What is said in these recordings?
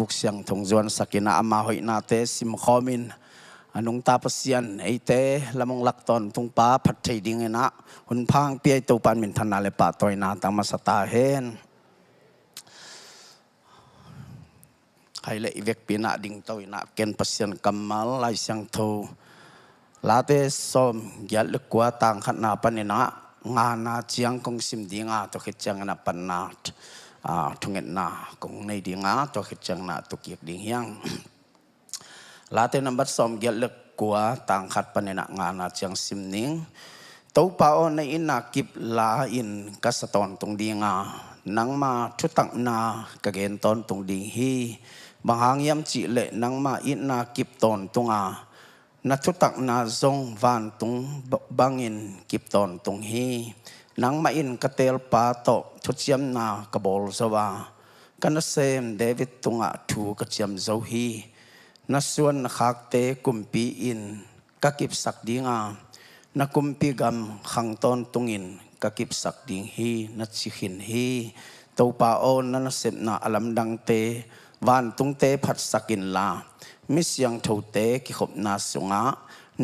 Facebook เสียงทงจวนสักินาอามาหอยนาเตสิมคอมินอันนุงตาปเสียนไอเตละมงลักตอนตุงป้าพัดไทยดิ่งนะหุ่นพังเปียตัวปันมินธนาเลปะตอยนาตามาสตาเฮนใครเละเวกปีนาดิ่งตัวนาเกณฑ์ปเสียนกำมัลไลเสียงโทลาเตสอมยัดลึกกว่าต่างขันนาปันนะงานาเจียงกงสิมดิ่งตัวขิดจังนาปันนาทุงเงินนากงในดิ่งตัวขิดจังนาตุกิกดิ่งยังลาเตนับบัดสอมยัดลึกกว่าต่างขัดปันนะงานาเจียงสิมนิ่งตัวป้าอในอินนากิบลาอินกัสตอนตรงดิ่งนังมาชุดตังนากะเกนตอนตรงดิ่งฮีบางหางยำจีเละนังมาอินนากิบตอนตรงนัชุตักนาซงวานตุงบังอินกิบตอนตุงฮีนังมาอินกเตลปาโตชุดเจียมนากบอลสวากันเซมเดวิดตุงถูกเจียมโซฮีนัส่วนขักเตกุมปีอินกกิบสักดิงนักุมปีกำขังตอนตุงอินกกิบสักดิงฮีนัชิขินฮีตัวปาโอนันเซมนาอลัมดังเตวานตุงเตผัดสักินลามิเสียงทูเตกิขบนาสุงะ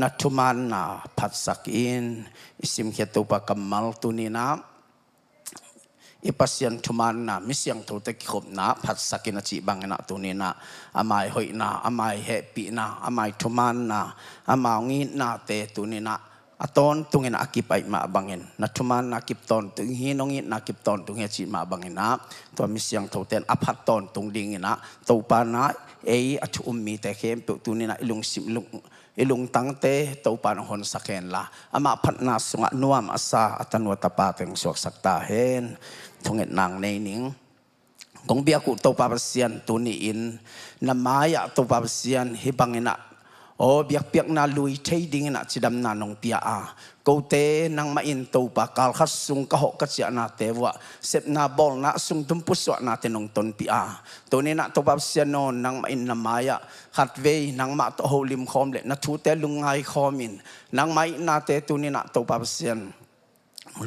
นัทุมานนาพัดสักอินอิสิมเขตุปะกัมมัลตุนีนาอิปัสยันทุมานนามิเสียงทูเตกิขบนาพัดสักินจิบังนาตุนีนาอามายหอยนาอามายเฮปีนาอามายทุมานนาอามาวงีนาเตตุนีนาอตอนตุงินอากิไปมาบังเงินนัทุมานนากิบตอนตุงฮีนงินนากิบตอนตุงเฮจิมาบังเงินนะตัวมิเสียงทูเตนอภัตตอนตุงดิงนะตัวปานาอัจอุมมีแต่เข้มเปิดตัวนี้นะอิลุงสิมลุงตั้งเตตัวปานหอนสักเห็นละอามาพัฒนาสงะนัวมาซาอัตโนตปาเต็งสวกสักตาเห็นทงเงินนางในนิ่งกงเบียกุตัวปาเซียนตัวนี้อินนามายะตัวปาเซียนฮิบังเงินโอ้เบียกเปียกนาลุยเทดิ้งนะจิดำนานงเปียกูเตนังมาอินตัวปากาลขัดสุงกะหกกะเจียนาเตวะเสพนาบอลนะสุงตุมปุสวะนาเตนงตนปีตัวนี้นะตัวปับเซียนนนังมาอินนามายะขัดเวนังมาตัวโฮลิมคอมเละนัทูเตลุงไงคอมินนังมาอินนาเตตัวนี้นะตัวปับเซียน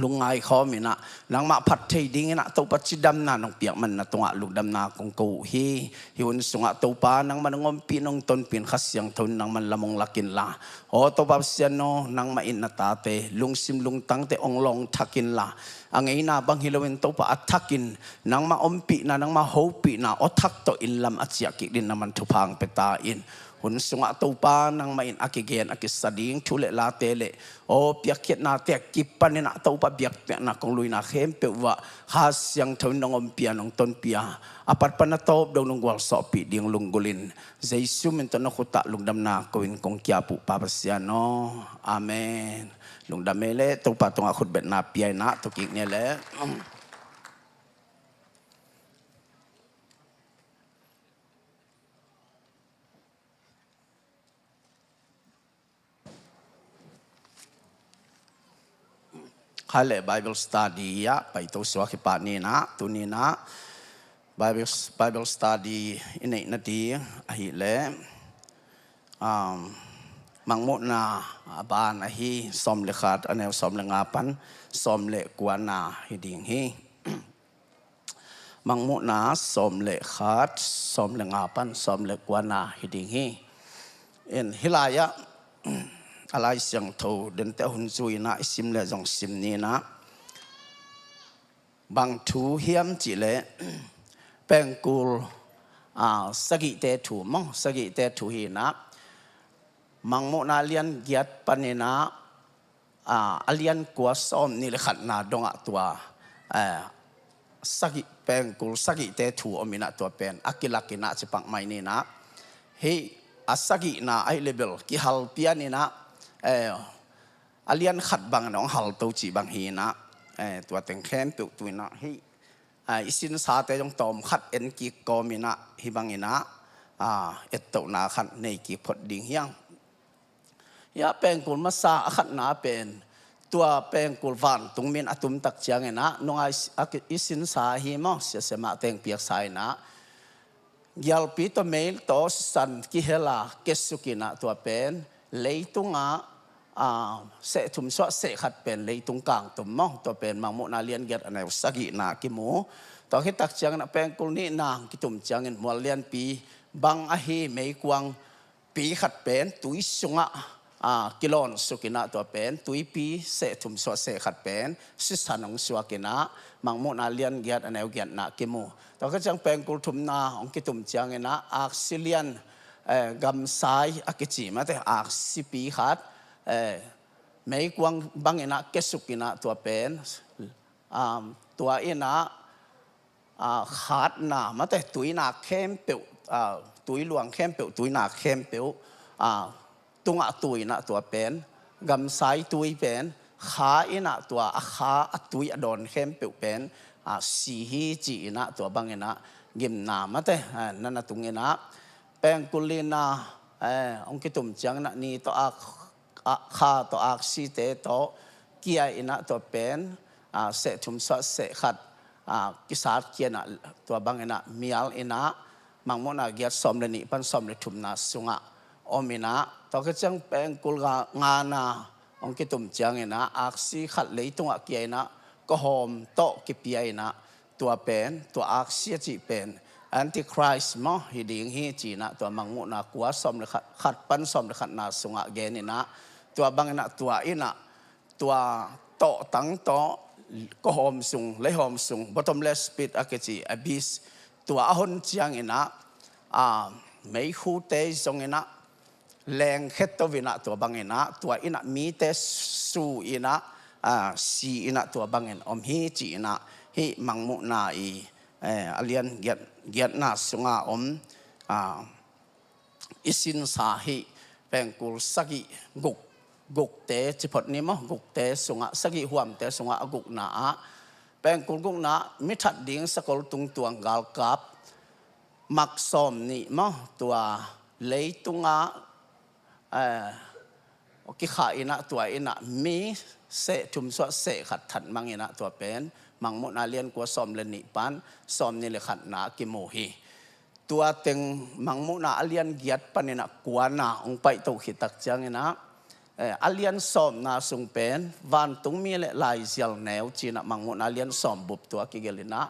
ลุงไงคอมินะนังมาผัดเทดิ้งนะตัวปัจจิดำนานงเปียกมันนะตัวลุกดำนากงกูฮิวันสุงะตัวปานังมันงอมปีนงตนปีนขัดเสียงทุนนังมันละมงลักินละโอ้ตัวปับเซียนนังมาอินนาตาเตลุงซิมลุงตั้งเตองลองทักินละอังไงนาบางฮิโลเวนตัวปาอัทักินนังมาอมปีนะนังมาโฮปีนะอทักตัวอินลำอัจฉริยกิดินนัมันทุพังเปตาอินหุ่นสงะตัวปานังมาอินอากิเกนอากิสดิงทุเลลาเตเลโอเปียกเขียนนาเตะกิปันนะตัวปาเบียกเปียนักของลุยนาเข้มเปวะหาเสียงทนนงอมเปียนงต้นเปียอปัตปนโตบดงนงวลสอบปีเดียงลุงกุลินเจสุมินตนขุตะลุงดำนากวินกงเกียปุปาปเสียโนอาเมนลุงดำเมเลตัวปาตงอาขุดเบ็ดนาเปียนะตุกิกเนี่ยแหละข้าเล่ Bible Study ยะไปตัวสวาขิปานีนะตัวนี้นะ Bible Study อินเนนาทีอาฮิเล่มังมุนาบานอาฮิสอมเลขาดอันเอวสอมเลงาปันสอมเลกวานาฮิดิ่งฮีมังมุนาสอมเลขาดสอมเลงาปันสอมเลกวานาฮิดิ่งฮีเอ็นฮิลายะอะไรเสียงโทเดินแต่หุ่นซุยนะซิมเลจงซิมนี้นะบางทูเฮียมจิเลแปงกูลสกิเตถูมั้งสกิเตถูฮีนะมังโมนาเลียนเกียรติปนินะอเลียนกัวซ้อมนี่เลยขัดนาดงตัวสกิแปงกูลสกิเตถูอมินะตัวเป็นอากิลักินะจะปังไม่นี่นะเฮสกินะไอเลเบลกิฮัลเปียนี่นะอเลียนขัดบางน้องฮัลตัวจีบางฮีนะตัวแต่งแค้นตุตัวนะเฮอิสินสาเตจงตอมขัดเอ็นกิกอมินะฮิบังอินะเอตโตนาขัดในกิพดดิ่งยังยาแปลงกุลมาซาขัดนาเป็นตัวแปลงกุลวันตุงมินอตุมตักเจียงนะน้องอิสินสาฮิมอเสียเสมาแต่งเปียกสายนะยาลปีตัวเมลโตสันกิเฮลาเกสุกินะตัวเป็นเลยตุง เสถุมสวเสขัดเป็นเลยตรงกลางตุ่มมองตัวเป็นมังมุนาเลียนเกียรอันไหนสกินากิมูต่อให้ตักจังนับเป็นกุลนี้นางกิตุมจังเงินมัวเลียนปีบังอาฮีไม่กวางปีขัดเป็นตุยสุงะกิโลนสุกินาตัวเป็นตุยปีเสถุมสวเสขัดเป็นสิสันงสวกินามังมุนาเลียนเกียรอันไหนเกียรนากิมูต่อให้จังเป็นกุลทุมนาองกิตุมจังเงินนะอักซิเลียนกำไซอักจิมาแต่อักซิปีขัดไม่กวางบางเอ็นะเกสุกินะตัวเป็นตัวเอ็นะขาดหนามาแต่ตุยหนาเข้มเปียวตุยหลวงเข้มเปียวตุยหนาเข้มเปียวตุงะตุยนะตัวเป็นกำไซตุยเป็นขาเอ็นะตัวขาตุยอดอนเข้มเปียวเป็นสีฮีจีนะตัวบางเอ็นะกิมนามาแต่นั่นนะตุงเอ็นะเป็นกุลีนาองค์กิตุมจังนะนี่ตัวข้าตัวอักษิเตโตเกียอินะตัวเป็นเสถุมสวเสขัดกิสาเกียนะตัวบางอินะมีอัลอินะมังมุนาเกียสอมเลนิปันสอมเลถุมนาสุงะอมินะตัวก็จังเป็นกุลงานาองกิตุมจังอินะอักษิขัดเลยตรงอักเกียนะก็หอมโตกิปีอินะตัวเป็นตัวอักษิจิเป็นแอนติคริสต์มั้งฮิดิงฮิจีนะตัวมังมุนากลัวสอมเลขัดปันสอมเลขัดนาสุงะเกนินะตัวบางนะตัวอินะตัวโตตั้งโตก็หอมสุงเลยหอมสุง bottomless pit อากจีอบิสตัวอาหนจียงอินะไม่คู่เตยทรงอินะแรงเขตวินะตัวบางอินะตัวอินะมีเตสูอินะสีอินะตัวบางอินะฮิจีนะฮิมังมุนาอีอเลียนเกียรตินาสุงะอิสินสาหิเป็นกุลสกิกุกเตจิพดนี้มั้งกุกเตสุงะสกิหวมเตสุงะกุกนาเป็นกุลกุกนามิถัดดิ่งสกลตุงตัวกาลกับมักสมนี่มั้งตัวเลยตุงะกิขาอินะตัวอินะมีเสถุมสวเสขัดถัดมังอินะตัวเป็นมังมุนาเลียนกว่าสอมเลนิปันสอมนี่เลยขัดนากิโมฮีตัวเต็งมังมุนาเลียนเกียรติปันนะกว่านาองไปตุขิตักจังนะอเลียนสอมนาสุงเป็นวันตุงมีเลลายเซียลแนวจีนะมังมุนาเลียนสอมบุบตัวกิเกลินะ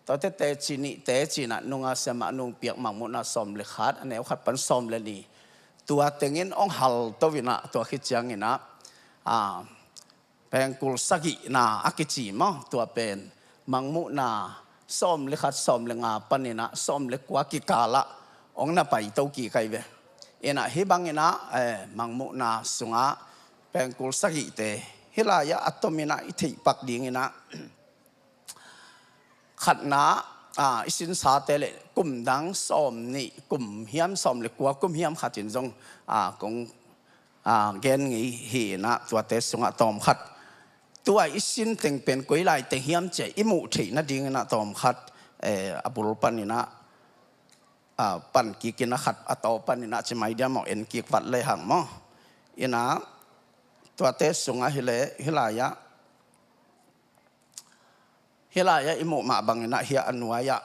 ตอนเตจีนี่เตจีนะนุงอาเสมานุงเปียกมังมุนาสอมเลขัดแนวขัดปันสอมเลนีตัวเต็งอินองฮัลตัววินะตัวขิจังนะเป็นกุลสกินาอากิจิมั้งตัวเป็นมังมุนาส้มเล็กขัดส้มเล็กงาปันนี่นะส้มเล็กกว่ากิกาละองน่ะไปเต้ากี่ใครเวเอ็นะฮิบังเอ็นะมังมุนาสุงะเป็นกุลสกิเตฮิลายะอัตโตมินะอิทิปักดิ่งเอ็นะขัดนาอิสินสาเตเลกุมดังส้มนี่กุมเฮียมส้มเล็กกว่ากุมเฮียมขัดจินจงกงเกณฑ์งี้เห็นะตัวเตสุงะตอมขัดตัวอิสินเต็งเป็นกุยไลเต็งเฮียมเจอิมุถีนั่นดิ่งนะตอมขัดอบุลปันนี่นะปันกีกินนะขัดอัตโตปันนี่นะจะไม่ได้มองเอ็นกีกวัดเลยหังมั้งอินะตัวเตสุงะฮิลายะอิมุมาบังนะเฮียอนุวายะ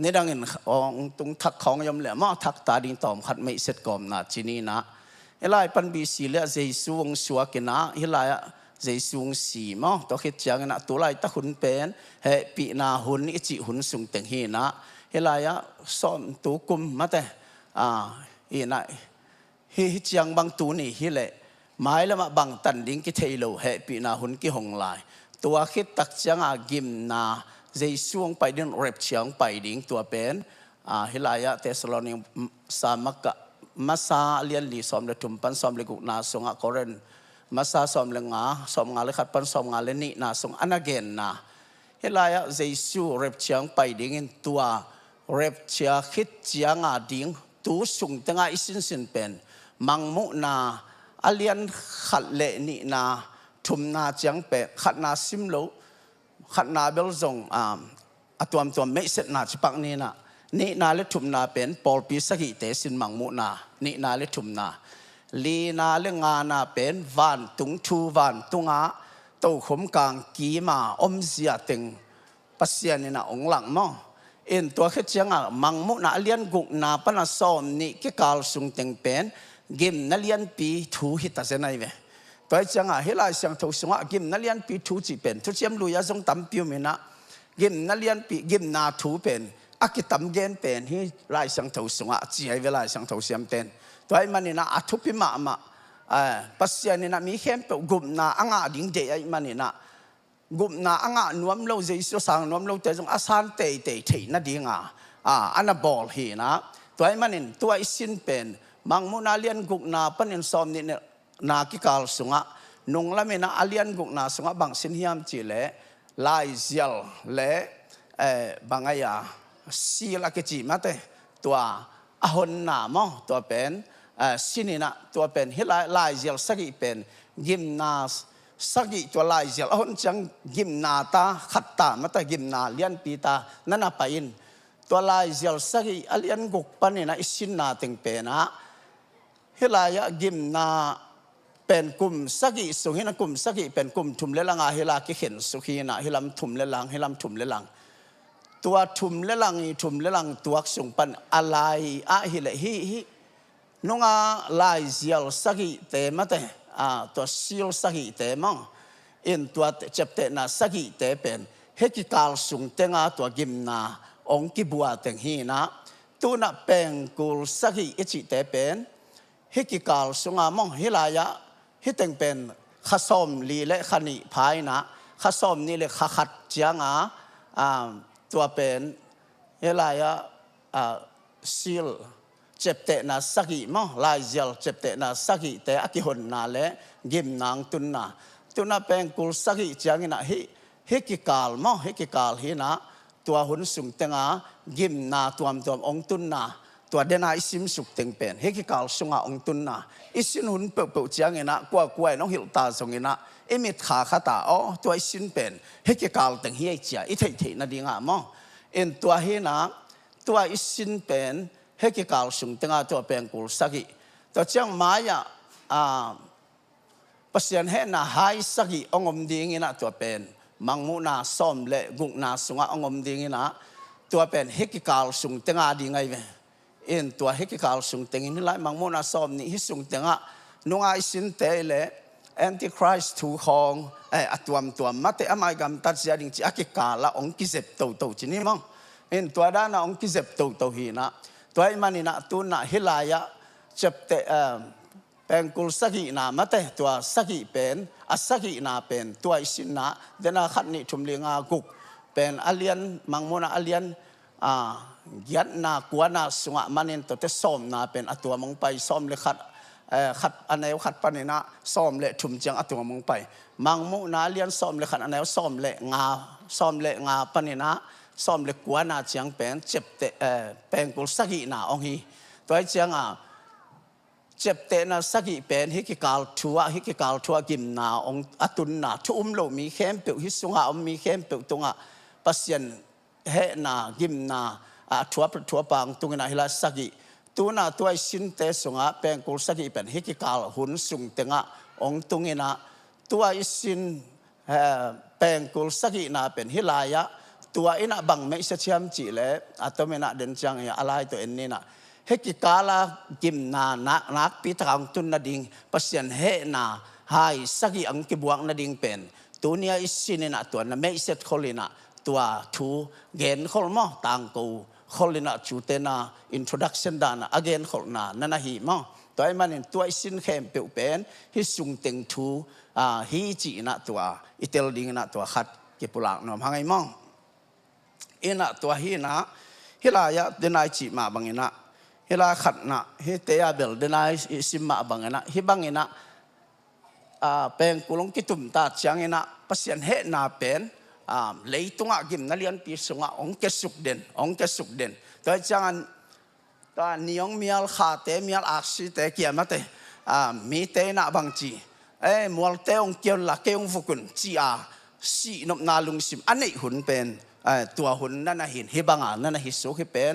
นี่ดังเงินองตุงทักของยมเหล่มาทักตาดินตอมขัดไม่เสร็จก่อมนาจีนีนะเฮลายปันบีสีเล่เจสูงสวกินะเฮลายเจสูงสีมั้งตัวคิดจังนะตัวไล่ตะหุนเป็นเฮปีนาหุนอิจิหุนสุงเต็งฮีนะเฮลายซ้อมตัวกุมมาแต่อีน่ะฮิจังบางตัวนี่ฮิเล่หมายแล้วมาบางตันดิ้งกิเทโลเฮปีนาหุนกิหงลายตัวคิดตักจังกิมนาเจสูงไปดิ้งเร็บเชียงไปดิ้งตัวเป็นเฮลายเทสโลนีสามักกะมาซาเลียนลีสอมเลถุมปันสอมเลกุนาสงะโคเรนมาซาสอมเลงาสอมงาเลขัดปันสอมงาเลนินาสงอนาเกนนาเฮลายะเจสูเร็บเชียงไปดิ้งตัวเร็บเชียคิดเชียงดิ้งตัวสุงตั้งอิสินเป็นมังมุนาอเลียนขัดเลนินาทุมนาเชียงเป็ดขัดนาซิมโลขัดนาเบลซงตัวไม่เสร็จนาจิปักนี่นะนี่นาเลทุมนาเป็นปอลปีสกิเตสินมังมุนานี่นาเลทุมนาลีนาเลงานาเป็นวันตุงทูวันตุงะโตขมกลางกีมาอมเสียติงปัสยานี่นะองหลังมั้งเอ็นตัวแค่เชียงมังมุนาเลียนกุกนาปนาซอมนี่กิกาลสุงติงเป็น กิมนั่นเลียนปีทูหิตาเซนัยเวตัวจังอ่ะเฮลายเสียงทูสงะกิมนั่นเลียนปีทูจีเป็นทุเชียมลุยาทรงตั้มปิวมินะกิมนั่นเลียนปีกิมนาทูเป็นอากิตั้มเกนเป็นที่ลายเสียงทูสงะจีให้เวลาเสียงทูเสียมเต็นตัวไอ้มันนี่นะอัทุพิมาปัสยานี่นะมีเข้มเปกุมนาอ่างดิ่งเจไอ้มันนี่นะกุมนาอ่างนวมเราเจสุสังนวมเราแต่จงอาสานเตยถีนั่นดิ่งอันนั้นบอลเฮนะตัวไอ้มันนี่ตัวไอ้สินเป็นมังมุนาเลียนกุกนาปนินซอมนี่เนี่ยนากิกาลสุงะนุงละเมนะอาเลียนกุกนาสุงะบางสินฮิมจีเล่ลายเซลเล่บางอย่างซีลกิจิมาเตตัวอาหนนามอตัวเป็นสินีนะตัวเป็นฮิลายเซลสกิเป็นยิมนาสกิตัวลายเซลอาหนจังยิมนาตาขัดตามาเตยิมนาเลียนปีตานั่นน่ะไปอินตัวลายเซลสกิอาเลียนกุกปนินะอิสินนาติงเป็นนะเฮลายะกิมนาเป็นกลุ่มสักิสุขีนะกลุ่มสักิเป็นกลุ่มทุมเลลังเฮลากิเห็นสุขีนะเฮลัมทุมเลลังเฮลัมทุมเลลังตัวทุมเลลังทุมเลลังตัวสุงปันอะไรเฮเลฮินงลายเซียลสักิเตมะเตตัวซีลสักิเตมังอินตัวเจ็บเตนะสักิเตเป็นเฮกิกาลสุงเตงตัวกิมนาองกิบัวเตงฮีนะตัวน่ะเป็นกุลสักิอิจิเตเป็นฮิกิกาลสุงามองฮิลายะฮิตังเป็นข้าส้มลีและขณิพายนะข้าส้มนี่เลยข้าขัดเจียงตัวเป็นฮิลายะซิลเจ็บเตนะสักิมองลายเจลเจ็บเตนะสักิเตอกิหนนาเลกิมนางตุนนาเป็นกุลสักิเจียงนะฮิกิกาลมองฮิกิกาลฮินะตัวหุ่นสุงเตงกิมนาตัวองตุนนาตัวเดน่าอิสิมสุกเต็งเป็นเฮกิกาลสุงาองตุนนาอิสินหุ่นเปิดเจียงเงินะกว่าน้องหิลตาสงเงินะเอมิดขาขาตาตัวอิสินเป็นเฮกิกาลเต็งเฮียเจียอิเทน่ะดีงามองเอ็นตัวเฮนะตัวอิสินเป็นเฮกิกาลสุงเต็งตัวเป็นกุลสักิตัวเจียงมายาปัสยันเฮนะไฮสักิองมดีเงินะตัวเป็นมังมุนาซ้อมเละกุกนาสุงาองมดีเงินะตัวเป็นเฮกิกาลสุงเต็งดีไงเว้เอ็นตัวเฮกิกาลสุงเต็งนี่ไล่มังมุนาซ้อมนี่ฮิสุงเต็งนุงไอสินเตเล่แอนติคริสต์ถูกของตัวมาเตอามายกำตัดเสียดิ่งจีอากิกาละองกิเซปโตจีนี่มั้งเอ็นตัวด้านองกิเซปโตฮีนะตัวไอ้มันนี่นะตัวน่ะฮิลายะเจ็บเตเป็นกุลสักินามาเตตัวสักิเป็นสักินาเป็นตัวไอสินนะเดน่าขัดนี่ชุมเลียงกุกเป็นอเลียนมังมุนาอเลียนยัดนากัวนาสุงะมันเองตัวเตซ้อมนาเป็นตัวมองไปซ้อมเลยขัดอันไหนขัดปนินะซ้อมเลยชุมเจียงตัวมองไปมังมุนาเลียนซ้อมเลยขัดอันไหนซ้อมเลยงาปนินะซ้อมเลยกัวนาเจียงเป็นเจ็บเตเป็นกุลสักินาองฮีตัวเจียงเจ็บเตนะสักิเป็นฮิกิกาลทัวกิมนาองตุนนาทุ่มโลมีเข้มเปียวฮิสุงะมีเข้มเปียวตรงปัสยันเฮนากิมนาทัวปังตุงนาฮิลาสักิตัวน่ะตัวสินเตสุงะเป็นกุลสักิเป็นฮิกิกาลหุนสุงเตงะองตุงนาตัวสินเป็นกุลสักินาเป็นฮิลายะตัวอินะบังไม่เสียมจีเลตัวเมนะเดินจังอะไรตัวเอ็นนี่นะเฮกิกาลากิมนานักปีตางตุนนาดิงปัสยันเฮนาไฮสักิอังกิบวงนาดิงเป็นตัวเนี้ยสินนะตัวนั้นไม่เสียคนเลยนะตัวทูเกนขลมอต่างกูขลินะจูเตนะอินโทรดักชันดานะอเกนขลนานั่นนะฮีมอตัวไอ้มันตัวสินเข้มเปียวเป็นฮิสุงเต็งทูฮีจีนะตัวอิเตลดิงนะตัวขัดเก็บปุลักนอมหังไงมองอินะตัวฮีนะฮิลายะเดนายจีมาบังอินะฮิลาขัดนะฮิเตียเบลเดนายสิมาบังอินะฮิบังอินะเป็นกุลงกิตุมตาเชียงอินะปัสยันเฮนาเป็นเลยตรงกิมนั่นเลี้ยนปีสงะองเกสุกเด่นตัวจังตัวนิยงมีอัลขาเตมีอัลอักษิเตเกี่ยมาเตมีเตนะบางจีมัวเตองเกี่ยวละเกี่ยงฟุกุนจีสีนบนาลุงซิมอันนี้หุ่นเป็นตัวหุ่นนั่นน่ะหินฮิบังนั่นน่ะฮิสุฮิเป็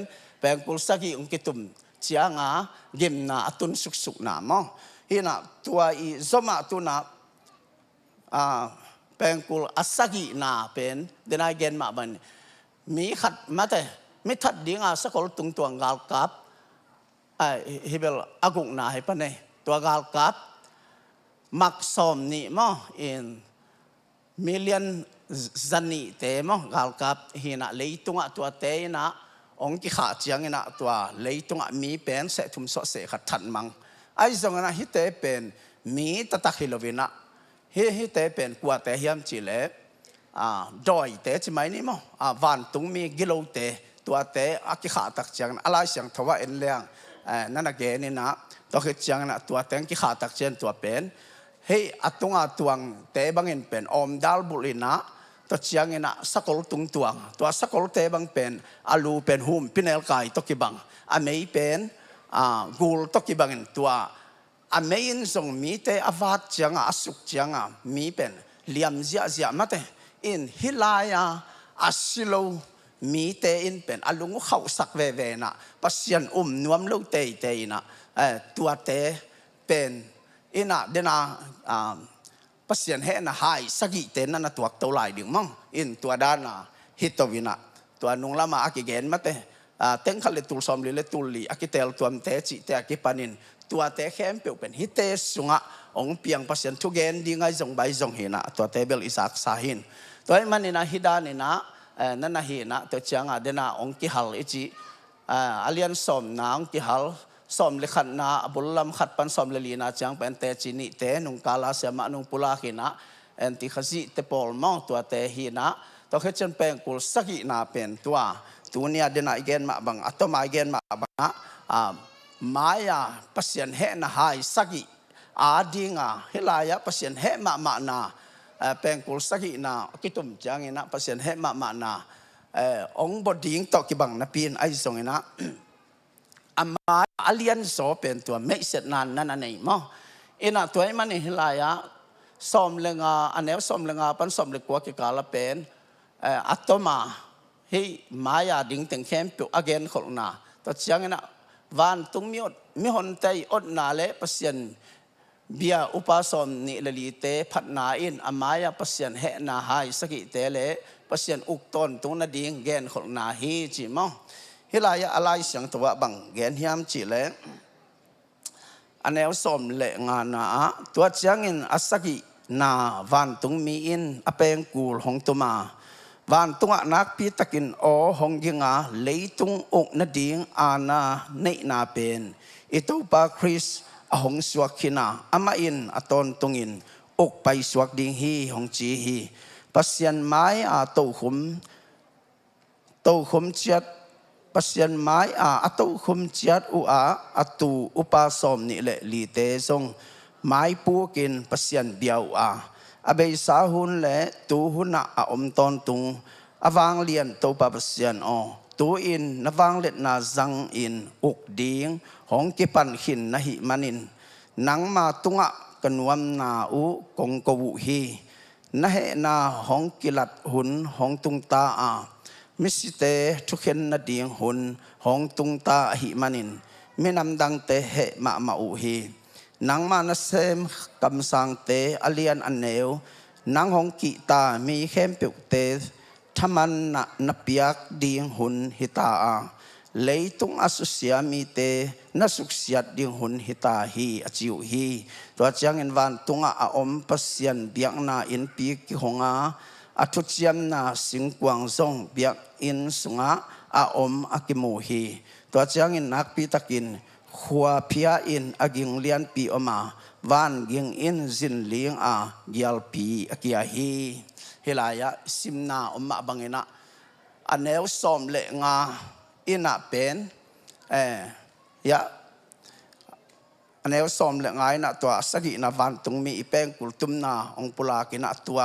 นกุลสกิองกิตุมเชียงกิมนาตุนสุกนามอฮินะตัวอีซมาตุนะเป็นกุลอัสกินาเป็นเดนายเกนมาบันมีขัดมาแต่ไม่ทัดดิ้งสักคนตุงตัวงาลกับ ฮิเบลอากุงนาให้ปะเนี่ยตัวกาลกับมักสมนี่มั้งอินมิลเลียนจันนี่เตมั้งกาลกับหินะเลยตุงะตัวเตนะองค์ที่ขาดจังนะตัวเลยตุงะมีเป็นเสถุมสเสขัดทันมังไอ้ตรงนั้นฮิเตเป็นมีตะตะคิโลวินะฮิเตเป็นกว่าเตเฮียมจิเลดอยเตจิไหมนี่มั้งวันตุงมีกิโลเตตัวเตอักขาตักจังอะไรเสียงทว่าเอ็นเลี้ยงนั่นเกนี่นะตัวคือจังนะตัวเตงกิขาตักเจนตัวเป็นเฮ้ยอัตุงตวงเตบังเงินเป็นอมดาลบุรินะตัวจังเงินสกอลตุงตวงตัวสกอลเตบังเป็นอาลูเป็นหุ่มพินเอลไก่ตกิบังอเมย์เป็นกูลตกิบังเงินตัวอเมย์ส่งมีเตอวัดจังอสุกจังมีเป็นเลียมเจียมาเตอินฮิลายาอาศิโลมีเตอินเป็นอาลุงเขาสักเวนะปัสยันนวมลูกเตนะตัวเตเป็นอินะเดน่าปัสยันเฮนะหายสักอีเตนั่นตัวตัวลายดึงมั้งอินตัวด้านน่ะฮิตวินะตัวนุ่งละมาอากิเกนมาเตเต็งขัดเลตุลซอมเลตุลีอากิเตลตัวเตจิเตอากิปานินตัวเตเข้มเปียวเป็นฮิตเตสุงะองเปียงปัสยันทุเกนดีไงจงใบจงเห็นะตัวเตเบลอิสักสาหินตัวมันนี่นะฮิดานี่นะนั่นนะฮินะตัวจังเดน่าองกิฮัลอิจิอาเลียนสมนาองกิฮัลสมเลขันนาบุลลัมขัดปันสมเลลีนาจังเป็นเตจินิเตนุงกาลาเสมานุงปุลาหินะเอ็นติขจิเตปอลมองตัวเตหินะตัวเขจันเป็นกุลสกินาเป็นตัวเนี้ยเดน่าอีเกนมาบังอัตมาอีเกนมาบังนะมายาปัสยันเฮนะหายสกิอาดิงาเฮลายาปัสยันเฮมานาเป็นกุลสกินาคิตุมจังเนะปัสยันเฮมานาองบดิงตอกิบังนะปีนไอซงนะอามาอาเลียนโซเป็นตัวไม่เสร็จนานนั่นเองมั้งอินะตัวมันนี่ลายะสมเลงาอันนี้สมเลงาปันสมเลกัวกิกาลเป็นอัตมาเฮ้ยมายาดิ้งถึงเข้มปิวอเกนคนน่ะตัวจังนะวันตุงมีคนใจอดนาเลปัสยันเบียอุปสมนิลลีเตพัดนาอินอามายาปัสยันเฮนาหายสกิเตเลปัสยันอุกตนตุงนาดิ้งเกนคนนาฮีจิมั้งฮิลายะอะไรเสียงตัวบังเกนฮิมจิเลอันนี้สมเลงานาตัวจังอินอัสกินาวันตุงมีอินอเปงกูลของตุมาวันตุงนักพิตกินโอหงยิงาเลยตุงอกนาดิ้งอานาเนนาเป็นอิตุปาคริสหงสวกขินาอามาอินอตอนตุงินอกไปสวกดิ้งฮีหงจีฮีปัสยันไม้โตขุมเจ็ดปัสยันไม้โตขุมเจ็ดตูอุปาสมนี่แหละลีเตซงไม้ปูกินปัสยันเบียวอเบยสาหุนและตูหุนะอมตอนตุงอวางเลียนโตปาปัสยันตูอินนวางเล็ดนาจังอินอุกดิ้งหงกิปันขินนะหิมันินนังมาตุงะกนวมนาอุกงกวุฮีนะเหนาหงกิลัดหุนหงตุงตามิสิเตทุเข็นนาดีงหุนหงตุงตาหิมันินมินำดังเตเหมาอุฮีนังมานะเซมกำสังเตอเลียนอันเนวนังหงกิตามีเข้มเปียวเตทมันนับเปียกดีงหุนหิตาเลยตุงอสุเสียมีเตนัสุกเสียดดิงหุนหิตาฮีอจิวฮีตัวจังอินวันตุงอมปัสยันเบียกนาอินปีกิหงอทุจยมนาสิงกวางซงเบียกอินสุงอมอกิโมฮีตัวจังอินนักปีตะกินขัวเพียอินอกิงเลียนปีอมาวันกิงอินจินเลียงยาลปีอกิยาฮีเฮลายะซิมนามาบังเงินะอันเนวสมเลงาอินะเป็นยะอันนี้สมเลงไงนะตัวสกินาวันตุงมีอีเป้งกุลตุมนาองปุลากินะตัว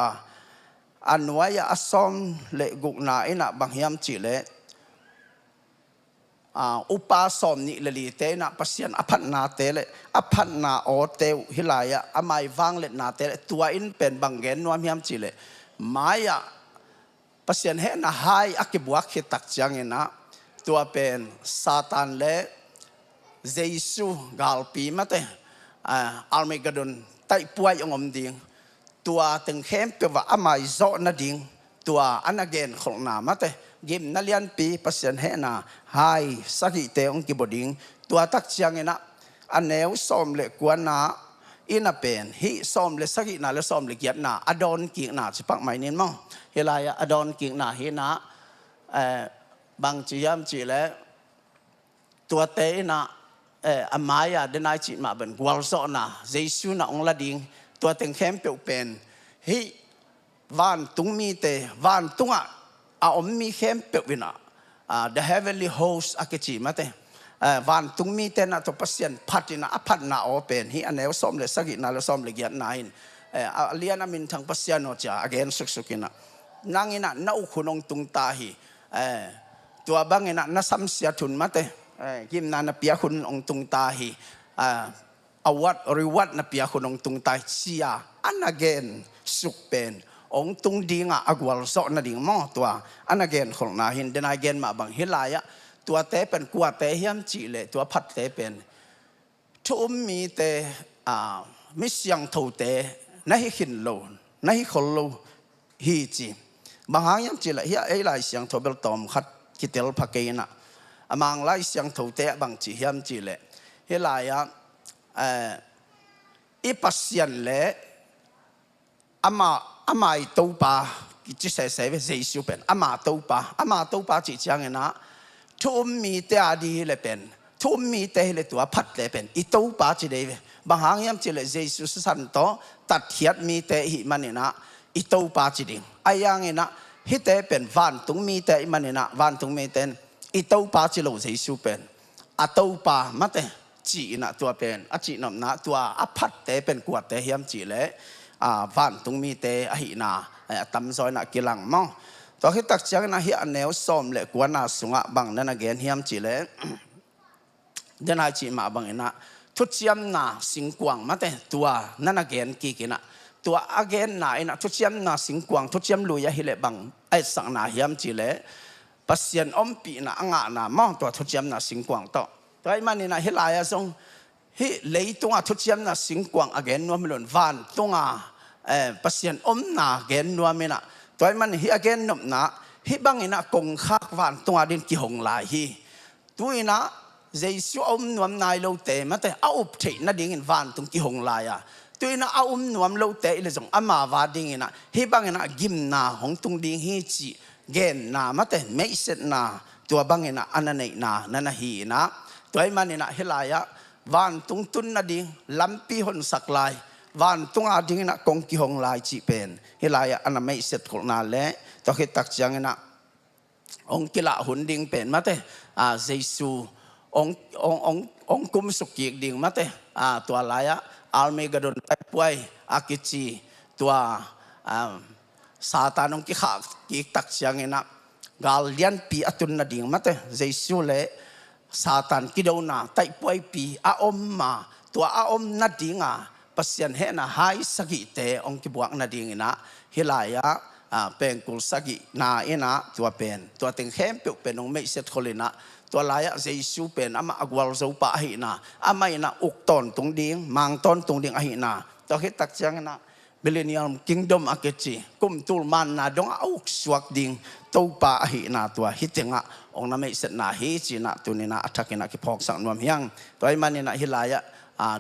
อันวายะสมเลกุกนาอินะบางยามจิเลอุปาสมนิลลีเตนะปัสยันอภันนาเตเลอภันนาโอเตวฮิลายะอามายวังเลนาเตเลตัวอินเป็นบางเกนนวมยามจิเลมายะปัสยันเฮนะหายอักิบวักขิตักจังเนะตัวเป็นซาตานและเยซูกาลปีมาเตอัลเมกาดอนไตป่วยองค์ดิ่งตัวตึงเข้มเปว่าอามายโซนาดิ่งตัวอันเกนของนามาเต กิมนัลยันปีปัสยันเฮนาไฮสักิเตองกิบดิงตัวตักเชียงนะอันเนวสอมเล็กกว่านาอินาเป็นฮิสอมเล็กสักินาและสอมเล็กยัดนาอดอนกิ่งนาจะปักไม่เน้นมั้งเฮลายอดอนกิ่งนาเฮนะบางจียามจีและตัวเตนะอามายาเดนายจิมาเป็นกวลโซนะเจสุนะองละดิงตัวเต็งเข้มเปียวเป็นฮิวันตุงมีเตวันตุงอาอมมีเข้มเปียววินะthe heavenly host อากิจิมาเตวันตุงมีเตนะตัวปัสยันพัดนะอภัดนะโอเป็นฮิอันเนวสอมเลสกินะเลสอมเลกียนนายเลียนามินทางปัสยันโอจ่า again สุกินะนางอินะน่าอุคุนงตุงตาฮิตัวบางอินะน่าสัมเสียทุนมาเตกิมนานาเปียคุณองตุงตาฮีอวัดริวัดนาเปียคุณองตุงตาเสียอันเกนสุกเป็นองตุงดิงอากวลสอนดิ่งมอตัวอันเกนของนาหินเดนายเกนมาบางฮิลายะตัวเตเป็นกัวเตเฮียมจีเลตัวพัดเตเป็นทุมมีเตมิสยังทูเตนายหินโลนายคนโลฮีจีบางหางยามจีเลเฮียไอไลเสียงทบเบลตอมขัดกิเตลพักเกนะมังไล่เสียงถูเตะบางจีเฮียมจีเล่เฮลายะอีปัสยันเล่อามาอีตูปาจิเสเสเวเจสุเป็นอามาตูปาจีจังเงนะทุมมีเตอดีเล่เป็นทุมมีเตเล่ตัวพัดเล่เป็นอีตูปาจีเดวบางหางยามจีเล่เจสุสันโตตัดเทียดมีเตหิมันเนะอีตูปาจีดิงอายังเงนะฮิเตเป็นวันตุงมีเตมันเนะวันตุงมีเตอีตูปาจิโลเจสุเป็นอาตูปามาเตจีนะตัวเป็นอาจีนำนะตัวอภัดเตเป็นกวดเตเฮียมจีเลวันตุงมีเตอหินาตั้มซอยนะกิลังมองตัวที่ตักเชียงนะเฮียแนวซ้อมเลกวนนาสุงะบังนั่นเกนเฮียมจีเลเดนายจีมาบังนะทุกเชียมนาสิงกวางมาเตตัวนั่นเกนกีกินะตัวอเกนนาอินะทุกเชียมนาสิงกวางทุกเชียมลุยะฮิเลบังไอสังนาเฮียมจีเลปัสยันอมปีนะอ่างนะมองตัวทุจยมนะสิงกวางต่อตัวไอ้มันนี่นะเฮลายาทรงฮิเลยตัวทุจยมนะสิงกวางอเกนนัวมิลนวันตัวปัสยันอมนะเกนนัวมินะตัวไอ้มันฮิอเกนนบนะฮิบังอินะกงคักวันตัวดินกิหงลายฮิตัวอินะเจสุอมนัวมนายโลเตมาแต่เอาอุบเทนะดิ่งวันตรงกิหงลายอะตัวอินะเอานัวมโลเตอิเลจงอามาวาดิ่งอินะฮิบังอินะกิมนาของตรงดิ่งฮิจีเกนนามาแต่ไม่เสร็จนาตัวบังเงินอันนั้นนานั่นหีนะตัวไอ้มันนี่นะเฮลายะวันตุงตุนนาดิลำปีหนสักลายวันตุงอาดิงนะกงกิหงลายจีเป็นเฮลายะอันนั้นไม่เสร็จคนนาเละตัวเหตุตักจังนะองกิละหุ่นดิงเป็นมาแต่เจสูองกุมสุกิกดิงมาแต่ตัวลายะอัลเมกาดอนไปป่วยอากิจีตัวซาตานองกิขากิตักเชียงนะกาลยันปีอตุนนาดิ่งมาเตเจสุเล่ซาตานกิดาวนาไตป่วยปีอาอมมาตัวอาอมนาดิ่งปัสยันเฮนะหายสกิเตองกิบวกนาดิ่งนะฮิลายะเป็นกุลสกินาเอนะตัวเป็นตัวเต็งเข้มเปียกเป็นองไม่เสร็จคนเลยนะตัวลายะเจสุเป็นอามาอากวลโซปะหินะอามาอินะอุกตอนตรงดิ่งมังตอนตรงดิ่งอหินะตัวเหตุตักเชียงนะMillennium Kingdom akeci kum tulman na dong auk suak ding topa ahi na tua hitenga ong na mai set na hi chi na tu ni na athakina ki phok sang nuam hiang toy mani na hilaya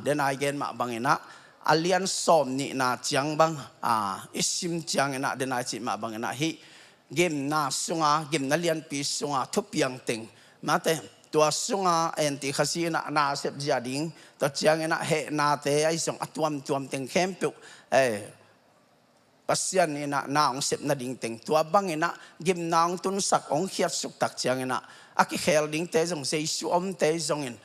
den again ma bangina alian som ni na chiang bang isim chiang na den ai chi ma bangina hi game na sunga game na lian pi sunga thupiang ting mateตัวสุงาเอ็นติขสีนะนาเสพจาดิงตัวเจียงนะเฮนาเตไอส่งอัตวมเต็งเข้มปุปัสยันนี่นะนาองเสพนาดิงเต็งตัวบังนะกิมนางตุนสักองเขียดสุกตักเจียงนะอากิเขลดิงเตจงเซซูอมเตจงอิน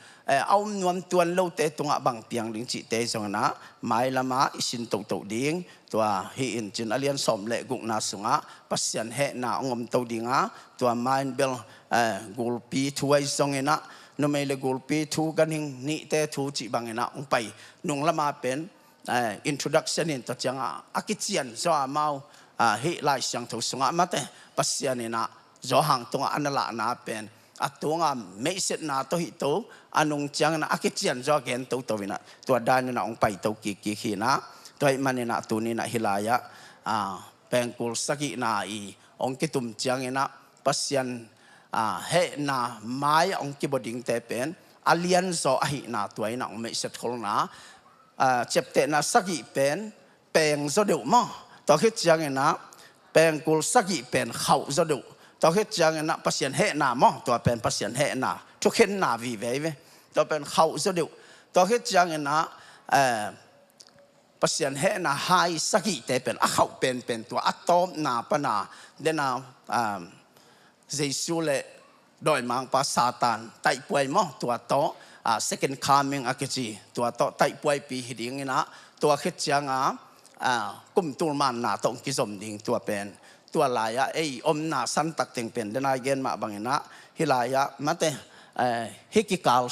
เอานวมตัวโลเตตรงบังเปียงดิงจิเตจงนะไม่ละมาอิสินตุกดิงตัวฮีอินจินอเลียนสมเละกุกนาสุงะปัสยันเฮนาองอมตุดิงะตัวไม่เบลกูลปีทวยซงเงนะนุ่มเอเลกูลปีทูกันหิงนี่เตทูจิบังเงนะองไปนุ่งละมาเป็นintroduction นี่ตัวจังอากิเจียนจอมาเฮไลเสียงทุสงะมาแต่ปัสยานี่นะจอหังตรงอันละนาเป็นอัตวงไม่เสร็จนาตัวหิโตอันงจังนะอากิเจียนจอเกนตัววินะตัวด้านนี่นะองไปตัวกี่ขีนะตัวมันนี่นะตัวนี้นะฮิลายะเป็นกุลสกินาอีองกิตุมจังนะ ปัสยันเฮนาไม้องกิบดิ่งเตเป็นอาเลียนโซอหินาตัวนังไม่เสร็จคนนะเจ็บเตนะสักอีเป็นแปลงโซเดียวมั้งต่อคิดจังเงนะแปลงกุลสักอีเป็นเขาโซเดียวต่อคิดจังเงนะปัสยันเฮนามั้งตัวเป็นปัสยันเฮนาทุกเห็นนาวีเว้ยตัวเป็นเขาโซเดียวต่อคิดจังเงนะปัสยันเฮนาไฮสักอีเตเป็นเขาเป็นตัวอัตโตมนาปนาเดนาเยซูเลโดยมังภาษาตันไต่ป่วยมั้งตัวโตsecond coming อากิจีตัวโตไต่ป่วยปีหิดิ้งนะตัวคิดจังกุมตุลมันนาตรงกิจสมดิ่งตัวเป็นตัวลายไออมนาสันตักเต็งเป็นเดนายเกนมาบางนะฮิลายมาเตฮิกิกาล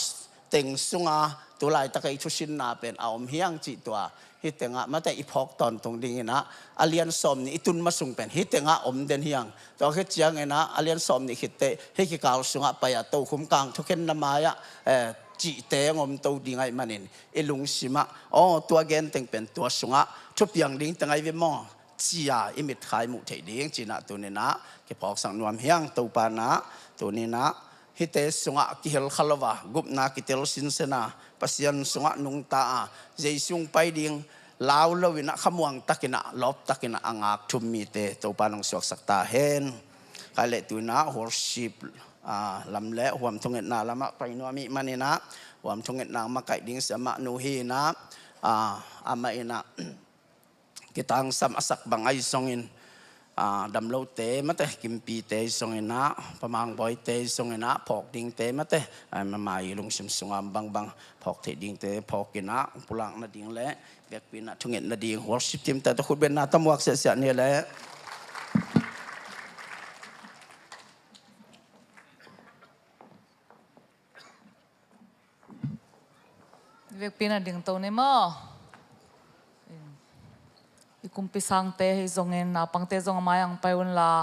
เต็งสุงาตัวลายตะไคชุชินนาเป็นเอาอมเฮียงจีตัวฮิตเตงะมาแต่อีพอกตอนตรงดิ่งนะอาเลียนสมนี่ตุนมาสุงเป็นฮิตเตงะอมเดนเฮียงตัวคิดจังนะอาเลียนสมนี่ฮิตเตฮิกิกาลสุงาไปตัวคุ้มกลางทุกเห็นนามายจีเตงอมตัวดิ่งไอมันอิลุงสิมาตัวเกนเต็งเป็นตัวสุงาทุบยังดิ่งตั้งไอเวมอจีอาอิมิตขายมุเทดิ่งจีน่ะตัวนี้นะเก็บพอกสังนวมเฮียงตัวปานะตัวนี้นะฮิตเตสุงากิเฮลขลวะกุบนากิเตลสินเซนาปัสยันสุงานุงตาเจสุงไปดิ่งลาวลวินะขมวงตักินะลบตักินะอังอักทุมมีเตตัวปานงสวกสักตาเห็นกาเลตุนะฮอร์ชิปลำเละหวมทงเงินนาละมะไปนัวมีมันนี่นะหวมทงเงินนางมาไก่ดิ่งสมะนูฮีนะอามาอินะกิตังสัมอสักบังไอซองอินดำโลเตมาเตกิมปีเตซองอินะประมังบอยเตซองอินะพอกดิ่งเตมาเตมาไม่ลงชิมสงามบังพอกเทดิ่งเตพอกกินะปุลังนาดิ่งเละเบียกปีนะทงเงินนาดิ่งหัวชิปทิมแต่ตะคุดเป็นนาตมวักเสียเนี่ยแหละเวกปีน่ะดิ่งตัวนี้มั้งอีกุมพิสังเตให้จงเงินนาปังเตจงมายังไปวันลา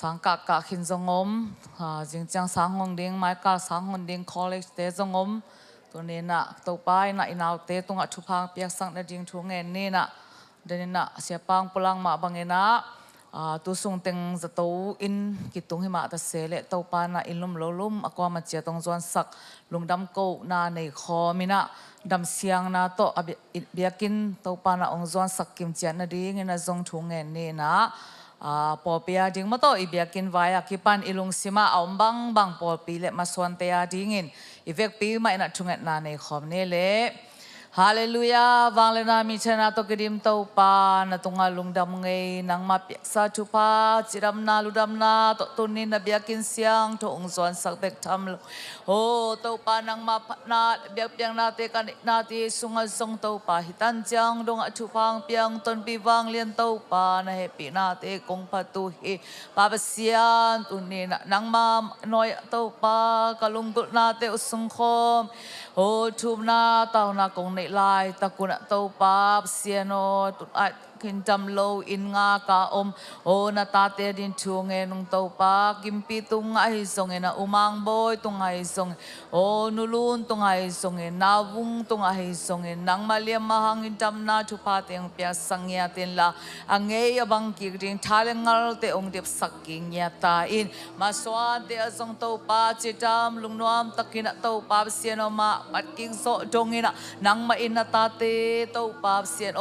สังกัดกะขินจงอมจริงจังสังหงดิ่งไม้กาสังหงดิ่ง college เตจงอมตัวนี้น่ะตัวไปน่ะอินาวเตตรงอัชุพังเปียกสังนาดิ่งทุ่งเงินนี่น่ะเดี๋ยวนี้น่ะเสียปังพลังมาบางเงินนะตัวส่งเต็งจะตัวอินกิตุงหิมะตะเสเลตัวปานะอินลุ่มลุ่มอากวามาเจียตรงจวนสักลุงดำโกนาในคอมินะดำเสียงนาโตอเบียกินตัวปานะองจวนสักกิมเจียนนาดีเงินจงทุ่งเงินนี่นะปอปียดิ่งมาโตอีเบียกินไว้กิปันอิลุงสิมาเอาบังปอปีเละมาส่วนเตียดิ่งอินอีเวกปีมาอินะทุ่งเงินนาในคอมนี่เละHaleluya, vanglena mi chana to kedim to pa na tunga lungdam ngai nang ma piaksa chupa chiram na ludam na to tunin na biakin siang to ongzon sak bek tham lo ho to pa nang ma na biak piang na te kan na ti sunga song to pa hitan chang dong a chupang piang ton pi wang lian to pa na happy na te kong patu hi pa sian tunin nang ma noi to pa kalunggut na te usung khom ho thum na tau na kong nei lai takuna to pa siano tu ai kin jam lo in nga ka o na ta te din chunge nung to pa kimpi tung ai song na umang boy tung ai song o nulun tung ai song na wung tung ai song nang maliam mahang in jam na chu pa teng pya sangya ten la ange abang ki ding thalengal te ong dep saking ya ta in maswa te asong to pa chitam lungnuam takina to pa siano ma patking so dongina nang ma in na ta te to pa sian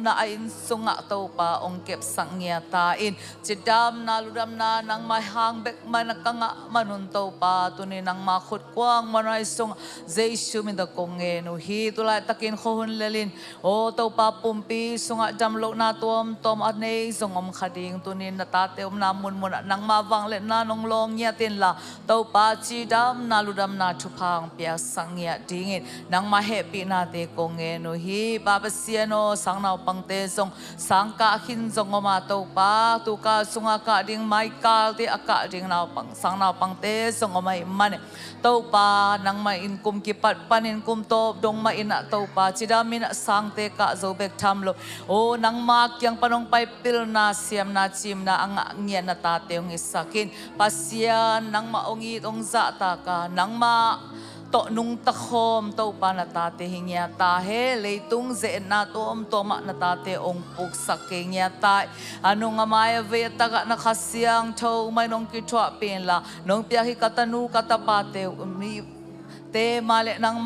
na ai sunga to pa ong kep sangya ta in chidam na ludam na nang mai hang bek manakanga manun to pa tuni nang ma khut kwang manai sung jesu min da konge no hi tulai takin khohun lelin o to pa pumpi sunga jam lo na tom ane songom khading tuni na ta te na mun nang ma wang le na nong long nya tin la to pa chidam na ludam na thupang pya sangya dingin nang ma happy na te konge no hi baba siano sang nau pang te song sangka hin zongoma to pa tu ka sunga ka ding mai kal te aka ding nau pang sang nau pang te zongoma man to pa nang mai in kum ki pat panin kum to dong ma ina to pa chidamin sang te ka zo bek tham lo o nang ma kyang panong pai pil na siam na chim na anga ngia na ta te ong isakin pasian nang ma ongi ong za ta ka nang ma to nung takhom to pa na tate hingya ta he leitung ze na tom toma na tate ong puk sakengya ta anong amaya ve taga na khasyang tho mai nong ki thwa pen la nong pya hi katanu katapate mi te male nang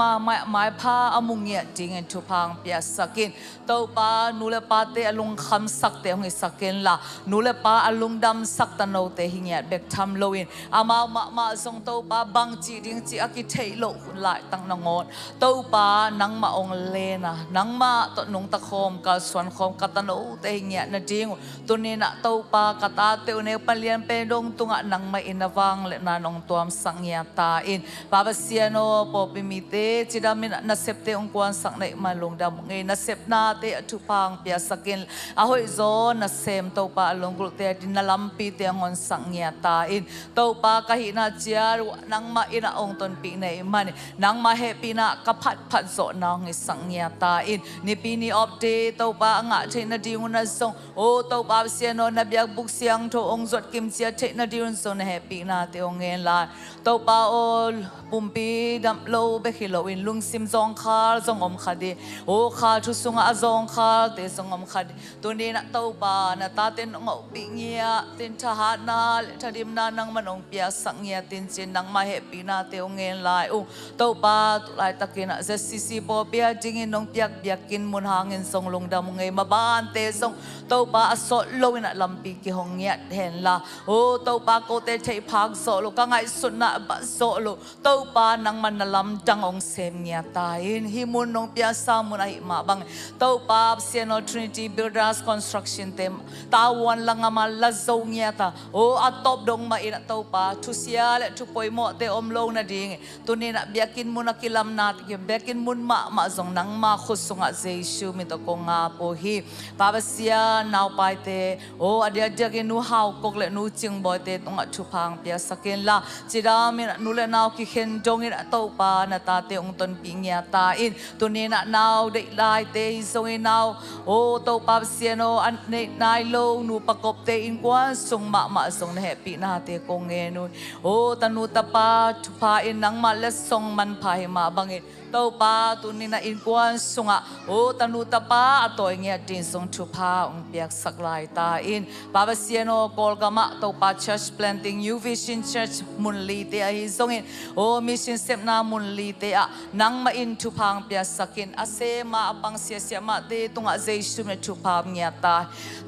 mai pha amung ya ting en thu phang pya sakin to pa nule pa te alung kham sak te hong sakin la nule pa alung dam sak ta no te hingya bek tham loin ama ma song to pa bang chi ding chi aki thei lo lai tang na ngon to pa nang ma ong le na nang ma to nung ta khom ka swan khom ka ta no te hingya na ding tu ni na to pa ka ta te ne palian pe dong tunga nang ma inawang le na nong tuam sang ya ta in pa siano po pimite chidamin na septe ong kwan sak nei malung dam ngai na sep na te atupang pia sakin ahoy zo na sem to pa lunggulh te din na lampi te ngon sang nya ta in to pa kahi na chiar nang ma ina ong ton pi nei man nang ma he pi na ka phat zo na ngi sang nya ta in ni pi ni op te to pa nga the na di na song o to pa siano na biak buk siang tho ong zot kim chia the na di so na happy na te ong ngen la to pa ol pumpi dam lo be khilo in lung sim zong khal zong om khadi o kha thu sunga azong khal te zong om khadi tu ni na to pa na ta ten ngo pi nya ten tha ha na le thadim na nang manong pia sang nya tin chin nang ma he pi na te ong en lai o to pa tu lai takina za sisi po pia jing in nong piak biakin mun hangin song lung dam ngai ma ban te song to pa aso lo in lampi ki hong nya hen la o to pa ko te thei phak so lo ka ngai sun na ba so lo to pa nang man na lam dang ong sem nya ta in hi mun nong pia sa mun ai ma bang to pa siano Trinity Builders Construction tem ta wan lang ama la zo nya ta o atop dong ma ina to pa thu sia le thu poi mo te om lo na ding tu ni na biakin mun akilam na ti biakin mun ma zong nang ma khusunga jesu mi to ko nga po hi pa sia naw pai te o adia jage nu hau kok le nu ching boy te tonga thu phang pia saken la chida mi nu le naw ki khen dong ina to pa na ta te ong ton pi nya ta in tu ni na naw de lai te zong in naw o to pa sia no an ne nai lo nu pakop te in kwa sung ma song na happy na te ko nge nu o tanu ta pa thu pa in nang ma le song man pha hi ma bangin to pa tu ni na in kwan sunga o tanu ta pa atoy nge tin song thu pa ong piak saklai ta in baba siano kolgama to pa church planting new vision church munli te ai zong in o mission step na munli te a nang ma in thu phang pia sakin ase ma apang sia ma te tunga jesu me thu pa nya ta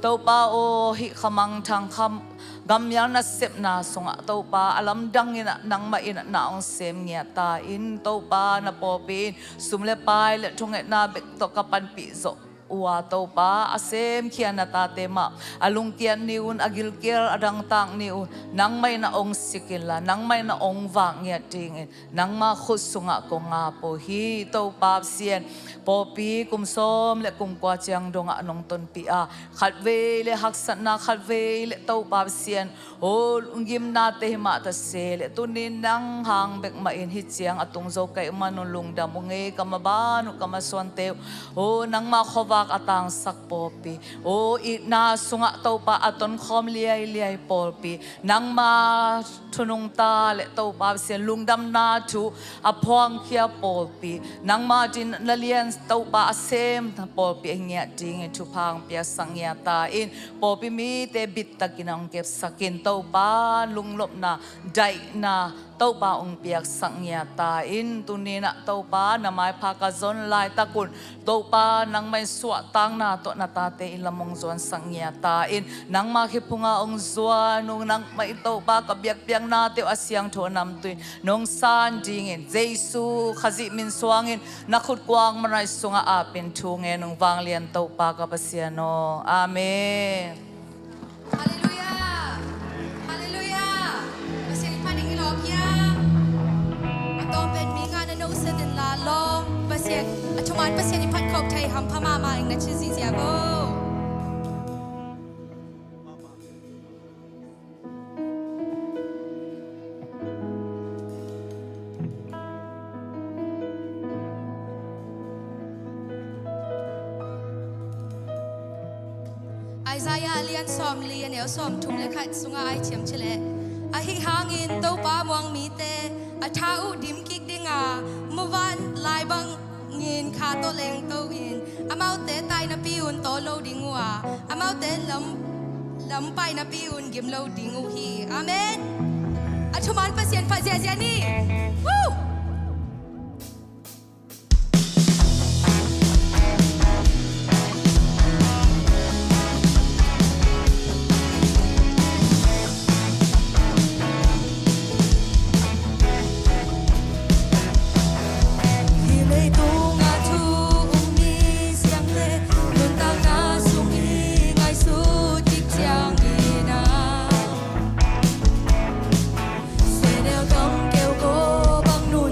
to pa o hi khamang thang kham gamyang na sep na songa to pa alam dang ina nang ma ina na ong sem nya ta in to pa na popin sumle pai le thonget na bek to kapan pi zo wa to pa asem khian na ta te ma alung kian niun agil ker adang tang niu nang mai na ong sikila nang mai na ong wang nya ting nang ma khusunga ko nga po hi to pa sien popi kum som le kum kwa chiang donga nong ton pi a khatwe le haksat na khatwe le to pa sien o ungim na te ma ta se le tunin nang hang bek ma in hi chiang atung zo kai manulung da munge kamabanu kamaswante o nang ma khowa atang sak popi o ina sunga to pa aton khom liai polpi nang ma thunung ta le to pa se lungdam na thu aphong khia polpi nang ma tin nalian to pa asem polpi ngia ding thu phang pia sangya ta in polpi mi te bit takinang kep sakin to pa lunglop na dai na to pa ong piak sangya ta in tunina to pa na mai pha ka zon lai takun to pa nang mai suwa tang na to na ta te ilamong zon sangya ta in nang ma khipunga ong zwa nung nang mai to pa ka biak piang na te asyang tho nam tu nong san ding in jesu khazi min swangin nakhut kwang manai sunga apin thu nge nong wang lian to pa ka pasiano amen hallelujah hallelujah pasien paning ilok ya atong pen mi nga na no sen den la long pasien achuman pasien ipat khop thai ham phama ma ing na chi zi sia bo Isaiah alian som lian el som thum le khat sunga ai chem chele a hi hangin to pa mong mi te a tha u dim kik ding งาเมื่อวานลายบังเงินคาโตเลงโตอินอามาเตตายนาปีอุนโตโลดิงวาอามาเตลำไปนาปีอุนกิมโลดิงอูฮีอาเมนอาชุมันเปเซียนพาเซียนี่วู้Hãy subscribe cho kênh Ghiền Mì Gõ Để không bỏ lỡ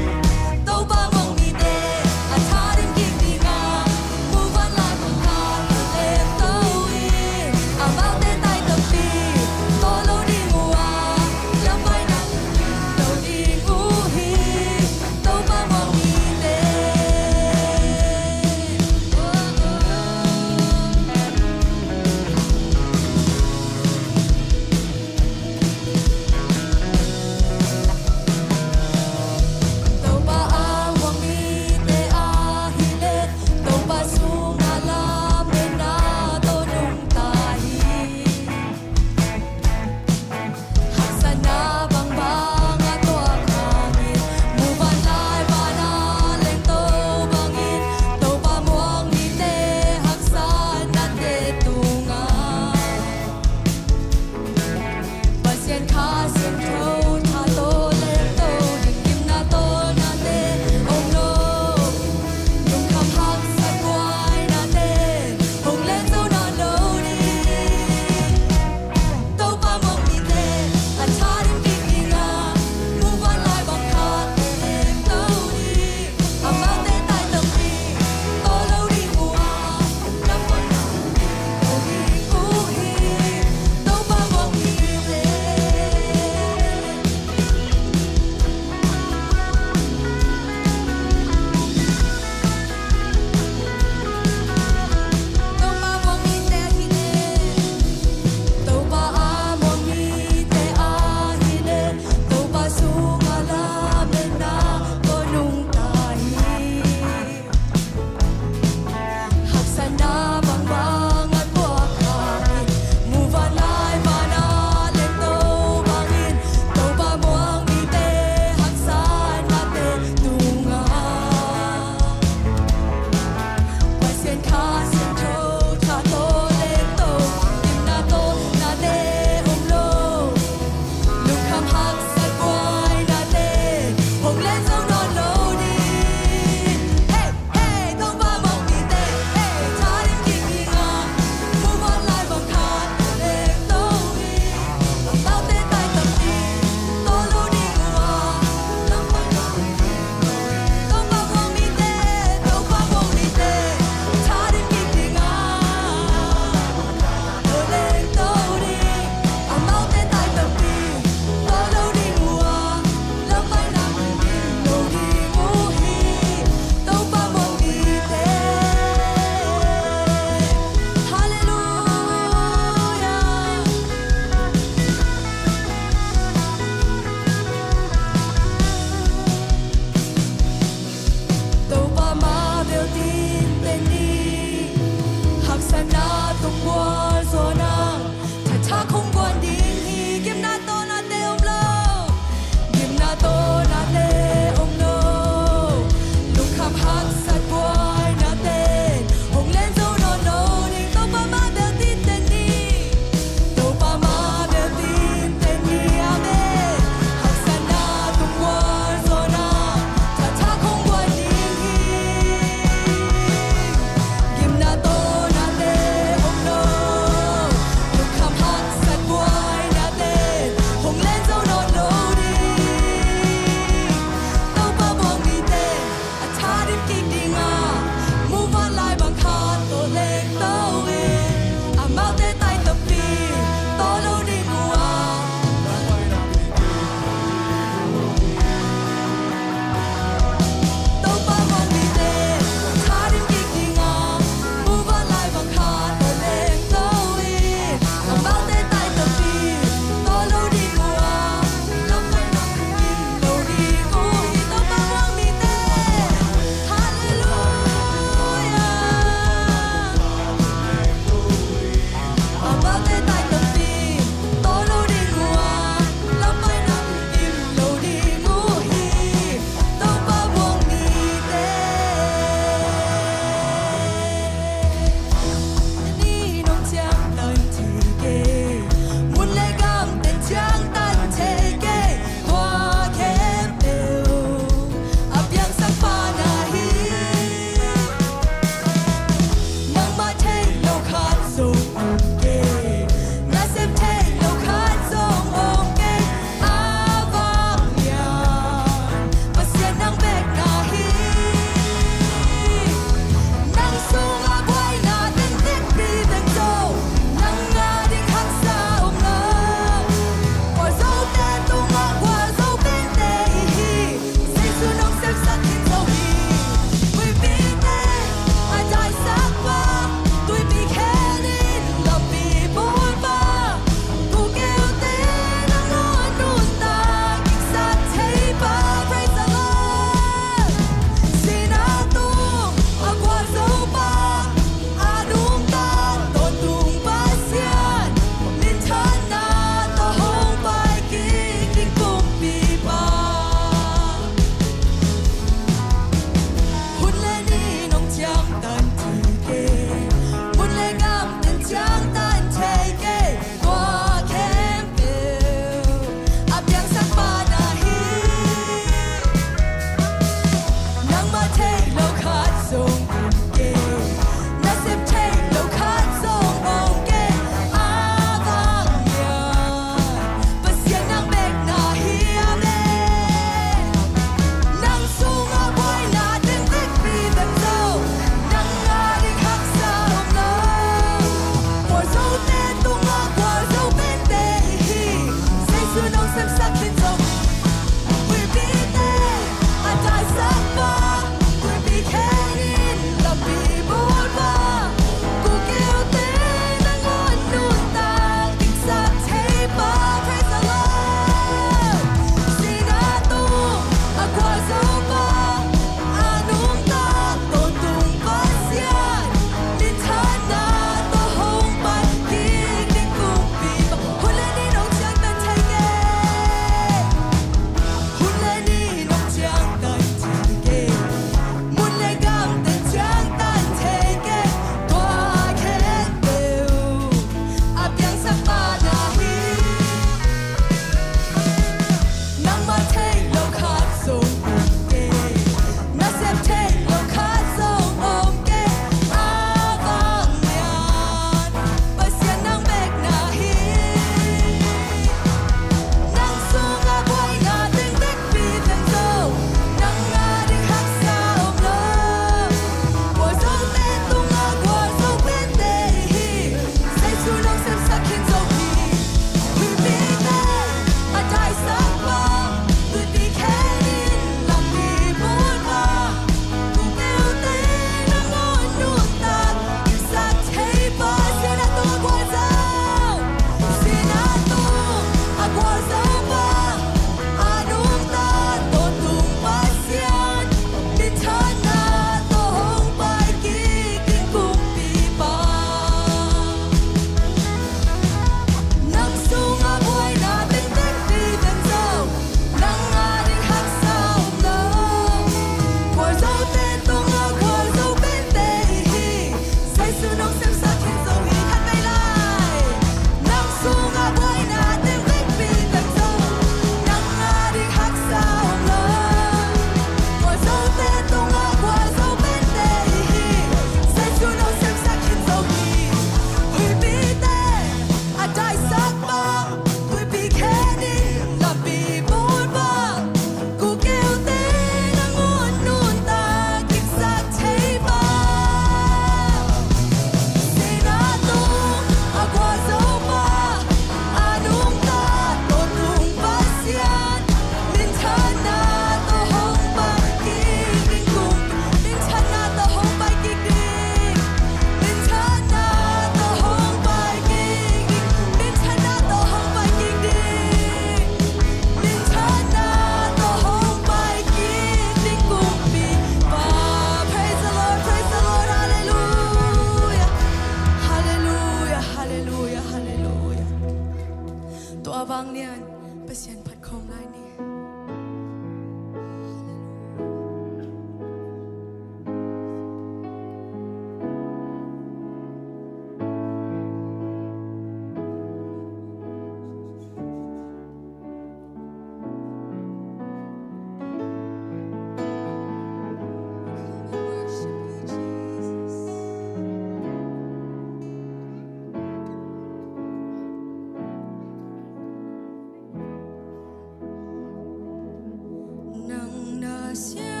相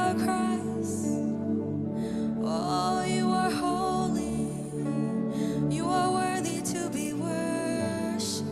are Christ. Oh, you are holy. You are worthy to be worshipped.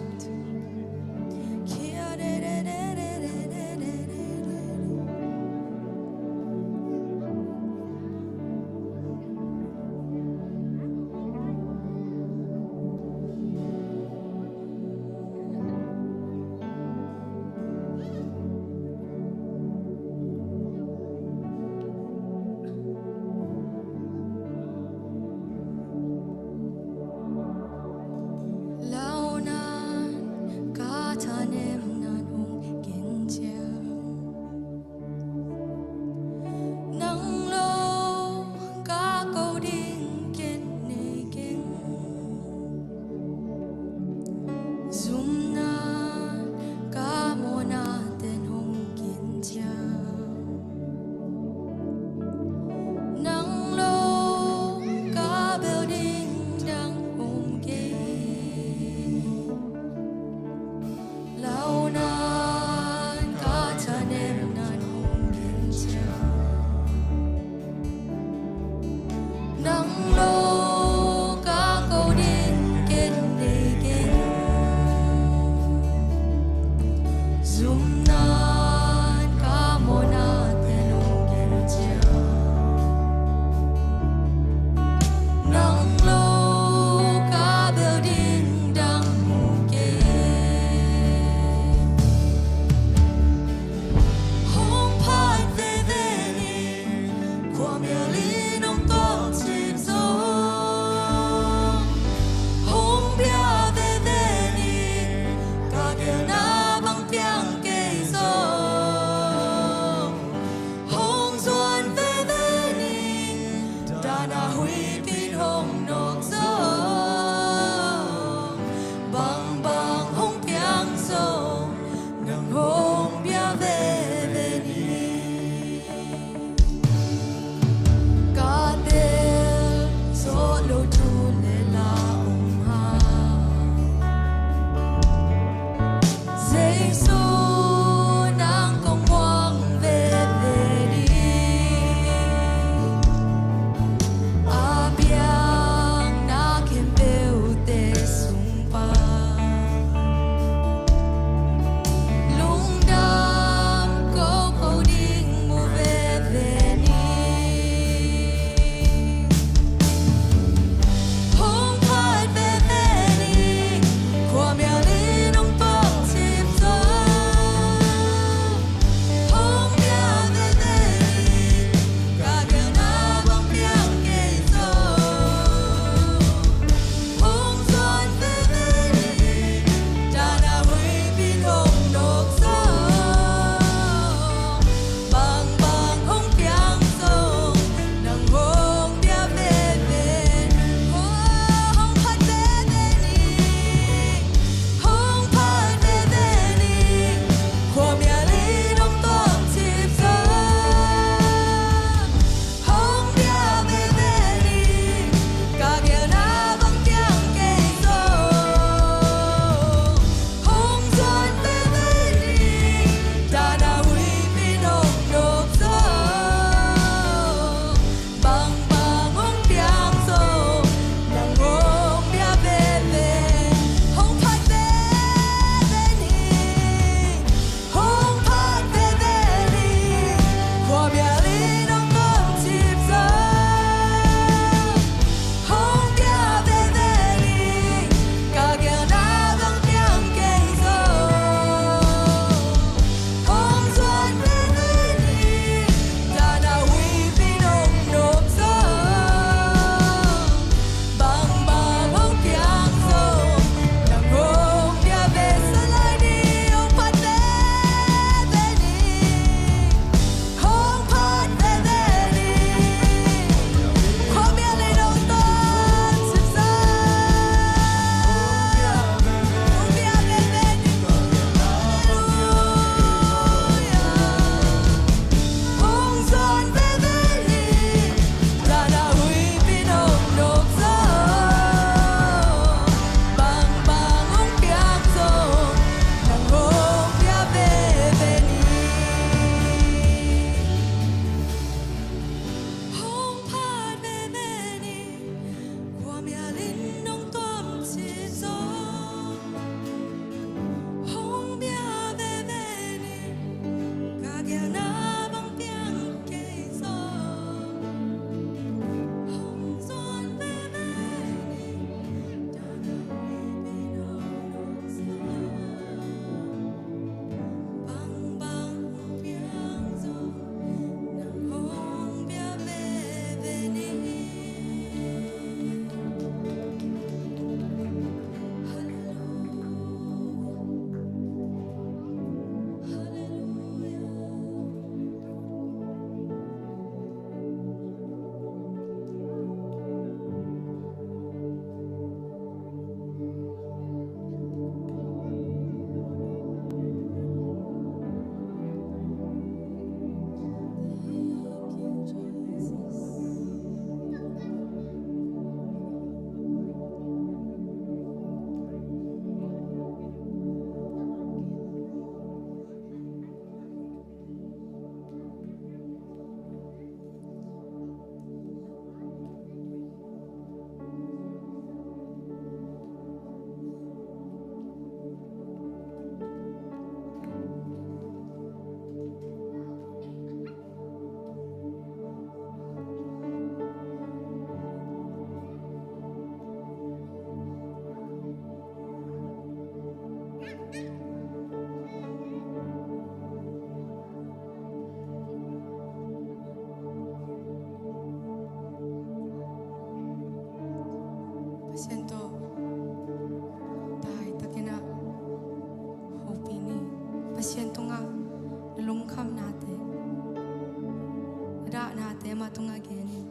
ama tunga geni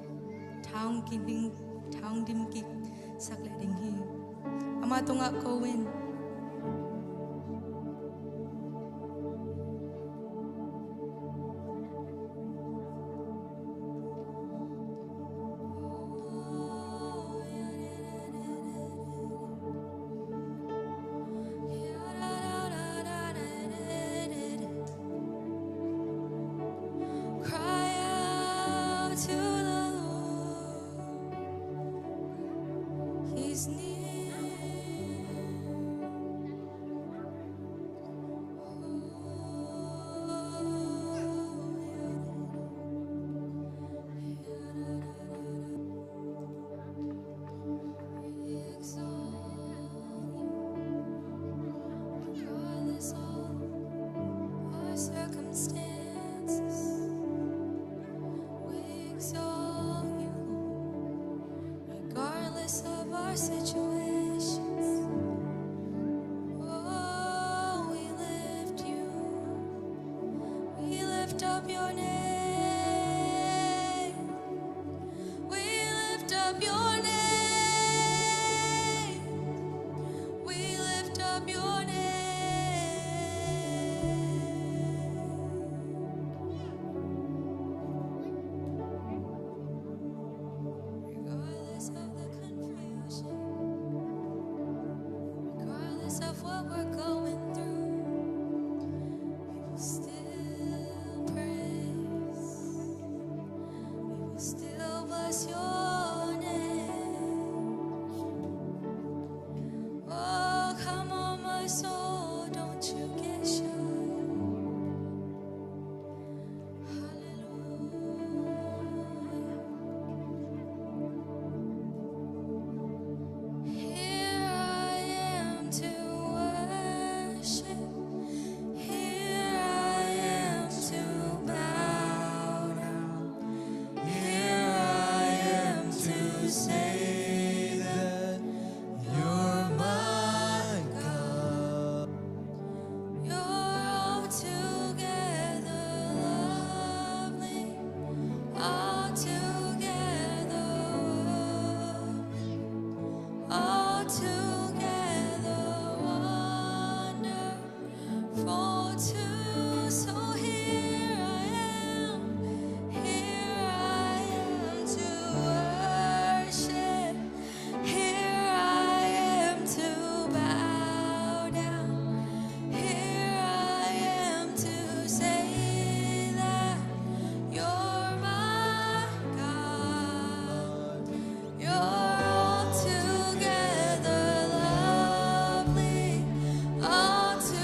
taung kiding taung dim kik sakle ding hi ama tunga kowin Cry out to the Lord, He's near. We exalt you, regardless of our circumstances. We exalt you, regardless of our situations. Oh, we lift you, we lift up your name, we lift up your name, we lift up your name. Regardless of the confusion, regardless of what we're going through, we will still praise, we will still bless your name. Oh, come on, my soul, don't you get shy. Hallelujah. Here I am to worship. Here I am to bow down. Here I am to say that you're my God. You're altogether lovely, altogether altogether wonderful too. So here I am to worship. Here I am to bow down. Here I am to say that you're my God. You're altogether lovely, altogether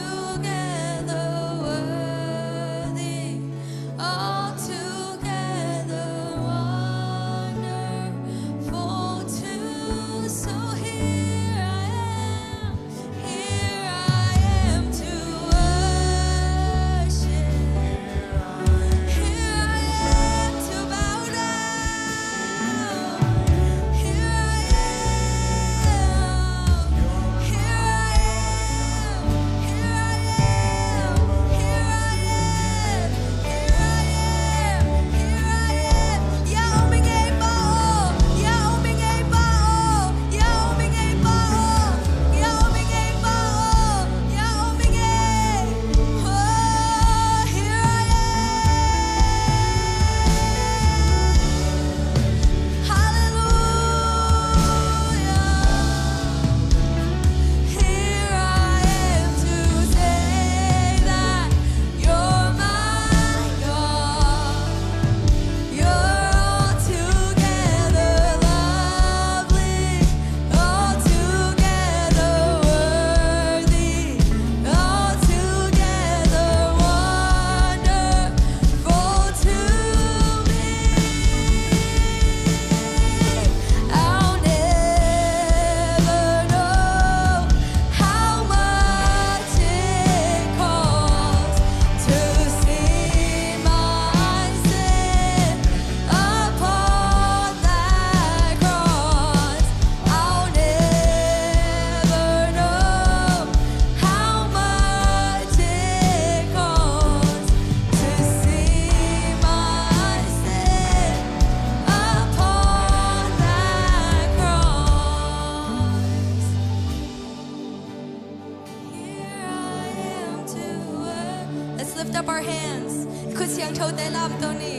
lift up our hands คุณเสียงโทเตลามตัวนี้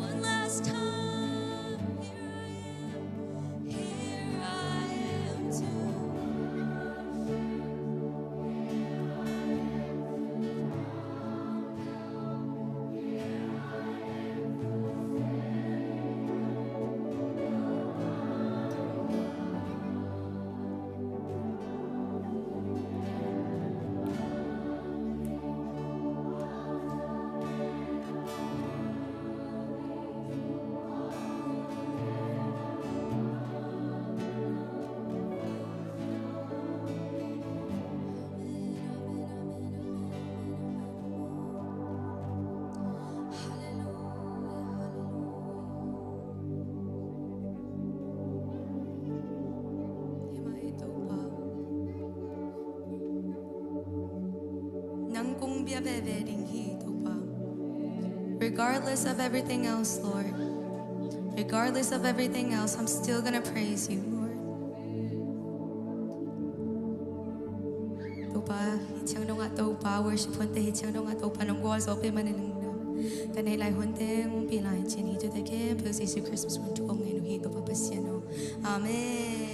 One last time here I am too Regardless of everything else, Lord, regardless of everything else, I'm still gonna praise you, Lord. Topa, hichang dong at topa, worship honte hichang dong at topa nong guas ope manilingdam. Kanay lai honte mong pilay chini to the camp, pag si Christmas one to kong ngayon hito papasyano. Amen.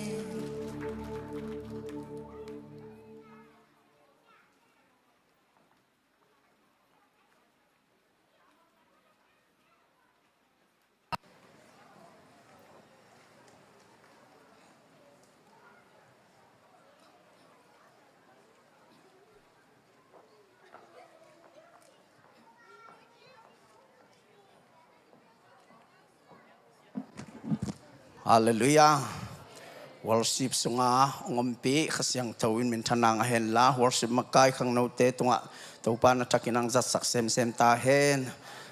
Hallelujah. Worship sunga ngompi khasyang tawin min thanang hen la worship makai khang note tunga topa na takinang zat sak sem sem ta hen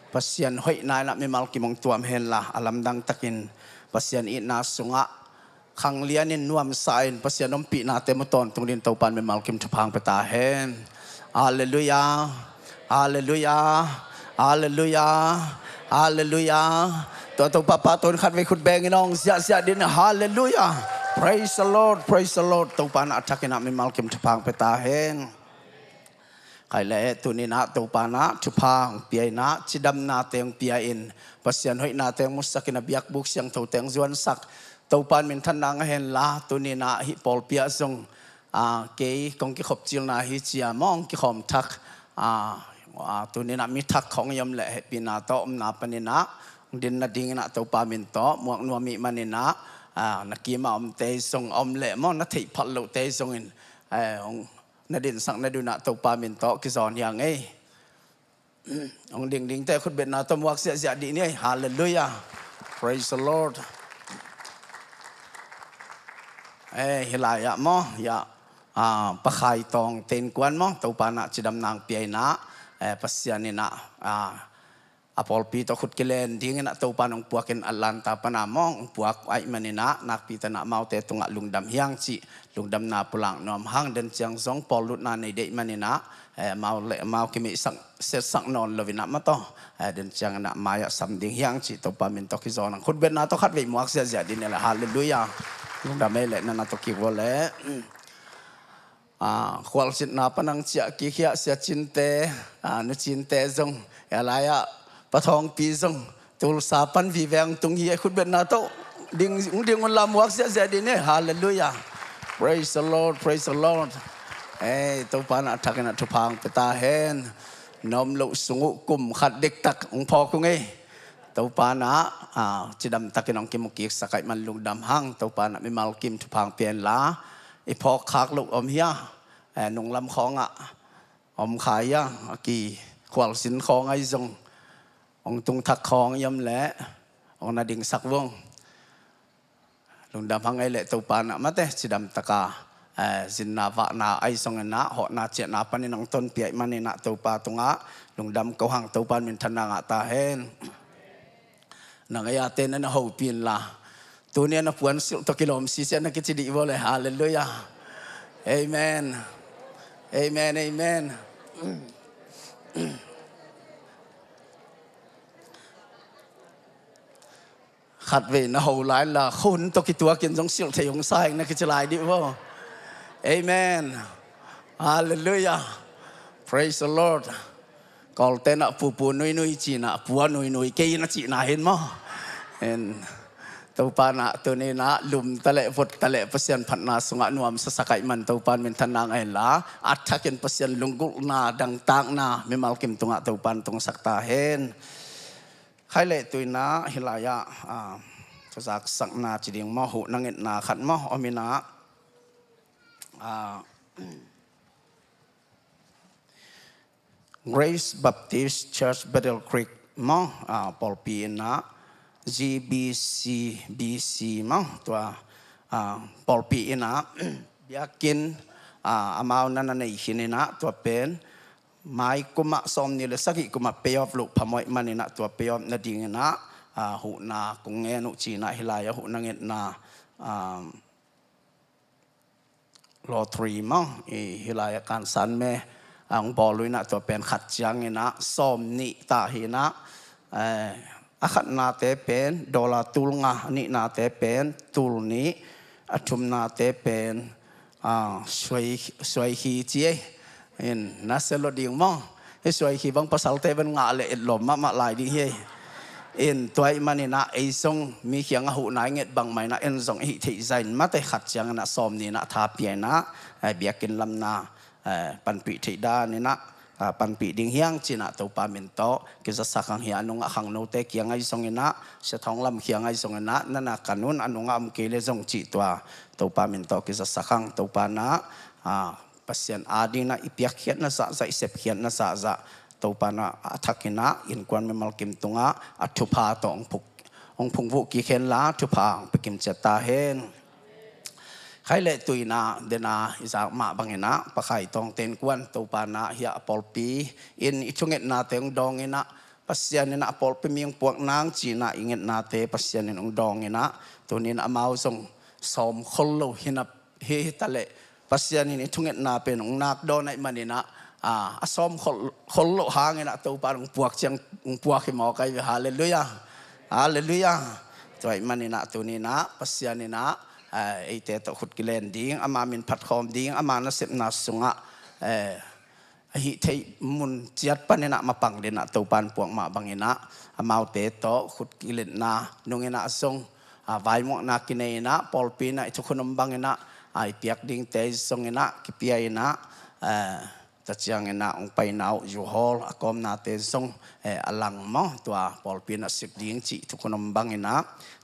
pasien hoi nai na mi mal ki mong tuam hen la alam dang takin pasien I na sunga khang lianin nuam sain pasien nompi na te moton tung din topan mi mal kim thapang peta hen. Hallelujah. Hallelujah. Hallelujah. Hallelujah. Toto papa ton khat ve khut beng inong sia din hallelujah. Praise the Lord, praise the Lord. Topa na attakin mi mal kim thapang peta hen. Kai le tu ni na topa na thupang piai na chidam na teng piain pasien hoi na teng musakin biak buk siang tho teng zuan sak topan min thanang hen la tu ni na hi pol pia song ke kong ki khop chil na hi chia mong ki khom thak tu ni na mi thak khong yam le pi na to na panina din na ding na topa min to muak nuam mi manina nakima te song le mo na thei phat lo te song in na din sang na du na topa min to ki zon yang ong ding te khut bet na to muak sia di ni hallelujah. Praise the Lord. Hilaya mo ya pakai tong ten kuan mo topa na chidam nang piai na pasian ni na apol pi to khut kilen ding na topa nong puakin alanta panamong puak ai manina nak pi ta na mau te tunga lungdam hiang chi lungdam na pulang nom hang den chiang zong pol lut na nei de manina mau kimi sang set sang non lovina ma to den chiang na maya sam ding hiang chi topa min to ki zon khut ben na to khat ve muak sia din la hallelujah. Lungdam le na to ki wole khwal sit na panang chia ki khia sia chinte nu chinte zong alaya patong pi zong tul sapan vi veng tung hi khut ben na to ding on lam wak sia din hallelujah. Praise the Lord, praise the Lord. To pana thakena thupang peta hen nom lo sungu kum khat dek tak ong pho ku nge to pana chidam takinong kimukik sakai man lungdam hang to pana mi mal kim thupang pian la I pho khak lo om hia nong lam khong om khai ki khwal sin khong ai zong ong tung thak khong yam le ong na ding sak wong lungdam hang ai le to pana mate chidam taka zin na va na ai song na ho na che na pan nong ton pi man ni na to pa tunga lungdam ko hang to pan min thana nga ta hen นังยาเต้นนั่นหูปีนละตัวนี้นะพวนสุดตัวกิโลมซีเซนนักกิจดีบ่เลยฮาเลลูยาเอเมนเอเมนเอเมนขัดเวนะหูหลายละคุณตัวกิตัวกินจงสิลเทียงใส่นักกิจลายดีบ่เอเมนฮาเลลูยา praise the Lord กอลเต้นปูนุยจีน่ะปัวนุยเกยน่ะจีน่ะเห็นมั้ยเห็นตัวปานะตัวนี้นะลุมตะเละฟดตะเละเปอร์เซ็นต์พันนาสงะนวมสสักมันตัวปานเป็นทนางไอ้ละอัดทักเห็นเปอร์เซ็นต์ลุงกุนาดังต่างนาไม่มาเก็บตัวตัวปานตรงสักตาเห็นใครเละตัวนะฮิลายะภาษาสักนาจีเดียงมอหุนังเงินนาขัดมออมินะGrace Baptist Church Battle Creek มั้งปอลปีนะ GBC มั้งตัวปอลปีนะอยากกินอามานั่นในหินนะตัวเป็นไม้กุมะสมนี่เลยสักกี่กุมะเปียบลูกพมอยมันนี่นะตัวเปียบนาดิ่งนะหูนากุงเงนุจีนะฮิลายะหูนังเงินนาโลทรีมั้งฮิลายะการสันเมอังบอลุยนะตัวเป็นขัดจังนะส้มนิตาหินะอาขัดนาเตเป็นดอลลาร์ตุลงานี่นาเตเป็นตุลนี้อัชุมนาเตเป็นสวยฮีเจียเห็นนัสเลดิ่งมั้งให้สวยฮีบางภาษาเตเป็นงาเลยหลอมมาลายดิ่งเฮเอ็นตัวมันนี่นะไอซงมีเขียงหูนายเงียบางไหมนะเอ็นซงฮิติใจมาแต่ขัดจังนะส้มนี่นะทาเปียนะเบียกินลำนาปันปีที่ด้านนี่นะปันปีดิ่งเฮียงจีน่ะตัวปามินโตกิจสักขังเฮียนุงขังโนเตกียงไอซงนะเสท้องลำเขียงไอซงนะนั่นนะกันุนอนุงอัมเกเลซงจีตัวปามินโตกิจสักขังตัวปานะปัสยันอาดีนะอิเปียกเขียนนะสะใจเสพเขียนนะสะจะตัวปานะทักินะอินกวนไม่มากิมตุงะอัตุพาตองพุงวุกิเขียนละทุพาไปกิมเจตาเฮนใครเละตุยนาเดนาอิสามาบังเงินะปะไข่ตองเต็นกวนตัวปานะเฮียปอลปีอินอิชงเงนาเตงดองเงินะปัสยานินะปอลปีมีงปวกนางจีน่าอิงเงนาเตปัสยานินงดองเงินะตัวนี้นะมาส่งสมคนโลหินะเฮตะเละปัสยานินชงเงนาเป็นงนักโดนไอมันนี่นะสมคนโลหางเงินะตัวปานงปวกเชียงงปวกขี้หมอไก่ฮาเลลูยาฮาเลลูยาตัวไอมันนี่นะตัวนี้นะปัสยานินะไอเตตขุดกิเลนดิ้งอามามินพัดคอมดิ้งอามานะเสพนาสุงะฮิเทมุนเจียดปันเนนะมาปังเดนะตัวปันปวงมาบังเนนะอามาเตตขุดกิเลนนานุงเนนะทรงไว้หมกนากินเนนะปอลปีนะทุกคนบังเนนะไอเปียกดิ้งเตทรงเนนะกิเปียนะตัดยังเนนะองไปนาวยูฮอลอากอมนาเตทรงอลังมอตัวปอลปีนะสิกดิ้งจีทุกคนบังเนนะ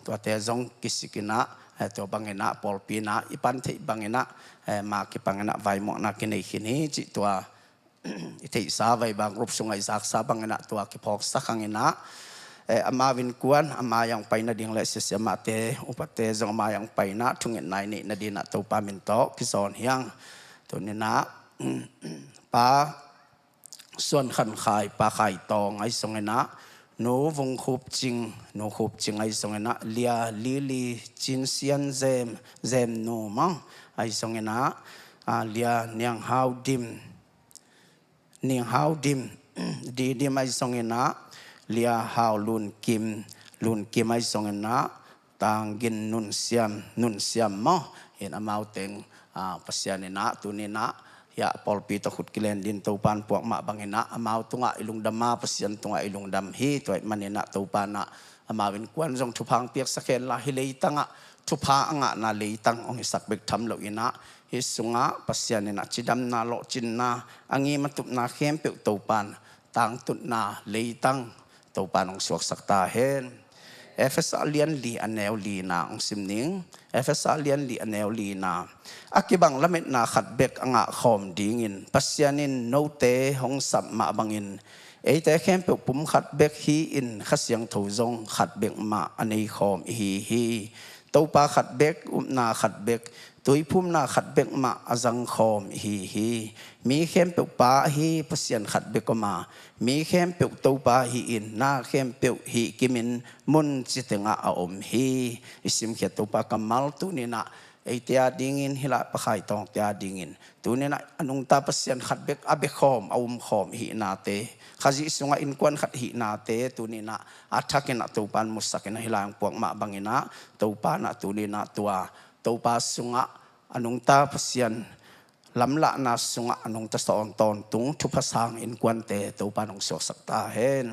ตัวเตทรงกิสิกินะตัวบางเงินปอลปีนะอีปันที่บางเงินมาเก็บบางเงินไว้หมดนักในขินีจิตัวที่สาไว้บางรูปทรงไอซักสาบางเงินตัวเก็บพอกสักเงินอามาวินกวนอามายังไปนาดิ่งเลยเสียมาเตอุปเตจงอามายังไปนะทุ่งเงินไหนนี่นาดินะตัวปามินโตกิสอนเฮียงตัวนี้นะปาส่วนขันขายปลาไข่ตองไอสงเงินนะโนวงคูบจิงโนคูบจิงไอสงเงนะเลียลิจินเซียนเซมโนมังไอสงเงนะเลียเนียงฮาวดิมดีไอสงเงนะเลียฮาวลุนกิมไอสงเงนะต่างกินนุนเซียมมั้งเห็นอามาเต็งปัสยานินะตุนินะya pol pi to khut kilen din to pan puak ma bangena amau tunga ilung dama pasien tunga ilung dam hi to manena to pana amawin kwan jong thupang piak sakhen la hilei tanga thupa anga na leitang ong sak bek tham lo ina hi sunga pasien na chidam na lo chin na angi matup na khem pe to pan tang tut na leitang to pan ong suak sakta hen Efesalian li anel li na ong simning Efesalian li anel li na akibang lamit na khatbek anga khom dingin pasyanin note hong sap ma bangin eite khem pe pum khatbek hi in khasyang thozong khatbek ma anei khom hi tàu pa khát bek na khát bek tuổi phum na khát bek ma azang khom hi mi khem pe pa hi pasien khát bek ma mi khem pe tàu pa hi in na khem pe hi kimin mun chitenga a hi isim khe tàu pa kamal tu ni na ai tia dingin hila pakai tong tia dingin tu ni na anung ta pasien khát bek abe khom khom hi na te khazi sunga in kwan khat hi na te tu ni na athakin tu pan musakin hilang puak ma bangina tu pa na tu ni na tua tu pa sunga anung ta pasien lamla na sunga anung ta son ton tung thu pasang in kwan te tu pa nong sok sakta hen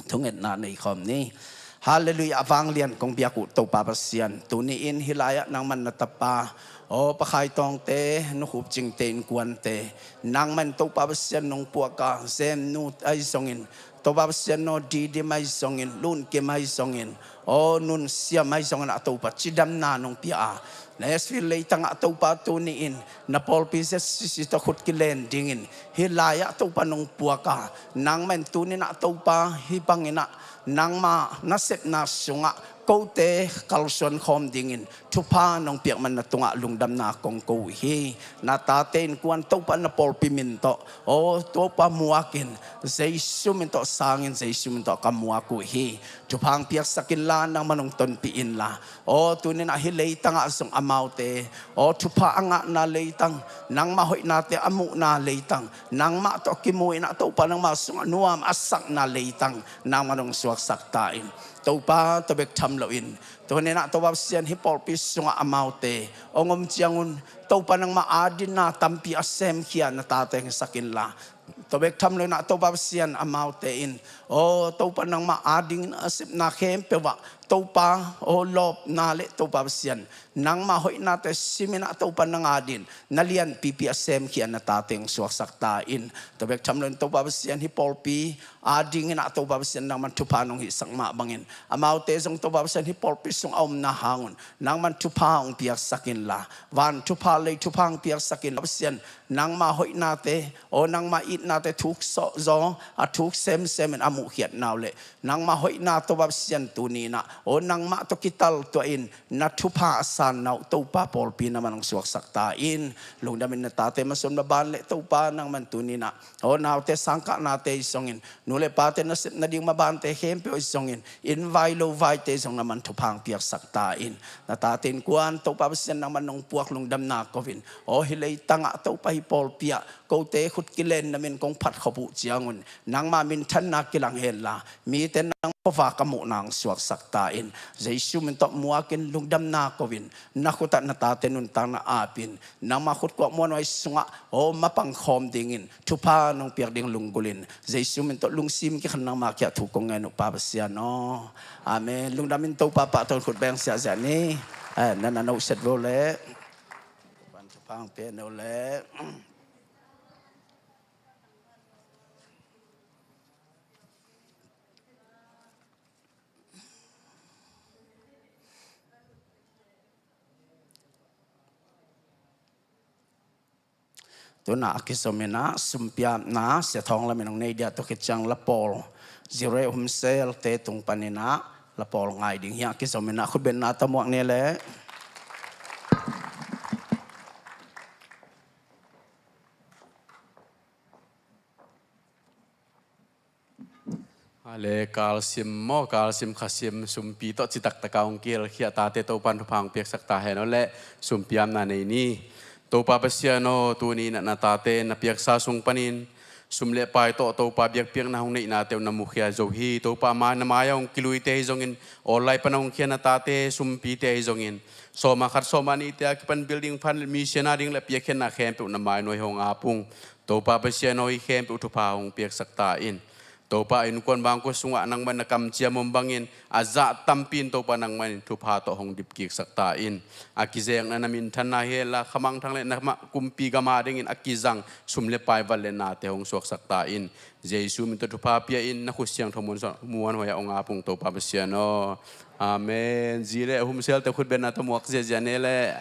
thunget na nei khom ni hallelujah awang lian kong biaku tu pa pasien tu ni in hilaya nang man na tapa o pakai tong te nu hup jing te in kwan te nang man to pa pasien nong puaka sem nu ai songin to pa pasien no di mai songin lun ke mai songin o nun sia mai songin ato pa chidam na nong pia Nesfil lay tang ato pa to ni in na Paul pieces si to khut kilen dingin hilaya to pa nong puaka nang man tu ni na to pa hipangina nang ma nasep na sunga kote kalson khom dingin thupa nong piak man na tunga lungdam na kong ko hi na taten kuan to pa na Paul piminto o to pa muakin Jesus minto sangin Jesus minto kamuaku hi thupang piak sakin la nang manong ton piin la o tunin a hilay tanga song amaute o thupa anga na leitang nang mahoy nate amu na leitang nang ma to kimuin na to pa nang masung anuam asak na leitang nang manong suak saktain to pa to bek tham lo in to ne na to ba sian hipol pis sunga amaute ongom chiangun to pa nang maadin na tampi asem khia na tateng sakin la to bek tham lo na to ba sian amaute in o to pa nang maading asip na khem pe wa to pa o lop na le to ba sian nang mahoy na te simina to pa nang adin nalian pipi asem khia na tateng suak sakta in to bek tham lo to ba sian hipol pi ading na to ba sian nang man thupanong hi sangma bangin amaute song to ba sian hipol pi song om na hangun nang man thupang piak sakin la van thupa le thupang piak sakin sian nang mahoy na te o nang ma it na te thuk so zo a thuk sem en amu khiat naw le nang mahoy na to ba sian tu ni na o nang ma to kital to in na thupa san naw to pa pol pi na manong suak sakta in lungdamin na tate mason maban le to pa nang man tu ni na o naw te sangka na te songin nule pa te na sip na ding maban te hempe o songin in vai lo vai te song naman thupang piak sakta in na tatin kuan to pa sian nang manong puak lungdam na kovin o hilay tanga to pa hipol pia ko te khut kilen namin kong phat khopu chiangun nang ma min than na kilang hela mi ten nang pova kamu nang suak sakta in Jesus min to muakin lungdam na kovin na khuta na taten nun tang na apin nang ma khut ko mo noi sunga o mapang khom dingin thupa nong piak ding lunggulin Jesus min to lungsim ki khanang ma kya thu kong ngenu pa sia no amen lungdam min to pa ton khut bang sia sia ni na no set ro le ban thupang pe no le tu na akisomena sumpia na se thong la menong nei dia to kichang la pol zire humsel te tung panina la pol ngai ding ya akisomena khut ben na tamuak ne le ale kalsim mo kalsim khasim sumpi to chitak takaung kil khia ta te to pan phang pek sakta he no le sumpiam na nei ni to pa pasiano tu ni na ta te na piak sa sung panin sumle pai to pa biak piak na hung nei na te na mukhia zo hi to pa ma na mayong kilui te zongin olai panong khia na ta te sumpi te zongin so ma khat so mani te akipan building fan missionary le piak khen na khem pe na mai noi hong apung to pa pasiano hi khem pe thu pa hong piak sakta in topa in kon bangko sunga nang man nakam chia mombangin aza tampin topa nang man thupa to hong dipki sakta in akizeng na namin thana hela khamang thang le na kumpi gama dingin akizang sumle pai valle na te hong suak sakta in jesu min to thupa pia in na khusyang thomon so muan hoya onga pung topa basiano amen zire humsel te khut ben na to muak je janele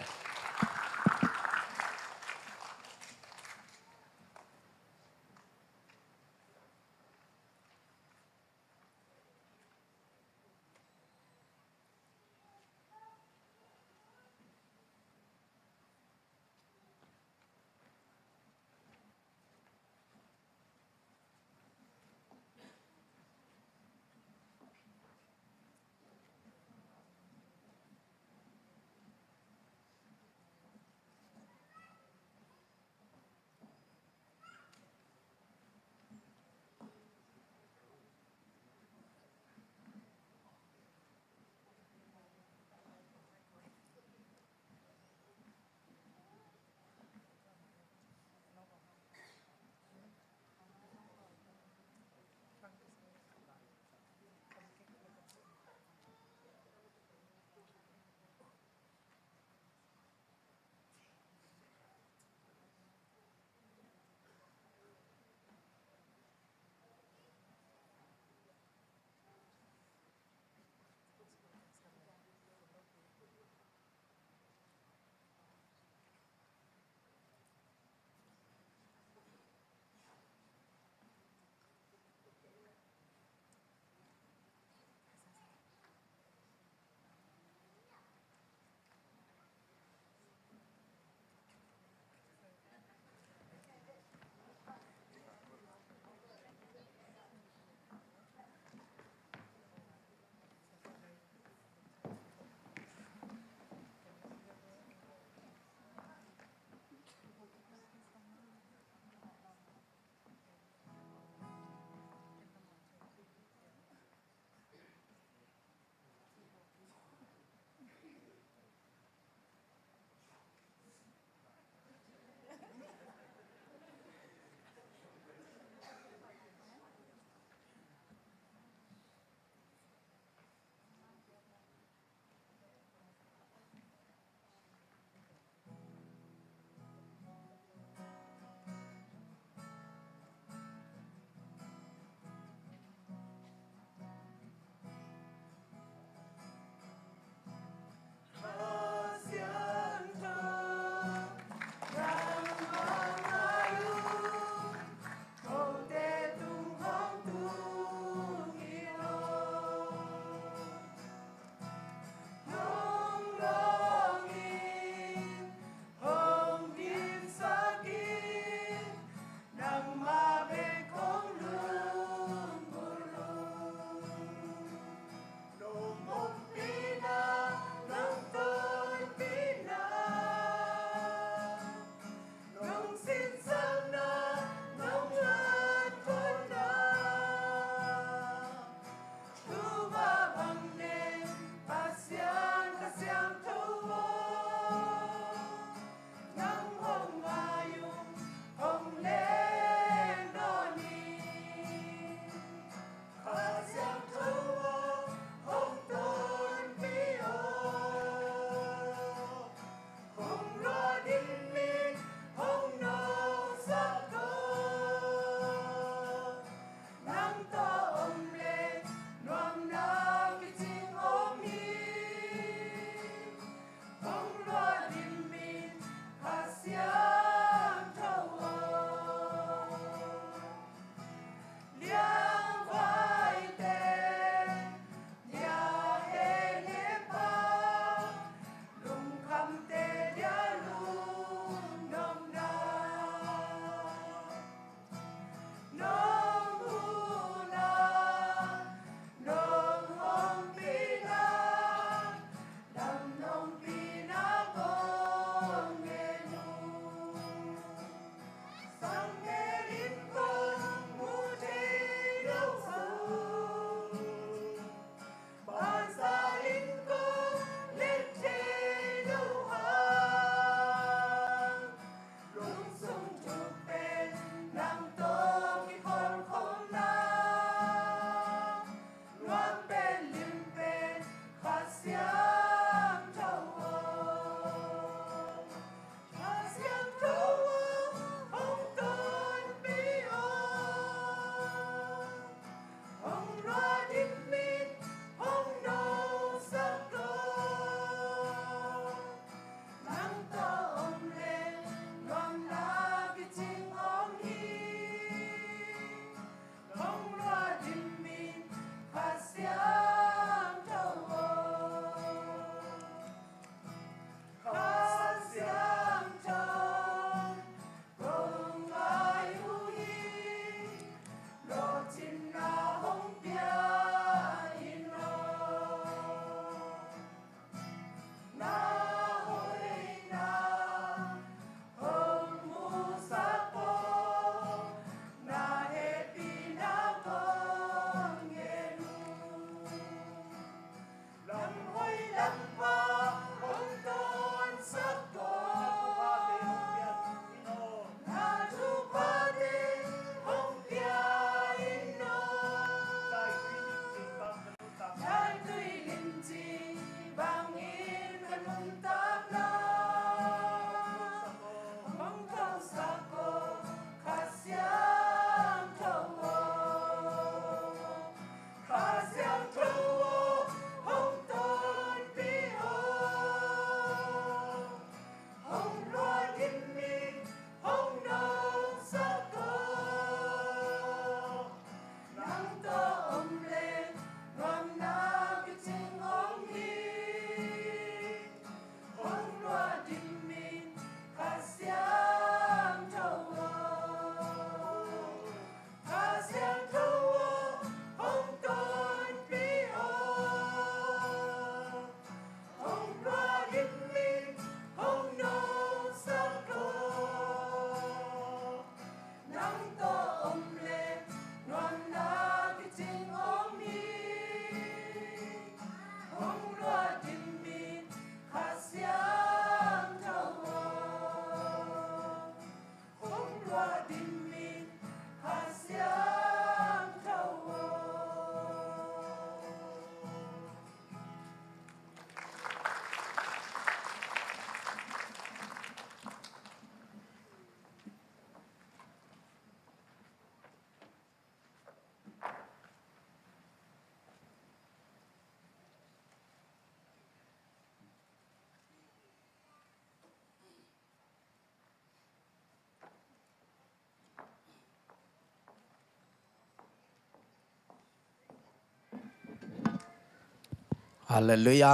ฮาเลลูยา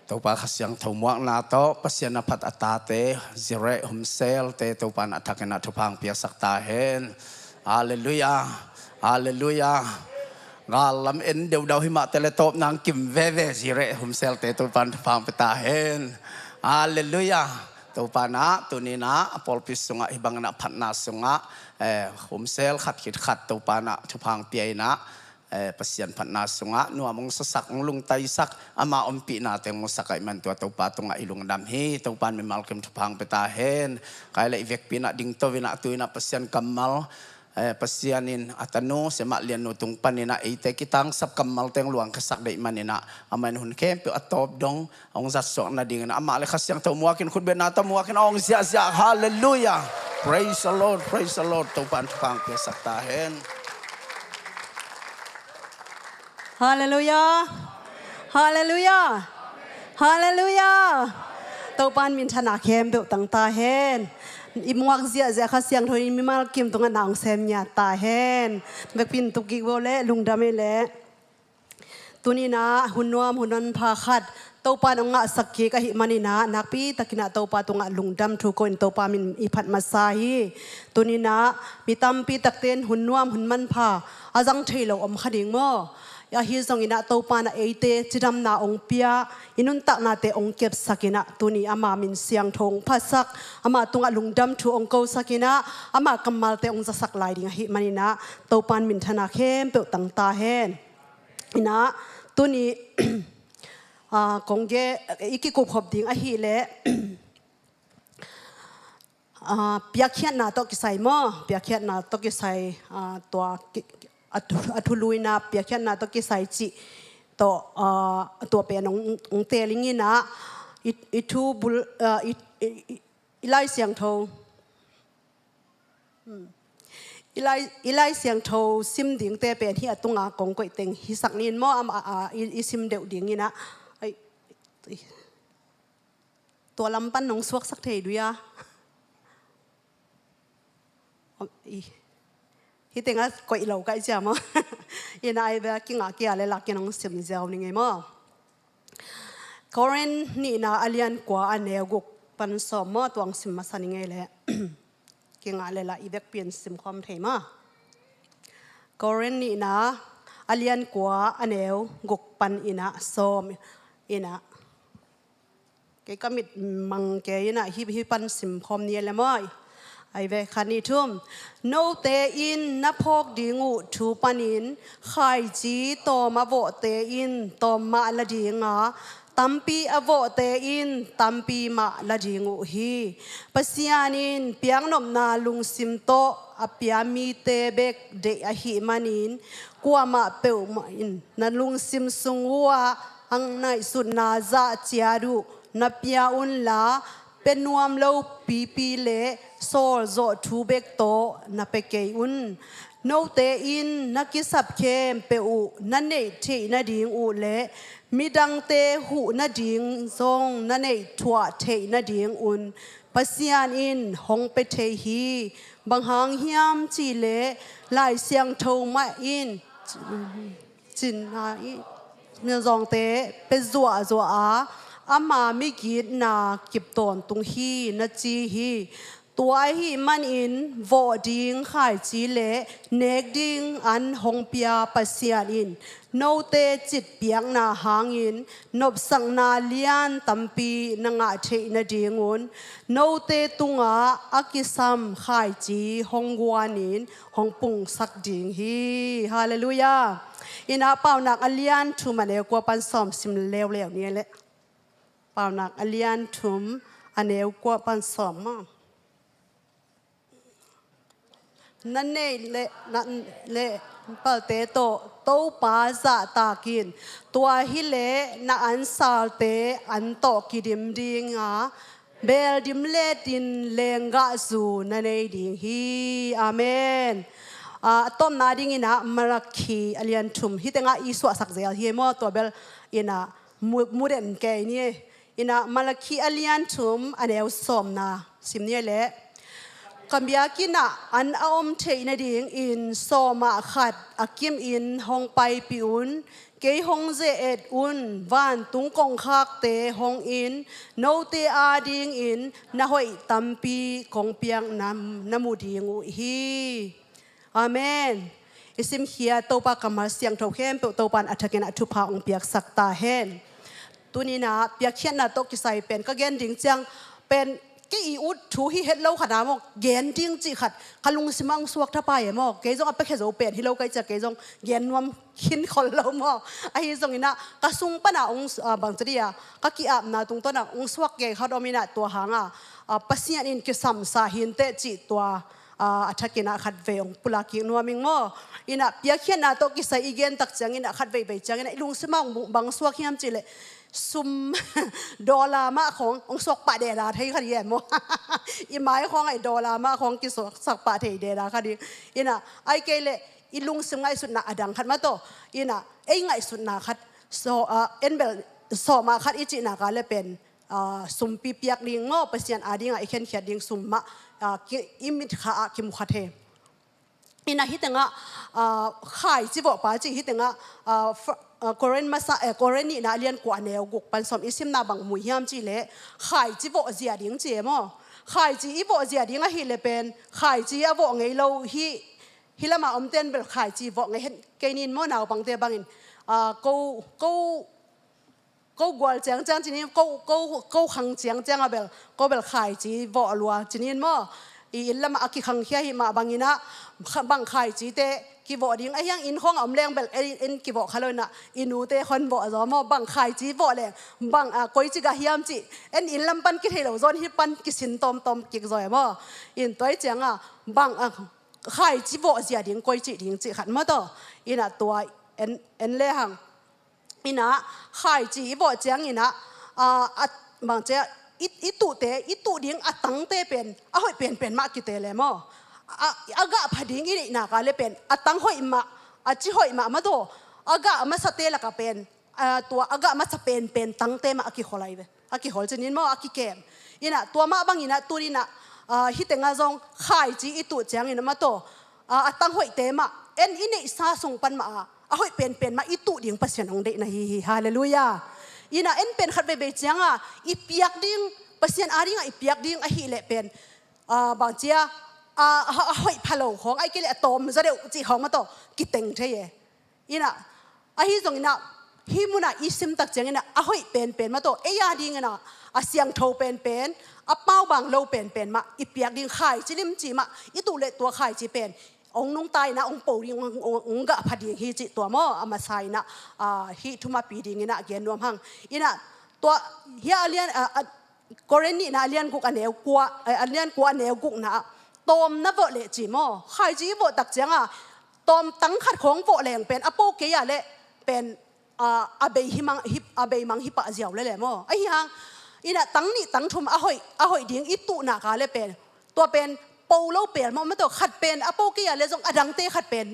ตัวปาขเสียงทุ่มวังนาโตปัสยาพัดอัตตาเตจิเรหุมเซลเตตัวปานัทกันนัทุพังเปียสักตาเห็นฮาเลลูยาฮาเลลูยางาลำเอ็นเดียวดาวหิมะเตเลโตนางกิมเวเวจิเรหุมเซลเตตัวปานทุพังเปตาเห็นฮาเลลูยาตัวปานะตัวนี้นะอพอลพิสุงะฮิบังนะพันนาสุงะหุมเซลขัดขิดขัดตัวปานะทุพังเปียนะpasien pat na sunga nu among sasak nglung tai sak ama ompi na teng mo sakai man tua to patunga ilung dam hi to pan me malkem thupang peta hen kai le vek pina ding to wina tuina pasien kamal pasianin atano sema lian no tung panina ite kitang sap kamal teng luang kasak dei manina aman hun kem pe atop dong ong za sok na ding na ama le khasyang to muakin khut be na to muakin ong sia sia hallelujah praise the lord to pan thupang pe sakta hen Hallelujah. Hallelujah. Hallelujah. Tau pan min thana khem be tang ta hen. Imuak zia zia kha siang thoi mi mal kim tung nang sem nya ta hen. Bek pin tu ki bole lungdame le. Tunina hunan pha khat tau pan nga sakki ka hi manina nakpi takina tau pa tunga lungdam thu ko in tau pa min iphat masahi. Tunina mitampi takten hunman pha azang thailo om khading mo. Ya hi zong ina to pa na ate chidam na ong pia inun tak na te ong kep sakina tuni ama min siang thong phasak ama tunga lungdam thu ong ko sakina ama kamal te ong zasak lai ding hi manina to pan min thana khem pe tang ta hen ina tuni kongge iki ko khop ding a hi le piakhian na to kisai mo piakhian na to kisai to atuluina piakhian na to kisai chi to pe nong telingi na itu bul ilai siang tho ilai siang tho sim ding te pen hi atunga kong koi teng hi saknin mo am isim deu ding ina ai to lampan nong suak sak thei duya hi tenga koi lo kai cha mo ina ai ba kinga kia le la kinong sim zau ni nge mo koren ni na alian kwa ane guk pan so mo tuang sim masa ni nge le kinga le la ibek pin sim khom thei ma koren ni na alian kwa aneu guk pan ina som ina ke kamit mang ke ina hi pan sim khom ni le mo ai ve khani thum no te in na phok dingu thu panin khai chi to ma vo te in to ma la dinga tampi avo te in tampi ma la dingu hi pasianin piang nom na lung sim to apiami te bek de a hi manin kwa ma pe ma in na lung sim sungwa ang nai sun na za chiaru na pia un la penuam lo pipi le sol zo thu bek to na pe ke un no te in na kisap kem pe u na nei the na ding u le midang te hu na ding zong na nei thwa the na ding un pasian in hong pe the hi bang hang hiam chi le lai siang tho ma in chin na i ne zong te pe zua a ama mi git na kip ton tung hi na chi hi tua hi man in vo ding khai chi le nek ding an hong pia pasian in no te chit piang na hang in nop sang na lian tampi na nga the na dingun no te tunga akisam khai chi hongwanin hongpung sak ding hi hallelujah ina pau nak alian thu mane ko pan som sim lew ni le pau nak alian thum aneu ko pan som maนั่นเละปะเตโตโตปาจะตากินตัวฮิเลนะอันซาลเตอันโตกิดิมดิงอ่ะเบลดิมเลตินเลงกะซูนั่นเองดิงฮีอาเมนต้มนาดิงินะมารักขีอเลียนทุมฮิตงะอีสวะสักเซลเฮียมอตัวเบลอินะมูเดนเกนี่อินะมารักขีอเลียนทุมอันเอวสมนาสิมเนี่ยแหละ คำยากินะอันอมเทนดิ่งอินโซมาขัดอากิมอินฮองไปปิอุนเกยฮองเจเอ็ดอุนวันตุงกงคักเตฮองอินโนเตอาดิ่งอินนาหอยตัมปีกงเปียงนามูดิ่งอุฮีอาเมนอิสิมเฮียโตปากามาเสียงเท่าเข้มเปิดโตปันอัฐกินอัทุพาองเปียกสักตาเฮนตัวนี้นะเปียกเขียนนะโตกิใส่เป็นก็เกณฑ์ดิ่งจังเป็นกี่อุดทูฮิเฮ็ดเล่าขนาดมอกเกณฑ์ดิ่งจีขัดขลุงสิมังสวกท่าไปมอกเกยจงอัปเปเคโซเป็นฮิโลไกจะเกยจงเกณฑ์นวมขินคนเล่ามอกไอ้จงนี่นะกระซุงปะนะองบางจดีอะก็กี่อาบนะตรงต้นนะองสวกเกยเขาดอมินาตัวหางปัสยานินกิสัมสาหินเตจิตัวอัฐกินขัดเวงปุลากินนัวมิงโมอินะเปียกเขียนนะโตกิใส่อีเกนตักจังอินะขัดเวจังอินะลุงสมังบางสวกเฮียมจิเลซุมดอลลาร์มาขององสวกปะเดดาไทยขัดเยี่ยมอีไม้ของไอ้ดอลลาร์มาของกิสวกสักปะไทยเดดาขัดดีอินะไอเกเลอีลุงสมัยสุดน่ะอดังขัดมาโตอินะไอไงสุดน่ะขัดโซเอ็นเบลโซมาขัดอิจิน่ะก็เลยเป็นสุมปีเปียกลิงโง่เปเซียนอาดิงไอเข็นเขียดดิงสุมมะอิมิตขาคิมุขเทอินะฮิตงะขายจีบป้าจีฮิตงะโคเรนมาซาโคเรนนี่นะเลียนกว่าแนวกุกปันสมอิสิมนาบังมุยยามจีเล่ขายจีบเสียดิงเจมอขายจีอีบเสียดิงอะฮิเลเป็นขายจีอะบไงเราฮิละมาอมเต้นเป็นขายจีบไงเห็นเกนินมอนาวบังเตบังอินก็กวาลเจียงจีนี่ก็ขังเจียงอะเบลก็เบลขายจีบลัวจีนี่มั้งอีละมาอักขังเฮียหิมาบางอินะบางขายจีเตกีบดิ้งไอ้ยังอินห้องอมแรงเบลอินกีบเขาเลยนะอินูเตคนบ่จอมบางขายจีบแรงบางก้อยจีกะเฮียมจีอินลำปันกิเทลโซนฮิปันกิสินตอมกิกจอยมั้งอินตัวเจียงบางขายจีบเสียดิ้งก้อยจีดิ้งจีขัดมาต่ออินะตัวเอ็นเล่หังอินะขายจีบเจียงอินะบางเจ้าอีตุเตอีตุดิ้งตั้งเตเป็นหอยเป็นมากกิเตเลยมั้งอากาพดิ้งอีนี่นักเลยเป็นตั้งหอยมาจีหอยมาดูอากามาสเตลก็เป็นตัวอากามาสเป็นตั้งเตมากิขอลายเวกิขอลจะนี่มั้งกิเกมอินะตัวมาบางอินะตัวนี้นะฮิตงาจงขายจีอีตุเจียงอินะมาดูตั้งหอยเตมาอินี่ซาส่งปันมาหอยเป็นมาอีตุดิ้งปัสยันองเดนะฮิฮาเลลูยาอินะเป็นขัดเบเจียงอีเปียกดิ้งปัสยันอาดิ้งอีเปียกดิ้งฮิเลเป็นบางเจ้าหอยพะโล้ของไอ้กิเลสตอมจะเดี๋ยวจีของมาต่อกิเต็งเท่ยินะไอ้ที่ตรงนี้นะฮิมุนะอิสิมตักเจงนะหอยเป็นมาต่อไอ้ยาดิ้งนะเสียงโทเป็นเป้าบางโลเป็นมาอีเปียกดิ้งไข่จิลิมจีมาอีตัวเล็กตัวไข่จีเป็นองนุ่งตายนะองปูดิ้งองกะพัดดิ้งฮิจิตัวมั่วมาใส่นะฮิทุมาปีดิ้งนะเกียนรวมหังยินะตัวเฮียเลียนกรณีนะเลียนกุกอันเนวกัวเลียนกัวเนวกุกนะตอมนับโวเลจิมอใครจีโวตักเจียงตอมตั้งขัดของโวแรงเป็นอโปเกียเลเป็นอาเบยมังฮิปะเจียวเลยแหละมอไอ้ยังอีน่ะตั้งนี่ตั้งทุมหอยดิ้งอีตุนักาเลเป็นตัวเป็นปูเล่าเป็นมอมันตัวขัดเป็นอโปเกียเลจงอดังเตขัดเป็น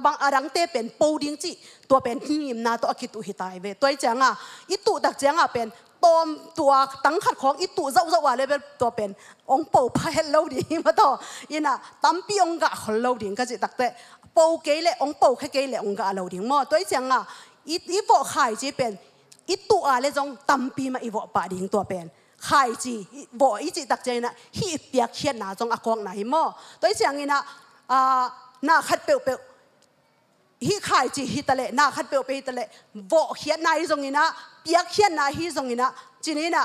บางอดังเตเป็นปูดิ้งจีตัวเป็นหิมนาตัวอคิตุหิตายเวตัวเจียงอีตุตักเจียงเป็นตอมตัวตั้งขัดของอีตุเจ้าว่าเลยเป็นตัวเป็นองปูพายเล่าดิ้งมาต่ออีน่ะตั้มปีองกะคนเล่าดิ้งก็จะตักแต่ปูเกลเลองปูแค่เกลเลองกะเล่าดิ้งมอตัวเจียงอีโวขายจีเป็นอีตัวเลยจงตั้มปีมาอีโวปาดิ้งตัวเป็นขายจีโวอีจีตักใจนะฮีเปียกเขียนนะจงอากองไหนมอตัวเจียงอีน่ะหน้าขัดเปียวฮีขายจีฮีตะเลหน้าขัดเปียวไปฮีตะเลโวเขียนนายจงอีน่ะเปียกเขียนนาฮีจงอีน่ะจีนี่น่ะ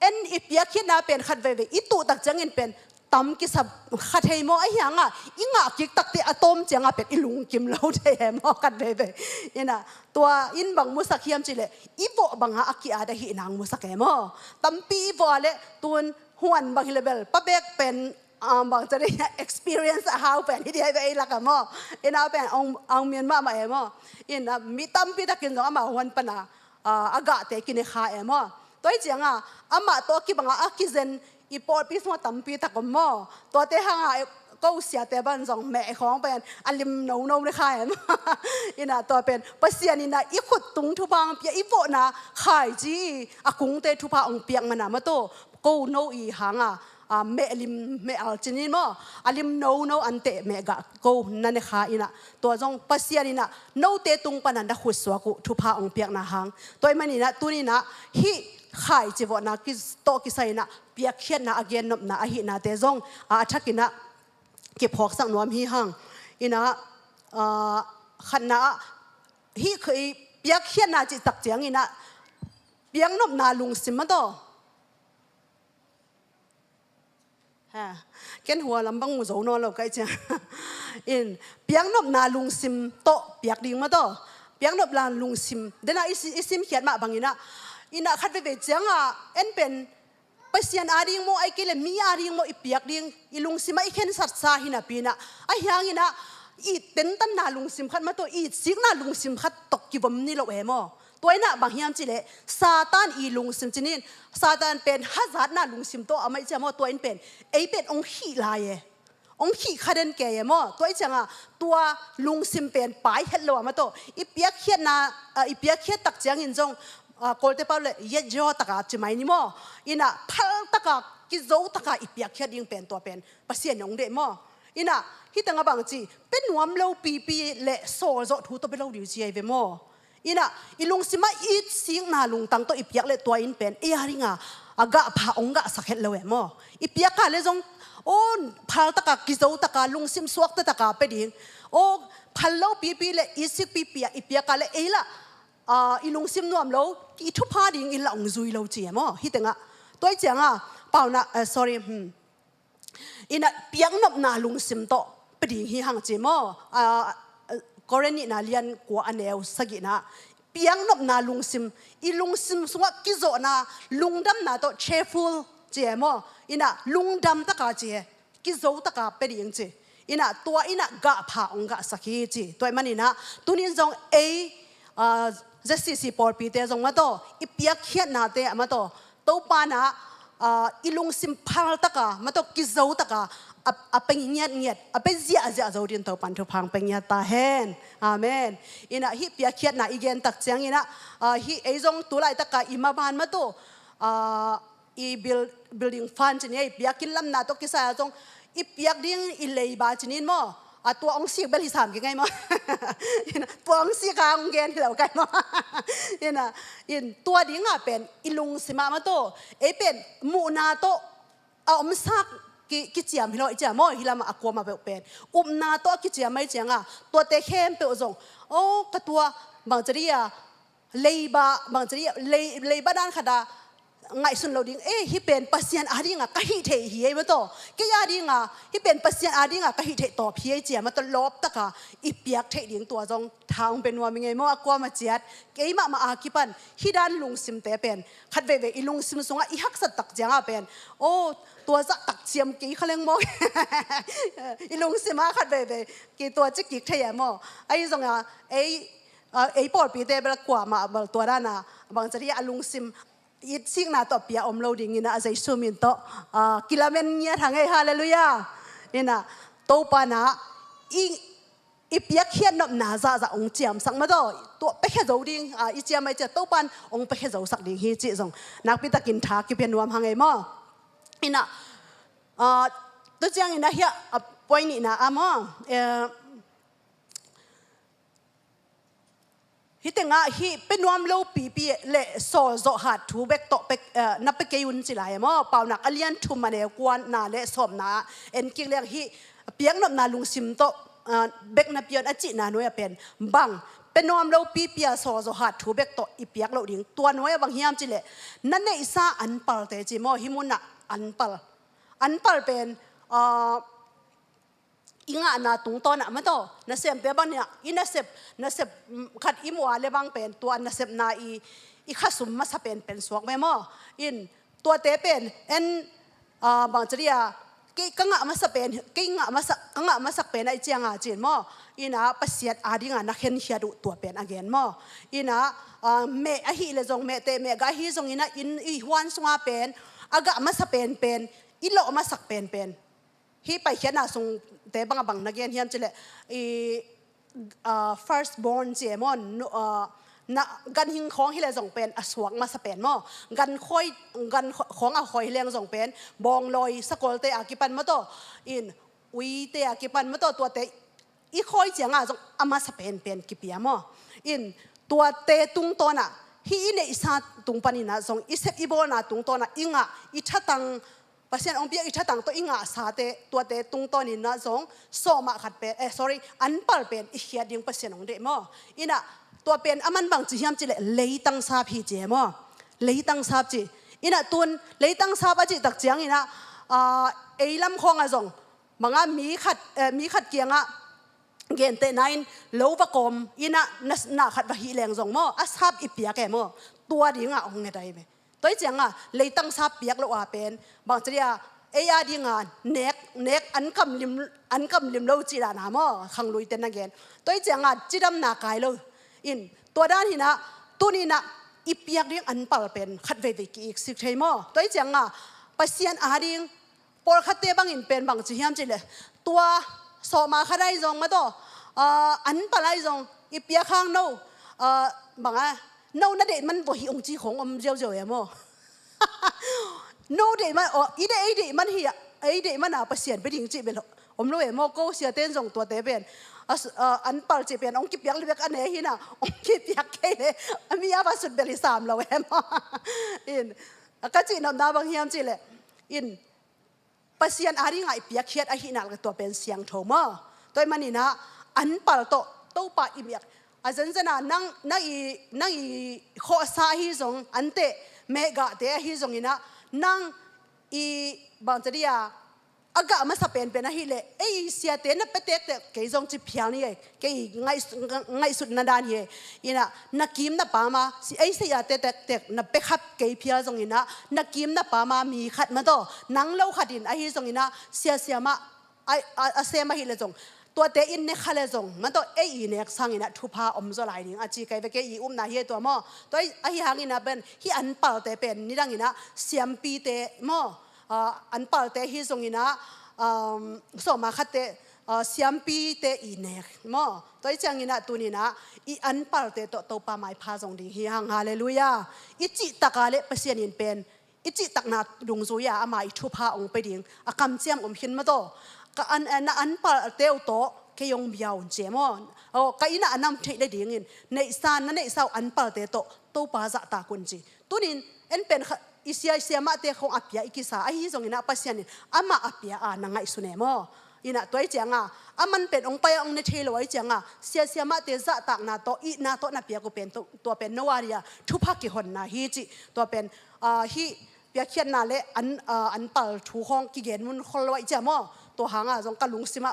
อีเปียกเขียนนาเป็นขัดเวอีตุตักจังเงินเป็นตั้มกิสับขัดเฮโมไอ้ยังอีงากิกตักเตอะตอมจังเป็นอีลุงกิมเล่าเทโมขัดเวนี่น่ะตัวอินบังมุสักเฮียมจีเลอีโวบังอากิอาได้ฮีนางมุสักเฮโมตั้มปีโวเลตัวหวนบังฮิเลเบลปะเบกเป็นบางจะได้ experience หาวเป็นที่ได้ไปลักกันมั้งอินาเป็นองเมียนมาเอมั้งอินามีตั้มปีตะกินก็มาหวนปนะอากาศเตกินข้าเอมั้งตัวเจียงมาตัวกิบังอากิเซนอีปอร์พิสมาตั้มปีตะกันมั้งตัวเตหังก็เสียแต่บ้านจงแม่ของเป็นอลิมโนเลยข้าเอมั้งอินาตัวเป็นปัสยานินาอีขุดตุงทุบังเปียอีโฟนะขายจีอากุงเตทุพาองเปียงมันมาโตก็โนอีหัง เมลิมเมอัลจินินมั้งอลิมโนอันเตเมกะกูนั่นเองค่ะอินะตัวจงปัสยานินะโนเตตุงปนันดาขุดสวกุทุพาองเปียกนาหังตัวมันนี่นะตัวนี้นะฮิขายจีวนะกิโตกิไซนะเปียกเขียนนะอเกนนบนะอหินะเตจงชักกินะเก็บหอกสักนวมฮิหังอินะขันนะฮิเคยเปียกเขียนนะจิตตักเจียงอินะเปียงนบนาลุงสิมมาโตเกนหัวลำบังมุโจนอนเราใกล้เจ้าอินเปียงนบนาลุงซิมโตเปียกดิ่งมาโตเปียงนบนาลุงซิมเดน่าอิซิมเขียนมาบางอินะอินะขัดไปเจียงเอ็นเป็นไปเสียนอาดิ่งโมไอเกลมีอาดิ่งโมอีเปียกดิ่งอีลุงซิมไอเข็นสัตซาหินะปีนะไอยังอินะอีเต็นตันนาลุงซิมขัดมาโตอีซิกนาลุงซิมขัดตกกิบมนี่เราเอโมตัวน่ะบางยามจิเลซาตานอีลุงซิมจินินซาตานเป็นฮัจญ์น่ะลุงซิมโตเอาไม่ใช่มั้งตัวเป็นไอเป็นองค์ขี้ลายองค์ขี้ขัดเดินแก่มั้งตัวจังตัวลุงซิมเป็นไปเห็ดโลมาโตอีเปียกเขียนน่ะอีเปียกเขียนตักเจียงอินจงโกลเตปาเลยเยจอตะกาจิไม่นี่มั้งอิน่ะพัลตะกากิโจตะกาอีเปียกเขียนยิ่งเป็นตัวเป็นภาษาหนองเดมั้งอิน่ะฮิตังบางจีเป็นนวมเล่าปีเละโซ่โจทูตัวเป็นเล่าดิวจีไอเวมั้งอินะอีลุงสิมาอีสิงนาลุงตั้งตัวอีเปียกเลยตัวอินเป็นเอียริงอากาพาองกะสักเห็ดเลยมั้งอีเปียกเลยจงโอ้พาตะกากิโจตะกาลุงสิมสวกตะกาไปดิ่งโอ้พันเล่าปีเลยอีสิกปีอีเปียกเลยเอละอีลุงสิมนวมเล่าอีทุพาดิ่งอีหลังจุยเล่าจีมั้งฮิตังตัวเจียงเปล่านะsorry อินะเปียกนบนาลุงสิมโตไปดิ่งฮิฮังจีมั้งกรณีนาเลียนกัวอันเอวสกินะเปียงนบนาลุงซิมอีลุงซิมสวะกิโจนาลุงดำนาโตเชฟูลเจมออินะลุงดำตะกาเจกิโจตะกาเป็นยังเจอินะตัวอินะกะพาองกะสักเจตัวมันอินะตัวนี้จงจะสิปอร์ปีเตจงมาโตอีเปียกเขียนนาเตมาโตโตปานะอีลุงซิมพัลตะกามาโตกิโจตะกาเป็นเงียดเป็นเสียจะเอาดินตัวปันทุพังเป็นเงียดตาเห็นอาเมนอินะฮิเปียเขียนนะอีเกนตักเจียงอินะฮิไอจงตัวไรตะกาอิมาบานมาโตอีbuilding fund จีนี่เปียกินลำนาตกิสายจงอีเปียกดิ้งอีเลยบาจีนี่มั้งตัวองค์ซีเบลที่สามกี่ไงมั้งตัวองค์ซีกางเกนที่เราไงมั้งตัวดิ้งเป็นอีลุงสิมามาโตเป็นมูนาโตเอาอมซักกิจยามฮิโรอิจามอฮิลามาอากวมาเป็นนาโตกิจยามไม่เจียงตัวเตเข้มเปอจงโอ้กตัวบางจริยาเลยบาบางจริยาเลยบาด้านขดาไงสุนเราดิ้งฮิเป็นปัสยานอาดิ้งก็ฮิเทฮีไอ้มาโตก็ยาดิ้งฮิเป็นปัสยานอาดิ้งก็ฮิเทต่อพี่ไอ้เจียมาตลบตะกาอีเปียกเทดิ้งตัวจงทางเป็นว่ามีไงมั่วกว่ามาเจียดก็อีมาอาคิปันฮิด้านลุงซิมเตเป็นขัดเวอีลุงซิมสงอีฮักสัตตักเจียงเป็นโอ้ตัวจะตักเจียมกี่เขาเลี้ยงมองอีลุงซิมาขัดเวกี่ตัวจะกี่เทียมอไอ้จงไอ้ปอดปีเตเป็นกว่ามาตัวด้านน่ะบางจริยาลุงซิมอีสิ่งน่าตบเปียอมโลดิ้งนะอาศัยซูมินโตกิลาเมนเนี่ยทางไอ้ฮาเลลูยานี่นะโตปานะอีเปียเขียนนบนาจะองเจียมสักมาโตตัวไปแค่เจ้าดิ้งอีเจียมไม่เจอโตปันองไปแค่เจ้าสักดิ้งฮีจิจงนักพิตากินทากิเป็นรวมทางไอ้มอนี่นะตัวเจียงนี่นะเฮียป่วยนี่นะมอฮิตงะฮิเป็นวามโลปีเละโซโซหัดทูเบกโตเบกนับไปเกยุนจิลายมั้งเปล่านักอเลียนทุมมาเนี่ยกวนนาเละสมนาเอ็นกิเลงฮิเปียงนบนาลุงซิมโตเบกนับเปียนอจินาหน่วยเป็นบังเป็นวามโลปีโซโซหัดทูเบกโตอีเปียกโลดิ้งตัวหน่วยบางฮิมจิเลนั่นเนี่ยอิสาอันปัลเตจิมั้งฮิมุนะอันปัลเป็นอิงานาตุงตอนน่ะมันโตนัสเซมเปบังเนี่ยอินัสเซบขัดอิมัวเลบังเป็นตัวนัสเซบนาอีข้าสุมมาสเป็นสวกแม่ม่อินตัวเตเป็นบางจริยากังมาสเป็นกังมาสเป็นไอเจียงจีนม่อินะปัสยัดอาดิงานักเห็นเฮียดูตัวเป็นอเกนม่อินะเมอหิเลจงเมเตเมกะฮิจงอินะอีฮวนสงาเป็นอากะมาสเป็นอิโลมาสักเป็นฮีไปเขียนน่ะส่งแต่บางนักเรียนเฮียนจะเลยfirst born เจมอน นะกันหิงของฮิเลส่งเป็นอสวกมาสเปนมอกันคอยกันของเอาคอยเลี้ยงส่งเป็นบองลอยสกอลเตอากิปันมาโตอินวีเตอากิปันมาโตตัวเตอีคอยเจียงอ่ะส่งอามาสเปนเป็นกิปียมออินตัวเตตุงตัวน่ะฮีเนอิสาตุงปันินะส่งอิเซอีโบน่ะตุงตัวน่ะอิงอ่ะอิชะตังปัสยันองเปียอิชะตังตัวอิงอ่ะสาเตตัวเตตุงตัวนี่นะส่งโซมาขัดเป็นsorry อันปัลเป็นอิเฮียดิงปัสยันองเดมออินะตัวเป็นอามันบางจีฮิมจีเลยตั้งซาพีเจมอเลยตั้งซาจีอินะตุนเลยตั้งซาปจีตักเจียงอินะเอลัมคงอ่ะส่งบางมีขัดเกียงอ่ะเกณฑ์เตนายโลวกอมอินะน่าขัดวะฮีแรงส่งมออาซาบอิเปียแกมอตัวดิ่งอ่ะองเงได้ไหมตัวเจียงอ่ะเลยตั้งซาเปียกโลอาเป็นบางจีเอียดิ่งอ่ะเน็กอันกำลิมโลจีรานาหมอขังลุยเตนนักเกณฑ์ตัวเจียงอ่ะจีดำนาไกลเลยอินตัวด้านนี้นะตัวนี้นะอีเปียกเรียงอันเปล่าเป็นขัดเวทีอีกสิใช่ไหมตัวเจียงอ่ะปัสยันอาดิ่งปอลขัดเตบังอินเป็นบางจีฮิมจีเลยตัวสอมาขัดได้จงมาตัวอันเปล่าได้จงอีเปียกข้างโน่บางอ่ะโน่นั่นเด็กมันบ่หิองจีของเจ้าเอ๋มั้งโน่เด็กมันอีเด็กมันเหี้ยเด็กมันปัสยันไปถึงจีเป็นรู้เอ๋มั้งก็เสียเต้นจงตัวเตเป็นอันเปล่าจีเป็นองกิบยักษ์เล็กอันไหนหินะองกิบยักษ์แค่เลยมีอาบสุดเบลิสามเราเองมั้งอินก็จีนำดาวบางเฮียมจีเลยอินปัสยันอาริงไอเปียกเขียดไอหินะก็ตัวเป็นเสียงโทมั้งตัวมันนี่นะอันเปล่าโตปะอีเบียกอาจารย์จะนั่งอีข้อสาหิจงอันเตะเมกะเตะหิจงอินะนั่งอีบางจะดีอะอากาศมันสเปนเป็นอะไรเลยเสียเต้นนับเตะเกยจงจีพิอานี่เกยง่ายสุดนาดานี่อินะนักกิมนับปามาเสียเตะนับเปขับเกยพิอาจงอินะนักกิมนับปามามีขัดมาโตนั่งเล่าขัดอินไอหิจงอินะเสียมาเสียมาหิเลยจงตัวเตอินเนี่ยขัดเลยจงมันตัวเนี่ยสังอินะทุพาอมโซไลนิ่งอาจีเกยไปเกยนาเฮตัวมอตัวหางอินะเป็นที่อันเปล่าเตเป็นนี่ดังอินะเสียมปีเตมออันเปล่าเตฮิจงอินะสมาขัดเตเสียมปีเตอีเนกมอตัวจังอินะตัวนี้นะอีอันเปล่าเตตัวปาไม้พาจงดิ่งฮิฮังฮาเลลูยาอิจิตากาเลเปเซียนินเป็นอิจิตักนาดุงซุยาอามาอิทุพาองไปดิ่งอากำเจียมหินมาโตก็อันเปล่าเตวโตแค่ยงเบียวเจมอก็อินะอันนำเทได้ดิ่งอินในซานนั้นในสาวอันเปล่าเตตัวปาจะตากุนจีตัวนี้เอ็นเป็นอิเสียมาเตะของอาเปียอิกิสาไอฮิจงอินะปัสยันอามาอาเปียนังไงสุเนมอินะตัวไอเจียงอามันเป็นองไปองเนเทลไอเจียงเสียมาเตะจะตักนาโตอีนาโตนาเปียก็เป็นตัวเป็นนวารียทุพักกิหนนาฮิจิตัวเป็นฮิเปียเขียนนาเลอันปัลทูห้องกิเกนมุนคนไว้เจียมตัวหางจงกันลุงสิมา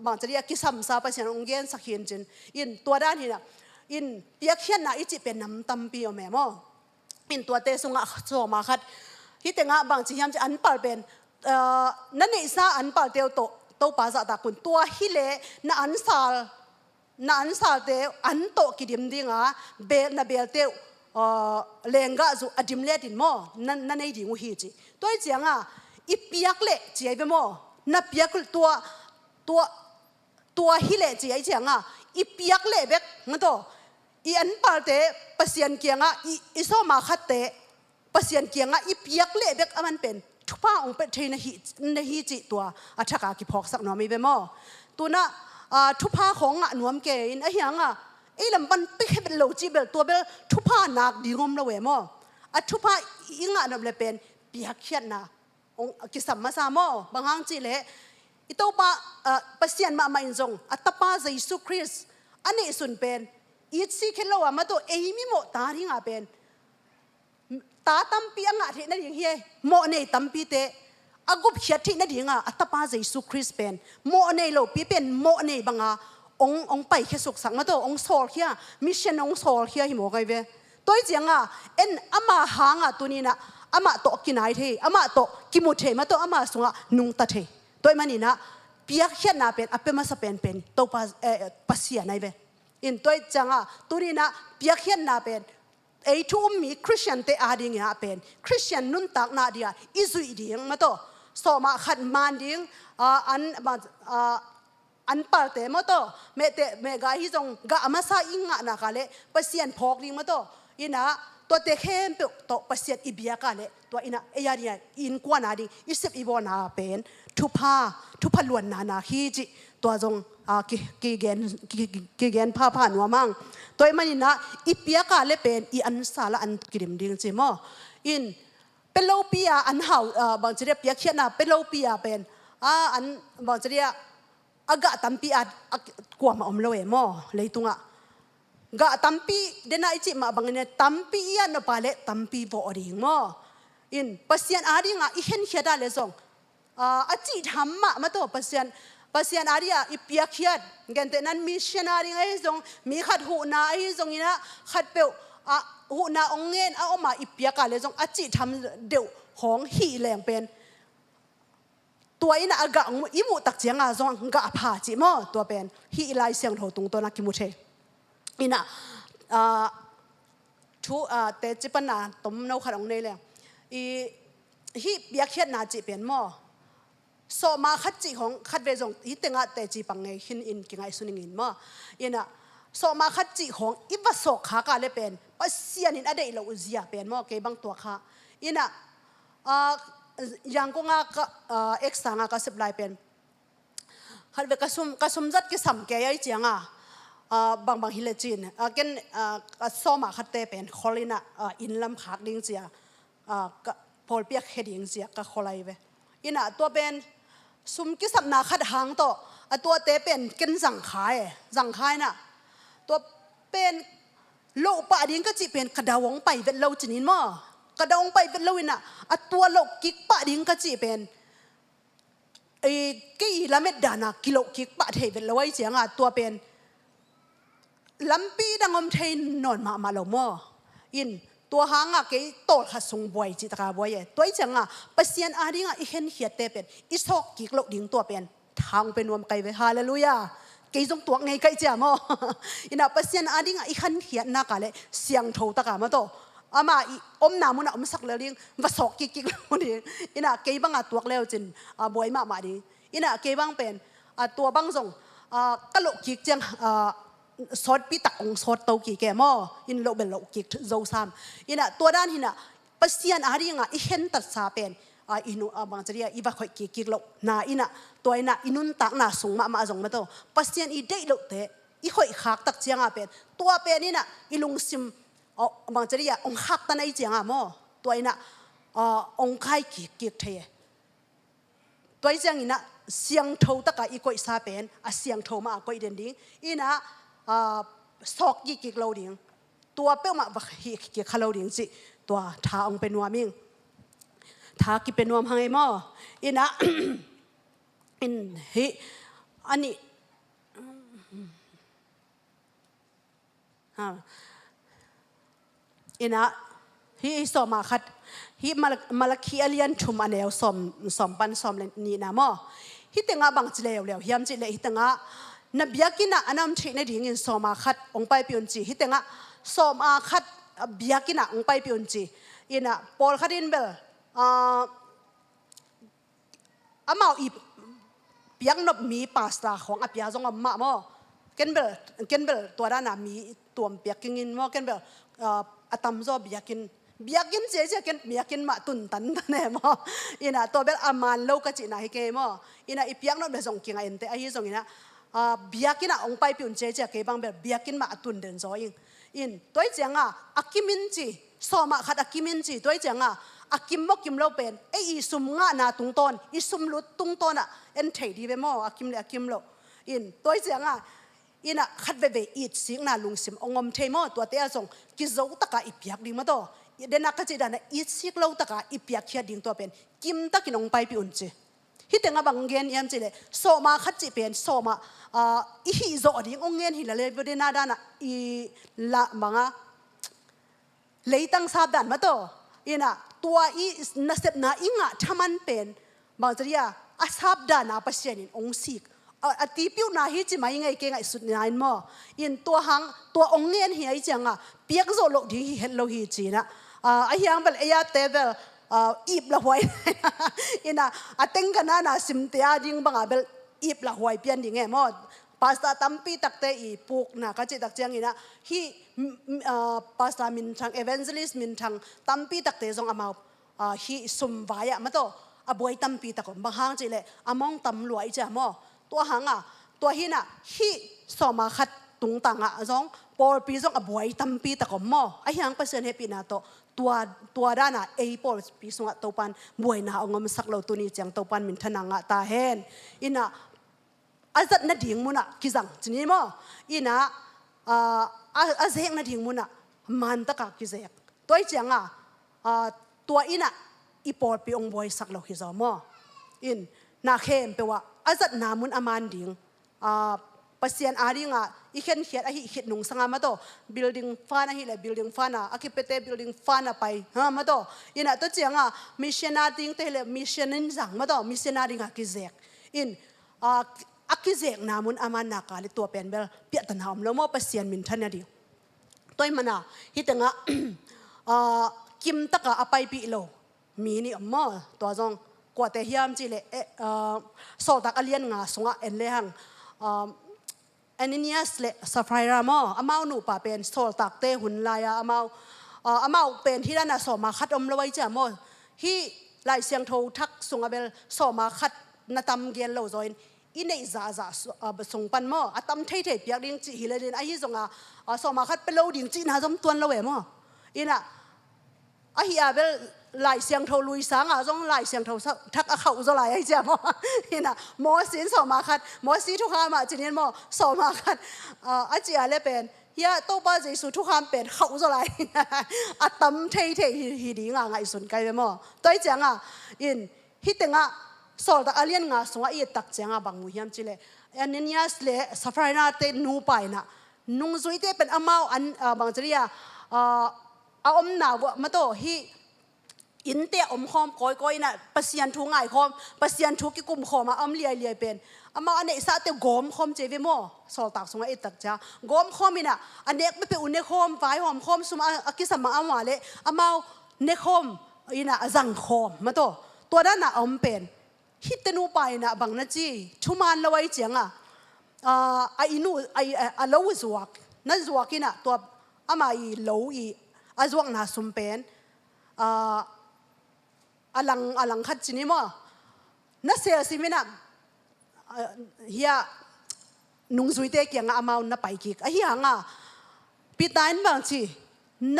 บางจะเรียกกิสัมซาปัสยันองเกนสักเห็นจินอินตัวด้านนี้นะอินเปียเขียนนาอิจิเป็นน้ำตำปีโอแม่อินตัวเตสุงะโซมาคัดที่เตงะบางจีฮิมจะอันเปล่าเป็นนั่นเองซาอันเปล่าเตียวโตปาจะตากุนตัวฮิเลน่าอันซาลเตียวอันโตกิดิมดิ่งเบลน่าเบลเตียวเลงกะจูอดิมเลตินมอนั่นไอ้ดิ่งวิจิตัวเจียงอีเปียกเละเจียไปมอน่าเปียกตัวฮิเลเจียเจียงอีเปียกเละเบกงั้นตัวอีอันเปล่าเตะปัสยันเกียงอีโซมาขัดเตะปัสยันเกียงอีเปียกเละเบกมันเป็นทุกป้าองเป็นเทนฮีจิตัวอัชกากิพอกสักหน่อยมีเป็นมอตัวน่ะทุกป้าของหน่วมเกอินไอ้ยังไอ้ลำบันปิกเป็นโลจิเบลตัวเบลทุกป้านักดีงมละเวมอทุกป้าอิงนั่นเลยเป็นเปียกเขียนนะองกิสัมมาซามอบางครั้งจีเละอีตัวป้าปัสยันมาอินจงอัตป้าเยซูคริสต์อันนี้สุนเป็นอีสิเคโลมาตัวมีโมตาที่งาเป็นตาตั้มปีอ่ะที่นั่นอย่างเฮียโมเนตั้มปีเตอากุบเขียดที่นั่นอย่างอัตตาปาเยซูคริสต์เป็นโมเนโลปีเป็นโมเนบังองไปแค่สุกสังมาตัวองโซลเฮียมิชชันองโซลเฮียหิโมไกเวตัวจริงเอ็นอามาหางตัวนี้นะอามาโตกินไอเทอามาโตกิมุเทมาตัวอามาสุงนุงตัดเทตัวมันนี่นะเปียกเขียนนาเป็นอเปมาสเป็นตัวปัสยาไนเวอินตัวจังตัวนี้นะเปียกเขียนนาเป็นทุกมีคริสเตียนเตอาดิ่งนะเป็นคริสเตียนนุ่นตักนาเดียอิซุยดิ่งมาตัวสมาขัดมันดิ่งอัน อันปาเตมโตเมเตเมกาฮิจงกะมาซาอิงะนะกะเลปัสยันพอกลิงมโตอินะตัวเตเข้มเปโตปัสยันอิเบียกะเลตัวอินะเอียรีอินกว่านาดิอิสิบอีโบนาเป็นทุพลวนนาฮิจิตัวจงกีเกนผ้าหนัวมังตัวมันอินะอิเบียกะเลเป็นอีอันซาละอันกิริมดิงจิโมอินเป็นโลปียอันเฮาบางทีเรียกเปียกเขียนนะเป็นโลปียเป็นอันบางทีเรียกagak tampi kuah ma omlo mo leitunga ga tampi dena ichi ma bangene tampi ya no pale tampi vo oring mo in pasian aringa ihen khiada le zong achi thamma ma to pasian aria ipia khiat gente nan missionary ngai zong mi khat hu na ai zong ina khat pe hu na ongen a oma ipia ka le zong achi tham deu hong hi leng penตัวอินะกะอิมุตักเจียงอาจงกะผาจิมอตัวเป็นฮีไลเสียงโถตุงตัวนักกิมุเชอินะทูเตจิปนาตมนาวขดองนี่เลยฮีเบียกเขียนนาจิเป็นมอโซมาขัดจิของขัดเวจงฮิตงะเตจิปังไงหินอินกิงไงสุนิงินมออินะโซมาขัดจิของอิวสกขากาเลเป็นปัสยานินอเดอิโลอุซิยาเป็นมอเกบังตัวขาอินะยังก็งาเอ็กซ์งากระสิบลายเป็นฮัลเวกสมจัดกิสัมเกยจียงบางฮิเลจินเกันซ้อมาขัดเตเป็นคอลินะอินลำขาดดิ้งเจียพอลเปียกเฮดิ้งเจียก็คอลายเวอินะตัวเป็นสมกิสัมนาขัดหางตัวเตเป็นกินจังขายน่ะตัวเป็นโลปะดิ้งก็จีเป็นกระดาวงไปเวลโลจินินมั้งกระดองไปเป็นเลวินะตัวโลกิกปะดิ้งก็จีเป็นกี่ละเม็ดดานะกิโลกิกปะเทเป็นเลวไอ้เสียงตัวเป็นลำปีดังอมเทนนอนมาลงมออินตัวหางกี่โตขัดสงบวยจิตกาบวยตัวไอ้เสียงปัสยันอาดิ้งอีเห็นเหียเตเป็นอิสอกกิกโลดิ้งตัวเป็นทางเป็นวมไกลเวฮาเลลูยากี่จงตัวไงไกลเจ้ามออินะปัสยันอาดิ้งอีเห็นเหียนักอะไรเสียงโถตะกามาโตอามานามุนสักเลี้ยงวัสกิกิกมันดีอินะเก็บังตัวเลี้ยวจินบวยมาดีอินะเก็บังเป็นตัวบังส่งกะโลกิกจังสอดปีตักองสอดเตากิกแกมออินโลเบลโลกิกโจซามอินะตัวด้านหินะปัสยานอาริงอีเห็นตัดซาเป็นอินุบางจะเรียกอีวักกิกโลนาอินะตัวอินะอินุนตักนาส่งมาส่งมาโตปัสยานอีเดโลเตอีข่อยขากตักเจียงเป็นตัวเป็นอินะอีลุงซิมบางจะเรียกองหักตันไอเจียงมอตัวอินะองไข่กิกเทตัวเจียงอินะเสียงโทตะกะอีกอยซาเป็นเสียงโทมาก็อีเดนดิ้งอินะสอกกิกโลดิ้งตัวเป้ามาบักกิกคาโลดิ้งสิตัวท้าองเป็นวามิงท้ากิเป็นวามหังไอมออินะอินฮิอันนี้อินะฮีสอมาขัดฮีมาลักฮีอเลียนชุมอันเดียวสอมปันสอมนี่นะมอฮีแต่งาบังจิเลวฮิมจิเลฮีแต่งานบียกินะอันนั้นที่ในดิ่งอินสอมาขัดองไปพิอนจีฮีแต่งาสอมาขัดบียกินะองไปพิอนจีอินะพอลขัดอินเบลอามาอีบียกนบมีปาสตาของอภิยาจงอามาโมเกนเบลตัวด้านน่ะมีตัวบียกินโมเกนเบลอาตมโซบียกินเจ๊กันบียกินมาตุนตันนั่นเองมั้งอินะตัวเบลอามันโลกจินะฮิเกมั้งอินะอีพียงนั้นเบลส่งกิงเอ็นเตไอฮิส่งอินะบียกินองไปพิอนเจ๊เกบังเบลบียกินมาตุนเดินโซอินตัวเจียงอากิมินจีสอมาขัดอากิมินจีตัวเจียงอากิมมกิมโลเป็นอีสุมงานาตุงต้นอีสุมลุดตุงต้นเอ็นเทดีเวมั้งอากิมเลอากิมโลอินตัวเจียงอินะขัดเวอีดสิงนาลุงซิมองมเทมอตัวเตะส่งกิโจตะกาอีเปียกดิ่งมาโตเดนักจิดานะอีดสิกเลาตะกาอีเปียกเขียดิ่งตัวเป็นกิมตะกินองไปพิอุนจีฮิตเงาบางเงินยามจีเลยโซมาขัดจีเป็นโซมาอีฮิโจดิ่งองเงินฮิละเลยเดนาดานะอีละมังเลยตั้งซาบดันมาโตอินะตัวอีนัสเซปนาอิงะทำมันเป็นบางจียาอาซาบดานะปัสยานินองสิกตีพิวนาฮิจิมายังไงเก่งไอสุดนายมั้งอินตัวหังตัวองเงียนเฮียจังเปียกโซโลดีเห็นโลฮิจินะไอ้ยังเบลเอียเตเบลอีบละไว้อินะเต็งกันนะซิมเตียดิ้งบังเบล อีบละหวยเปลี่ยนดิ่งไงมอภาษาตั้มปีตักเตอีปุกนะก็จะตักเจียงอีนะฮีภาษามินทาง evangelist มินทางตั้มปีตักเตจงอามาฮีสุมวายะมาโตอบวยตั้มปีตักบางหางจีเลยอามองตั้มรวยจ้ะมอตัวหางตัวฮีน่ะฮีสอมาขัดตุงตังจงปอปีจงอบวยตั้มปีตักมอไอหางเปอร์เซ็นต์เฮปีนาโตตัวด้านน่ะเอปอลปีสงตัวปันบวยนาองมสักเราตัวนี้จังตัวปันมินทนังตาเฮนอินะอาจัดนาดิ่งมุนะกิจังจีนี่มั้งอีน่ะอาเซกนาดิ่งมุนะมันตะกักกิเซกตัวอีจังตัวอีน่ะอีปอดปีองบอยสักเรากิจามมั้งอินนาเข้มเปว่าอาจัดนามุนอามันดิ่งปัสยานอาริงอีเข็นเขียดอีเข็ดหนุ่งสังมาโต building ฟ้านะฮิเลย building ฟ้านะอาคิเปเต้ building ฟ้านะไปมาโตอีน่ะตัวจังmissionary เตเลย missionin สังมาโต missionaryกิเซกอินกิเซกนามุนอามันนักการตัวเป็นเบลเปียตันหอมแล้วมั่วเปเซียนมินทันเนี่ยดิตัวมันฮิตงะกิมตะกะอภัยปีโลมีนี่มั่วตัวจงกว่าแต่เฮียมจีเลสอดตักอเลียนงาสงะเอ็นเลหังอันนี้สเลสฟรายรามั่วอามาหนูป่าเป็นสอดตักเตหุนลายอามาเป็นที่นั่นน่ะสอมาคัดอมละไว้จ้ะมั่วฮีลายเสียงโททักสงะเบลสอมาคัดนาตำเกียนโลจอยอินเนจ่าส่งปันมั่วตั้มเทเทเปียกดิ้งจีฮิเลดินไอ้ที่ส่งสอมาคัดเป็นโลดิ้งจีน่าจำตัวละเว้มั่วอิน่ะไอ้เฮียเบลลายเสียงโทลุยสังจงลายเสียงโททักเขาจะลายไอ้เจ้ามั่วอิน่ะหมอสินสอมาคัดหมอสีทุกคำจีนี่มั่วสอมาคัดอาเจียเลยเป็นเฮียโตบ้าใจสุทุกคำเป็นเขาจะลายตั้มเทเทฮิดิ้งไงส่วนไกลไปมั่วตัวไอ้จังอินฮิตงสอดอาเลียนงาสงอีตักเจียงบางมุยามจิเลอันนี้สเลสฟรายนาเตนูไปนะนุ่งซุยเตเป็นอามาอันบางจริยาอมหนาวมาโตฮีอินเตอมคอมก้อยนะปัสยันทุงไงคอมปัสยันทุกิกุมคอมาเลียเป็นอามาอันนี้สัตเตกอมคอมเจวิโมสอดตักสงอีตักจ้ากอมคอมินะอันนี้ไม่เป็นอุเนคอมไฟหอมคอมสุมากิสมาอาวาเลอามาเนคอมอินะจังคอมมาโตตัวด้านน่ะอมเป็นฮิตนูไปนะบางนาจีชุมันละไว้เจียงไอ้นูไอ้เลวจวกนั่นจวกินะตัวอามาอีเลวอีจวกน่ะสมเป็นอลังขัดจีนี่มั้งนั่นเสียสิมินะเฮียนุ่งสุยเตกียงอามาน่ะไปกิกไอ้เฮียปีตายนบางจีโน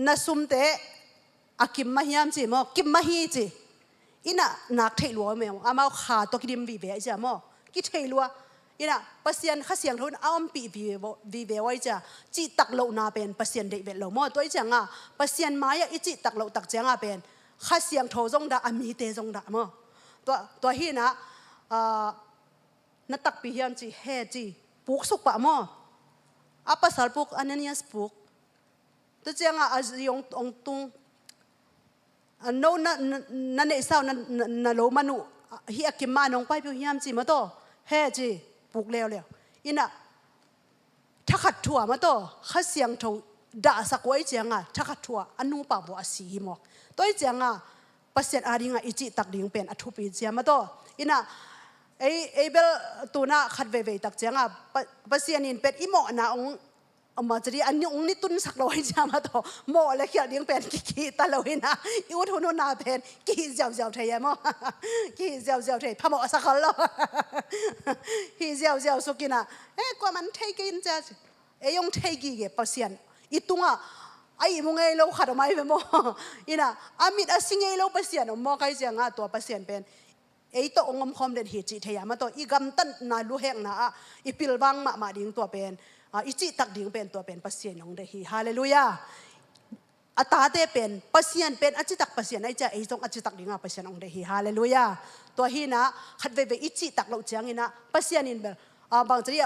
น่ะสมเตอากิมมาเฮียมจีมั้งกิมมาฮีจีอิน่ะนักเทลัวเมียอามาขาตัวกิมวีเวจ้ะมั้งกิเทลัวอิน่ะปัสยันข้าเสียงทุนอ้อมปีวีเวไว้จ้ะจีตักโลนาเป็นปัสยันเดเวลโลมั้งตัวจังปัสยันมาอิจีตักโลตักจังเป็นข้าเสียงโทจงดาอามีเตจงดามั้งตัวฮีน่ะนัตักปีเฮียมจีเฮจีปุกสุกปะมั้งอาปัสสาวปุกอันนี้สปุกตัวจังอาจยองตุงโน่นั่นเองสาวนั่นโลมานุเฮียกิมมานองไปพิวเฮียมจีมาโตเฮจีปุกเลี้ยวอินะถ้าขัดถั่วมาโตข้าเสียงโถด่าสักไว้เจียงถ้าขัดถั่วอนุปาบัวสีหมอกตัวเจียงปัสเซนอาริงอิจิตักดิ่งเป็นอทุปีเจียมาโตอินะเอเบลตัวน่ะขัดเวตักเจียงปัสเซนินเป็นอิโมนะองมาจะดีอันนี้องค์นี้ตุนสักร้อยจามาต่อโม่และเขียดเลี้ยงเป็นกี่ตะลอยนะอีวุฒิโนนาเป็นกี่เจ้าเทยมั้งกี่เจ้าเทยพะโมสักคนละกี่เจ้าสุกินะกว่ามันเทกินจ้ะยงเทกิเก็บเปอร์เซ็นต์อีตุงไอ้มุงไงเราขัดออกมาเป็นมั้งอีน่ะอามิดอาสิงไงเราเปอร์เซ็นต์มั้งใครเสียงตัวเปอร์เซ็นต์เป็นตัวองค์คอมเด่นเหตุจิตเทียมาตัวอีกำตันนาลูแหงนะอีปิลบังมาดิ่งตัวเป็นอิจิตักดิ่งเป็นตัวเป็นปัสเซียนของเดฮีฮาเลลูยาอัตตาเตเป็นปัสเซียนเป็นอจิตักปัสเซียนไอ้เจ้าไอ้ตรงอจิตักดิ่งปัสเซียนของเดฮีฮาเลลูยาตัวฮีนะขัดเวอิจิตักเราเจียงฮีนะปัสเซียนินเบลบางที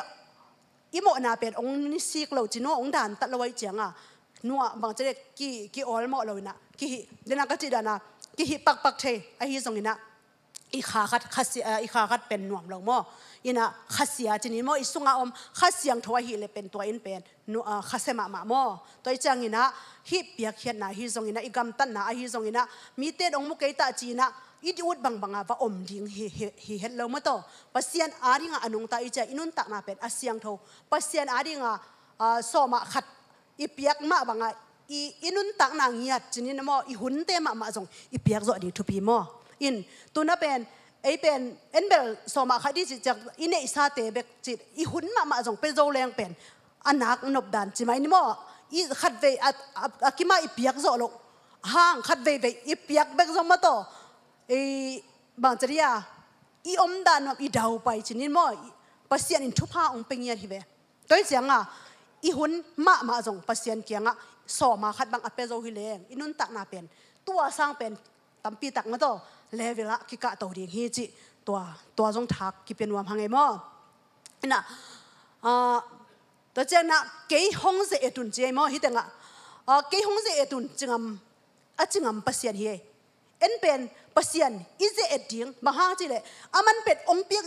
อิโมนาเป็นองค์นิสิกเราจีโนองค์ด่านตัดเราไว้เจียงนัวบางทีกี่ออลโมเรานะกี่เดนักจิดานะกี่ปักเทไอ้ฮีตรงฮีนะ อีขาคัดอีขาคัดเป็นหน่วมเราหม้ออินะขัดเสียจีนี้หม้ออีสุงอาอมขัดเสียงทว่าฮีเลยเป็นตัวอินเป็นขัดเสมาหม้อตัวจังอินะฮีเปียกเขียนนะฮีทรงอินะอีกำตันนะฮีทรงอินะมีเตดองมุกเกตาจีนะอีดูดบังว่าอมดิ้งฮีเห็นเราเมื่อต่อปัสยานอาริงอนุงตาอีเจอินุนตักนาเป็นอาเซียงทปัสยานอาริงสมาขัดอีเปียกมาบังอินุนตักนางเงียดจีนี้นะหม้ออีหุ่นเตมาส่งอีเปียกจอดีทุพีหม้ออินตัวนั้นเป็นไอเป็นเอ็นเบลสมาคดีจิจากอินเอซาเตเบกจิอีหุ่นมาส่งเป็นโจแรงเป็นอันนักนบดันจิมาอินโมอีขัดเวอากิมาอีเปียกโจลกห่างขัดเวอีเปียกเบกโจมาโตไอบางจริยาอีอมดันอีดาวไปจินินโมปัสยานินทุพาองเป็นยันฮิเบตัวเสียงอีหุ่นมาส่งปัสยานเกียงสมาขัดบางอเปโจฮิเลงอินุนตักนาเป็นตัวสร้างเป็นตั้มปีตักมาโตเลเวลกิกะตัวดิ่งฮีจิตัวจงทักกิเป็นวามหังไงมั้งนะตัวเจ้านะเกี่ยห้องเสียตุนเจ้ามั้งฮิตงเกี่ยห้องเสียตุนจึงปัสยานฮีเอ็นเป็นปัสยานอีเจเอ็ดดิ่งบางห้างจิเลยมันเป็นองเปียก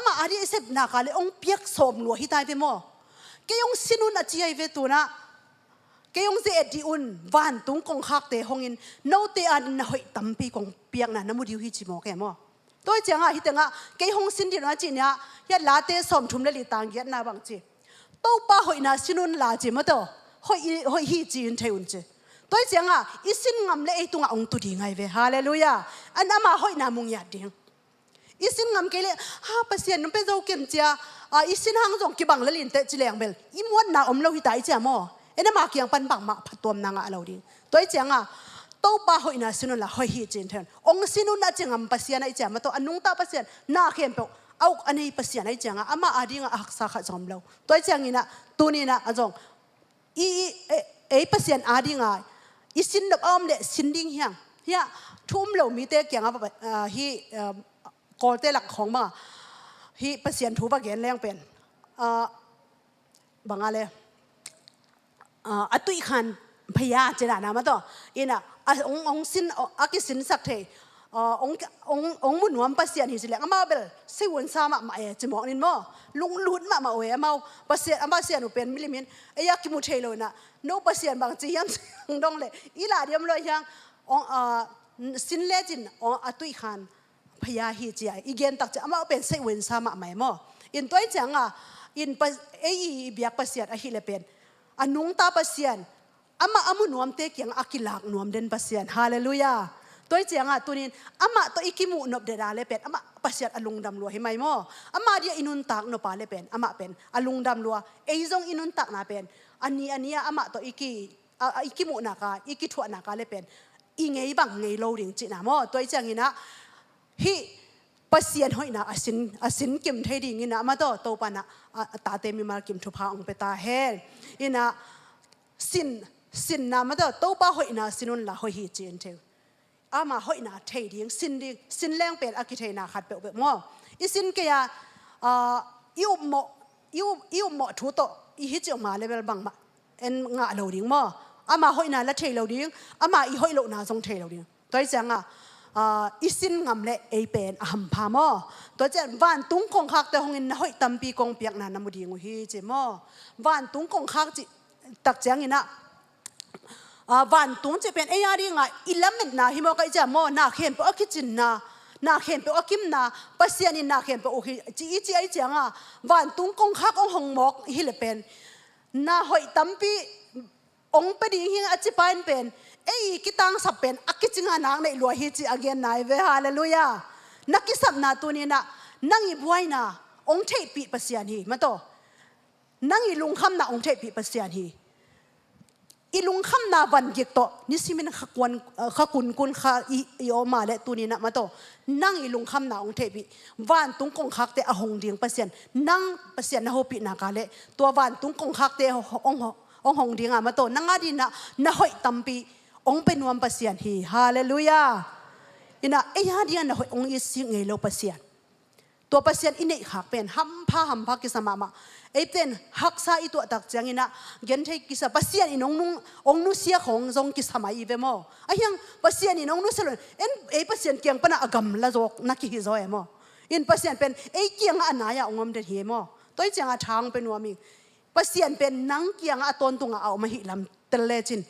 มาอาริเสพนักเลยองเปียกสมลัวฮิตายไปมั้งเกี่ยงสินุนอาจีไอเวตุนะเกี่ยงเจดีอุนวันตุงกงคักเตหงอินโนเตอันน่ะหอยตั้มปีกงเปียกน่ะน้ำมูดิวฮิจิโมแกมั้งตัวเจ้าฮิตงเกี่ยงสินดีนะจีเนี่ยยัดลาเตสมทุมเลลิตังยัดนาบังจีตัวป้าหอยน่ะสินุนลาจีมาตัวหอยฮิจิอุนเทอุนจีตัวเจ้าอีสินงำเลไอตุงองตุดีไงเวฮาเลลูยาอันนั้นมาหอยน่ะมุงยัดดิ่งอีสินงำเกลี่ยปัสยานนุ่มเป็นเจ้าเก็มเจ้าอีสินหังจงกิบังเลลินเตจิเลงเบลอีมวนน่ะอมเลวิตาอีเจ้ามั้งเอ็นมาเกี่ยงปันบังมาพัดตัวนางอาเราดิตัวเจ้าตัวป้าหอยน่ะสินุนละหอยฮีจินเทนองสินุนน่ะจังปัสยานไอเจ้ามาตัวอนุงตาปัสยานน่าเข้มเปล่าเอาอันนี้ปัสยานไอเจ้าอามาอาดิงอักษาขัดจอมเราตัวเจ้านี่นะตัวนี้นะจงปัสยานอาดิงอีสินดับอ้อมเดสินดิ้งเฮียงเฮียทุ่มเรามีเตะเกี่ยงฮีกอเตหลักของมาฮีปัสยานถูปะเกนแรงเป็นบางอะไรอตุยขันพยาเจนานามาต่ออินะองสินอากิสินสักเทองมุนวมปัสยานหิสิเลงอามาเบลเสวนสามาจมองนินมอลุงลุนมาเวอามาปัสยานอุเป็นมิลิมินอยากกิมุเทโลนะโนปัสยานบางจียมดงเลยอีหลาเดียมเลยยังสินเลจินอตุยขันพยาหิจีอีเกนตักจะอามาเป็นเสวนสามาไม่มออินตัวจังอินเบียกปัสยานอหิเลเป็นอันนุงตาปัสยานอามาอามุนวมเตกียงอากิลักนวมเดนปัสยานฮาเลลูยาตัวเจียงตัวนี้อามาตัวอิกิมุนบเดราเลเป็นอามาปัสยานอลุงดำลัวให้ไหมโมอามาเดียอินุนตักนปาเลเป็นอามาเป็นอลุงดำลัวเอซงอินุนตักนาเป็นอันนี้อามาตัวอิกิมุนากาอิกิถวนาคาเลเป็นอิงไงบังไงโลดิงจินาโมตัวเจียงอินะฮิปัสยานหอยนะอาสินกิมเทดิงินะมาโตปานะตาเตมีมากิมทุพาองเปตาเฮอินะสินนะมาโตปาหอยนะสินุนละหอยฮีจีนเทวอามาหอยนะเทดิงสินแรงเป็นอากิเทนะขัดเปะมออีสินเกียอิวโมทุโตอีฮิจิออกมาเลเวลบังมาเอ็นงะโลดิงมออามาหอยนะละเทโลดิงอามาอีหอยโลนะทรงเทโลดิงตัวจังอีสินงำเละเอเป็นอัมพามอตัวเจ้าวันตุงกงคักแต่หงอินหอยตั้มปีกงเปียกนานามุดีงุฮีเจมอวันตุงกงคักจิตักเจียงอินะวันตุงจะเป็นเอียรีงะอิลเมนนาฮิโมกัยเจมอนาเข้มเปอคิจินนาเข้มเปอคิมนาปัสยานินาเข้มเปอโอเคจีไอเจียงวันตุงกงคักองหงมอกฮิเลเป็นนาหอยตั้มปีองไปดิ้งหิงอจิปานเป็นกิตังสับเป็นอักกิจิงานางในลัวฮิจิอาเกนนายเวฮาเลลูยานักกิสับนาตัวนี้นะนั่งอีบวยนะองเทปีปัสยานีมาโตนั่งอีลุงคำนาองเทปีปัสยานีอีลุงคำนาวันเกียกโตนิสิมินขกุนขาอีโอมาเลตัวนี้นะมาโตนั่งอีลุงคำนาองเทปีวันตุงกงคักเตอหงเดียงปัสยานนั่งปัสยานนาโฮปีนากาเลตัววันตุงกงคักเตองหงเดียงมาโตนั่งอาดินะนาหอยตัมปีองเป็นวมปัสยานฮีฮาเลลูยาอินะเอียดียนนะองอิสิงเงโลปัสยานตัวปัสยานอินเนขักเป็นหัมพากิสมามา เป็นฮักษาอีตัวตักจังอินะเงินเทกิสาปัสยานิน้องนุเสียของจงกิสมาอีเวมอไอ้ยังปัสยานิน้องนุเสลปัสยานเกียงปนะอากำละจกนักกิฮิโซเอมอปัสยานเป็นเกียงอันนายองมเดเฮมอตัวจังทางเป็นว่ามีปัสยานเป็นนังเกียงอตนตุงเอามาหิลำเตเลจิน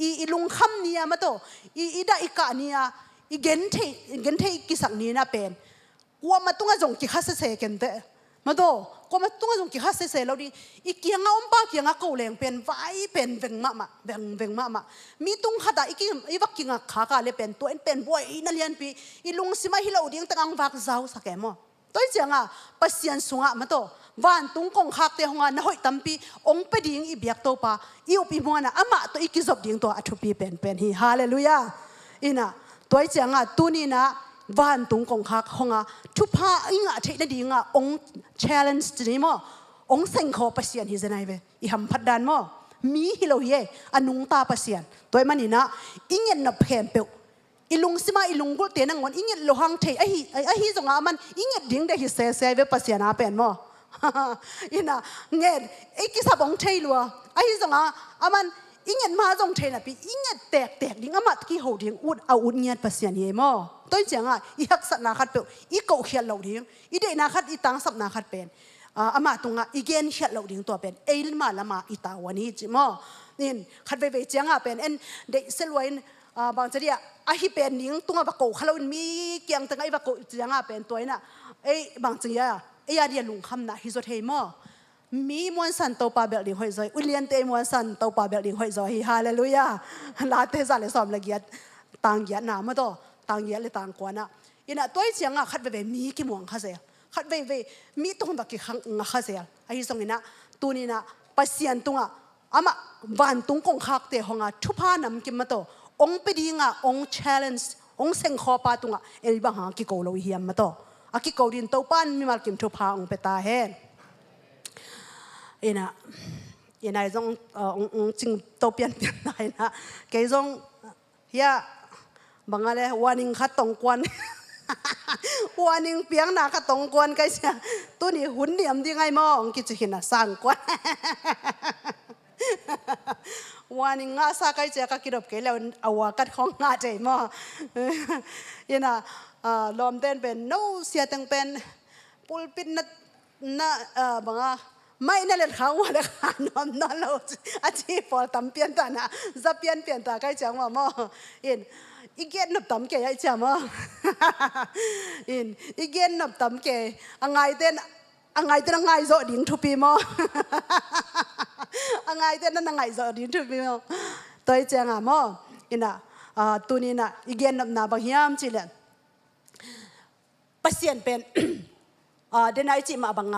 อีลุงคำเนี่ยมาโตอีดาอีกะเนี่ยอีเงินเทกิสักนี้นะเป็นว่ามาตุงจงกิฮัสเซกันเตมาโตก็มาตุงจงกิฮัสเซเราดิอีเกียงเอาป้าเกียงเอาแรงเป็นไว้เป็นเวงมาเวงมามีตุงขัดอีกอีวักกิงขากาเลเป็นตัวเป็นบ่อยนั่นเรียนปีอีลุงสิมาฮิเราดิ้งตั้งวักเจ้าสักแกมอตัวจังปัสยันสุงมาโตวันตุงกงคักเตหงานหอยตั้มปีองไปดิ้งอีเบียกโตปาอีอุปิมัวนะอามาตัวอีกิจบดิ้งตัวอัฐปีเป็นฮีฮาเลลูยาอินะตัวจังตัวนี้นะวันตุงกงคักหงาทุพาอิงะเทนดิ้งองเชลเลนจ์นี่มั้งองเซงขอปัสยันฮิเซนไอเวอีหัมพัดดานมั้งมีฮิโลเยอนุงตาปัสยันตัวมันนี่นะอิงเงินนับเพมเปวอีลุงสิมาอีลุงกูเตนังวันอิงเงินโลหังเทไอฮีจงอามันอิงเงินดิ้งเดฮิเซเวปัสยันอาเป็นมั้งอินะเงินไอ้กิสาบองเทลัวไอ้ที่จังอามันอิงเงินมาจงเทน่ะปีอิงเงินแตกดิ้งอามาตกี่หูดิ้งอุดเอาอุดเงียบปัสยานี่มั้งตัวจังอีฮักษนาขัดเปล่าอีเกาเขียนเหล่าดิ้งอีเดนาขัดอีตังสับนาขัดเป็นอามาตรงอีเกนเขียนเหล่าดิ้งตัวเป็นเอลมาละมาอีตาวันนี้จิมั้งนี่ขัดไปจังเป็นเอ็นเด็กเซลวินบางจะเรียกไอ้ที่เป็นดิ้งตัวบักโกเขาเรามีเกียงตั้งไอ้บักโกจังเป็นตัวน่ะไอ้บางจะเรียกไอ้ยาเดียลุงคำนะฮิโซเทมอมีมวนสันโตปาเบลดิหอยซอยอุเลียนเตมวนสันโตปาเบลดิหอยซอยฮาเลลูยาลาเตซาเลสอมละเกียดต่างเกียดนามาโตต่างเกียดเลยต่างกว่านะอินะตัวเสียงขัดไปมีกี่มวงข้าเสียขัดไปมีตรงบักกี่ครั้งข้าเสียไอ้ที่ตรงนี้นะตัวนี้นะปัสยันตรงอามาวันตรงกงคักเตหงาทุพานำกิมมาโตองไปดีงองเชลเลนจ์องเซงคอปาตรงเอลิบังหางกิโกโลหิยมมาโตอากิโกดินเต้าปั้นมีมากิมทุพาองเปตาเฮนอินะจงจริงเต้าเปลี่ยนได้นะเกยจงเฮียบังอะไรวานิงขัดตรงกวนวานิงเปียงหนาขัดตรงกวนไกเสียตัวนี้หุ่นเดียมดีไงมองกิจหินะสั่งกวนวานิงงาซาไกเจก็คิดแบบเกลียวเอาวากัดของงาใจมออินะลอมเต้นเป็นโนเสียตังเป็นปุลปินน่ะบังไม่นั่นเลยเขาว่าเลยขานอมนอนเราอาชีพพอตั้มเปลี่ยนตานะจะเปลี่ยนตาใกล้จังว่ามออีเกนนับตั้มเกยไอ้จ้ามออีเกนนับตั้มเกยอังไงเต้นโจดิ้งทุปีมออังไงเต้นนั่นอังไงโจดิ้งทุปีมอตัวไอ้จังมอนะตัวนี้นะอีเกนนับนาบางยามจิเลปัสยันเป็นเดนไอจิมาบัง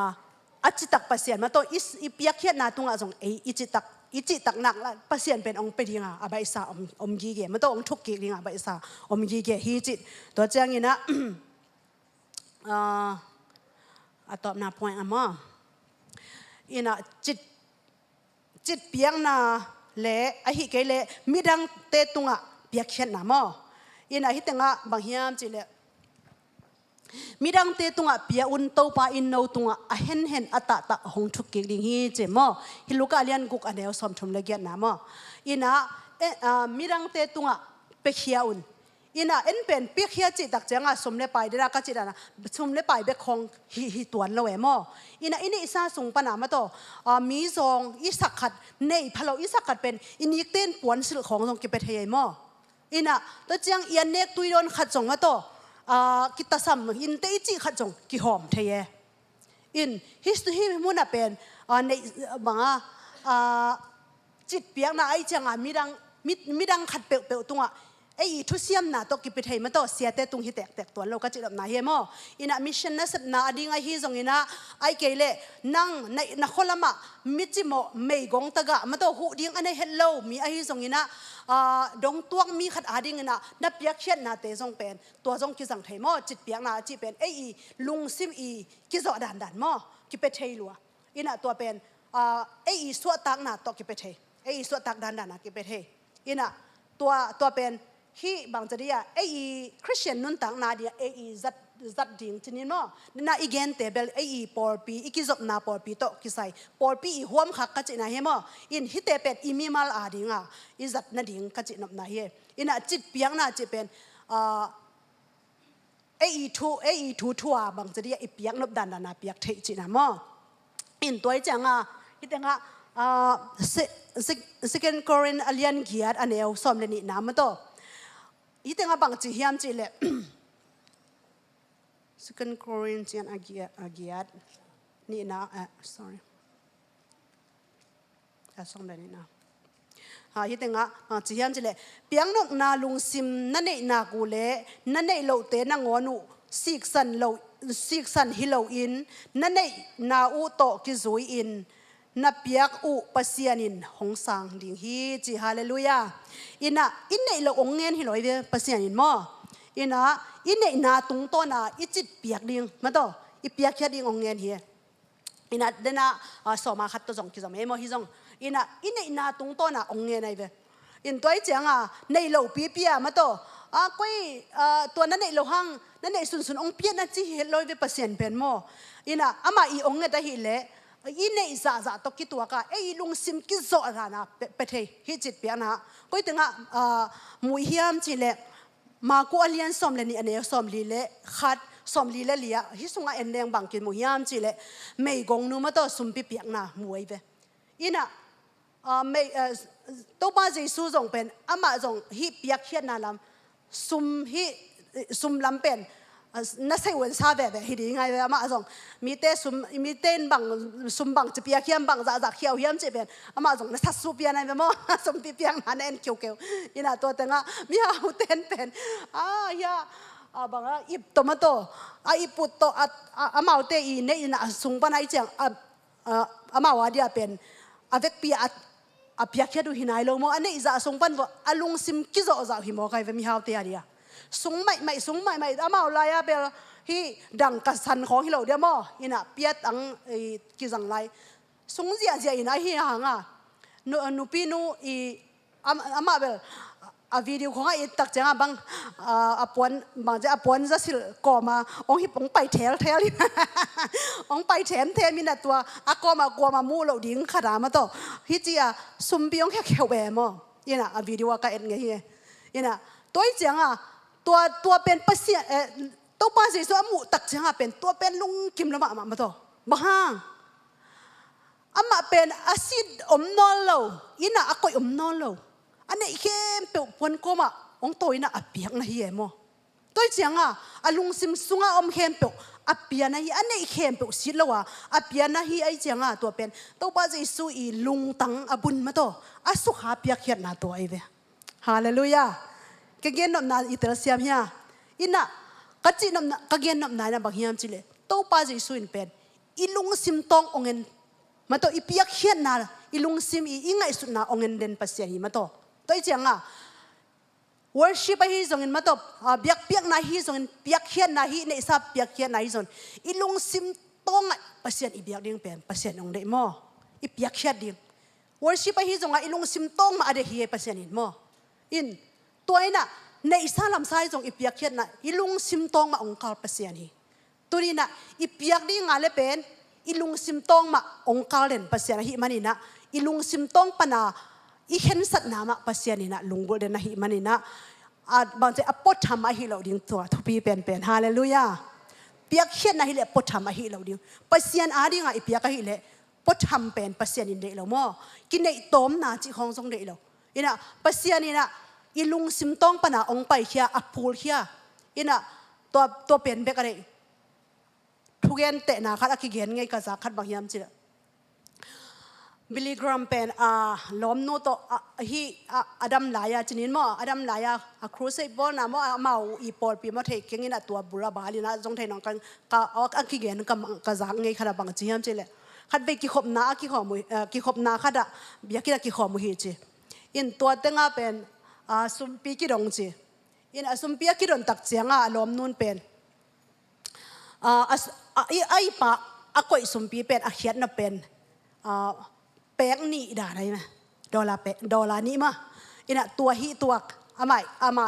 อาจิตักปัสยันมาตัวอีเปียกเขียนนาตุงอาจงอีจิตักหนักละปัสยันเป็นองไปดีงาอาใบสาอมยีเกมาตัวองทุกกีดีงาใบสาอมยีเกฮีจิตตัวเจ้างี้นะตอบนาพอยมออีนะจิตเปียงนาเละไอฮิเกเละมีดังเตตุงะเปียกเขียนนามออีนะฮิตงะบางยามจิเลมีดังเตตุงะเปียอุนโตปาอินโนตุงะเห็นอัตตะหงทุกเกลิงฮีเจมอฮิลูกาเลียนกุกอันเดียวสมทุมเลเกียนนามออีนะมีดังเตตุงะเปียเขียอุนอินะเป็นเปียกเขียจิตักเจงะสมเลไปเดรักจิตานะสมเลไปเบคงฮิตวนโลเอมออินะอิสาสุงปนามาโตมีซองอิสักขัดในพะโลอิสักขัดเป็นอินิกเต้นปวนสิลของซองกิเปเทยมออินะตัวเจียงเอียนเนกตุยโดนขัดจงมาโตกิตาซัมอินเตอิจิขัดจงกิหอมเทยอินฮิสตุฮิมุนะเป็นในบางจิตเปียกนะไอจังมีดังขัดเปลวตรงไอ้ทุเสียมนะตกิปิเทมันตัวเสียแต่ตรงที่แตกตัวเราก็จะแบบไหนเฮมออินะมิชชันนะสับนาดิ้งไอฮิซงอินะไอเกลเลนั่งในนักคนละมามิจิโมไม่กงตะกะมันตัวหูดิ้งอันนี้เฮลโลมีไอฮิซงอินะดงตัวมีขัดอาดิ้งอินะนับเปียกเช่นนาเตซงเป็นตัวซงกิสังเทมอจิตเปียกนาจิเป็นไอลุงซิมกิจอดันมอกิเปเทลัวอินะตัวเป็นไอสวดตักนาตกิเปเทไอสวดตักดันนะกิเปเทอินะตัวเป็นที่บางจะเดียคริสเตียนนุ่นต่างนาเดียจัด จัดดิ่งชนิดมั้งน่าอีเกนเตเบลไออีปอร์ปีอีกิจบนาปอร์ปีโตกิไซปอร์ปีอีหัวมขักกัจจินาเฮมั้งอินฮิเตเป็ดอีมีมาลอาดิ่งอ่ะอีจัดนาดิ่งกัจจินบนาเฮอิน่ะจิตเปียงน่ะจิเป็นไออีทูทัวบางจะได้อีเปียงนบดันนาเปียกเทจินะมั้งอินตัวจังอ่ะฮิเตงอ่ะsecond Korean alien giat aneo som le ni na ma to i tenga bang chi hiam chi le second Korean chian agiat ni na sorry som le ni na ha i tenga chi hiam chi le piang nok na lung sim na nei na ku le na nei lo te na ngonu sik san hi lo in na nei na u to ki zui in na piak u pasianin hong sang ding hi chi hallelujah ina inei lo ongen hi loi ve pasianin mo ina inei na tung to na ichit piak ding ma to I piak khia ding ongen hi ina dena so ma khat to jong ki jom emo hi jong ina inei na tung to na ongen ai ve in toi chang nei lo pi pia ma to koi to na nei lo hang na nei sun ong pia na chi he loi ve pasien pen mo ina ama I onge ta hi le inei za to ki tua ka ei lung sim ki zo na pe thei hi chit pia na koi tenga mui hiam chi le ma ko alian som le ni ane som li le khat som li le lia hi sunga en leng bang kin mu hiam chi le mei gong nu ma to sum pi piak na muai ve ina mei to ba jesu jong pen ama jong hi piak khiat na lam sum lam pen na sai wen sa ve ve hi ding ai ve ama jong mi ten bang sum bang chi pia khiam bang za khiao hiam chi ben ama jong na sa su pia nai ve mo sum pi piang na nen keu ina to tenga mi ha ten pen ya banga ip tomato ip put to ama te I ne ina sung pa nai chang ama wa dia pen avek pi a pia khia du hinai lo mo ane za sung pan bo alung sim ki zo za hi mo kai ve mi ha te aria sung mai ama la ya bel hi dang ka san khong hi lo dia mo ina piat ang ki jang lai sung zia ina hi hanga nu pi nu I ama bel a video khong I tak changa bang apon za sil ko ma ong hi pong pai thel ong pai them mi na tua a ko ma mu lo ding khada ma to hi chia sum bi ong kheu be mo ina a video ka en nge hi ina toi changaตัวเป็นภาษาตัวภาษาสมุตักจังเป็นตัวเป็นลุงกิมละมาตัวบ้างอามาเป็นอาซิดนอลโลอินะอากอยนอลโลอันนี้เข้มเปปนก็มาองตัวอินะอเปียกนะเฮียโมตัวจังอาลุงซิมซุงเข้มเปอเปียนะเฮียอันนี้เข้มเปสิละวะอเปียนะเฮียไอจังตัวเป็นตัวภาษาสุอีลุงตังอบุญมาตัวอาสุขาเปียกเขียนนาตัวไอเวฮาเลลูยาก็เกณฑ์นำนาอิตาเซียมเฮียอินะกัจจินำนาก็เกณฑ์นำนานะบางเฮียมจิเลโตป้าจะสุอินเป็นอิลุงซิมตององเงินมาโตอิเปียกเขียนนาอิลุงซิมอิงไงสุดนาองเงินเด่นปัสยาฮีมาโตตัวอีจังworship ไปฮีจงเงินมาโตเปียกนาฮีจงเงินเปียกเขียนนาฮีในซาเปียกเขียนนาฮีจงอิลุงซิมตองปัสยาอิเปียกเดียงเป็นปัสยาองเดมออิเปียกเขียนเดียง worship ไปฮีจงอิลุงซิมตองมาอะไรฮีปัสยานินมออินตัวนี้นะในอิสลามไซจงอิเปียกเขียนนะอิลุงซิมตองมาองค์การปัสยานีตัวนี้นะอิเปียกดีงาเลเป็นอิลุงซิมตองมาองค์การเล่นปัสยานีมันนี่นะอิลุงซิมตองปนาอิเห็นสัตนามาปัสยานีนะลุงกุลเดนะฮิมันนี่นะบางทีอปอดทำมาฮิเราดิ้งตัวทุบีเป็นฮาเลลูยาเปียกเขียนนะฮิเลปอดทำมาฮิเราดิ้งปัสยานอาดิ้งอ่ะอิเปียกฮิเลปอดทำเป็นปัสยานีเดเราโม่กินในต้มนาจิของทรงเดเราอินะปัสยานีนะอิลุงซิมตองปนาองไปเขียอพูลเขียอินะตัวเป็นเบกอะไรทุกอย่างเตะนาคัดอักเขียนไงกระซักคัดบางยามจีละบิลลี่กรัมเป็นล้อมโนโตฮีอดัมลายาจีนินมั้งอดัมลายาครูเซบอลนะมั้งมาอีปอลปีมาเทคยังไงนะตัวบุระบาลีนะจงเทนองกันก็อักเขียนกับกระซักไงคัดบางจียามจีละคัดไปกี่ขบนากี่ขอมือกี่ขบนาคัดอะเบียกี่ละกี่ขอมือจีอินตัวเต็งเป็นสุมปีกิดงจีอินสุมปีกิดงตักเสียงล้อมนูนเป็นไอ้ปะก็สุมปีเป็นเขียนน่ะเป็นแป้งนี่ด่าอะไรไหมดอลลาร์นี่มาอินะตัวฮีตัวอามา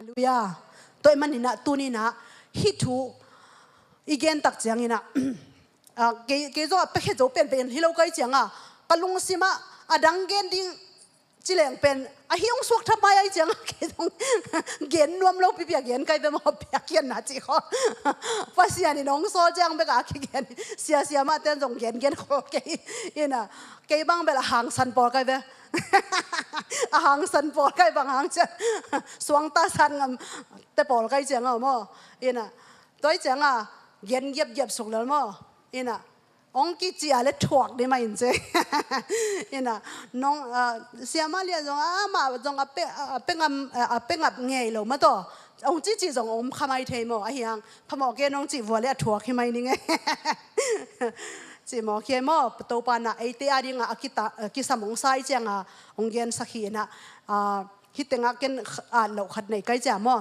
ลูยาตัวมันนี่นะตัวนี้นะฮิทูอีเกนตักเจียงนี่นะเกยจะไปแค่จะเป็นฮิโลกไกเจียงกะลุงซิมาดังเกนดิ้งจิเลงเป็นฮิองสวกทำไมไอเจียงเกต้องเกนรวมโลกปีเปียเกนไกเป็นมาเปียเกนนะจีเขาภาษานี่น้องโซเจียงเบกอาเกนเสียมาเต้นจงเกนเขาเกยนะเกยบังเบลหางสันปอไกเบหางสันปอไกบางหางเจสวงตาสันงแต่ปอไกเจียงมั้งนะตัวเจียงเย็นเย็บสุกแล้วมั้งนะองค์กิจอะไรถวกได้ไหมอินเจนะน้องเสียมาเรียนจงมาจงเป็นเงยหรอมาต่อองค์จีจงองค์ขมายเทมไอ้ยังพมอเกน้องจีวัวเลี้ยถวกขึ้นมานี่ไงจีหมอเกมอประตูปานะไอเตียดิ้งกิสมองไซเจียงองเกนสักขีนะฮิตเตงเกนเหลาขัดในใกล้เจ้ามอ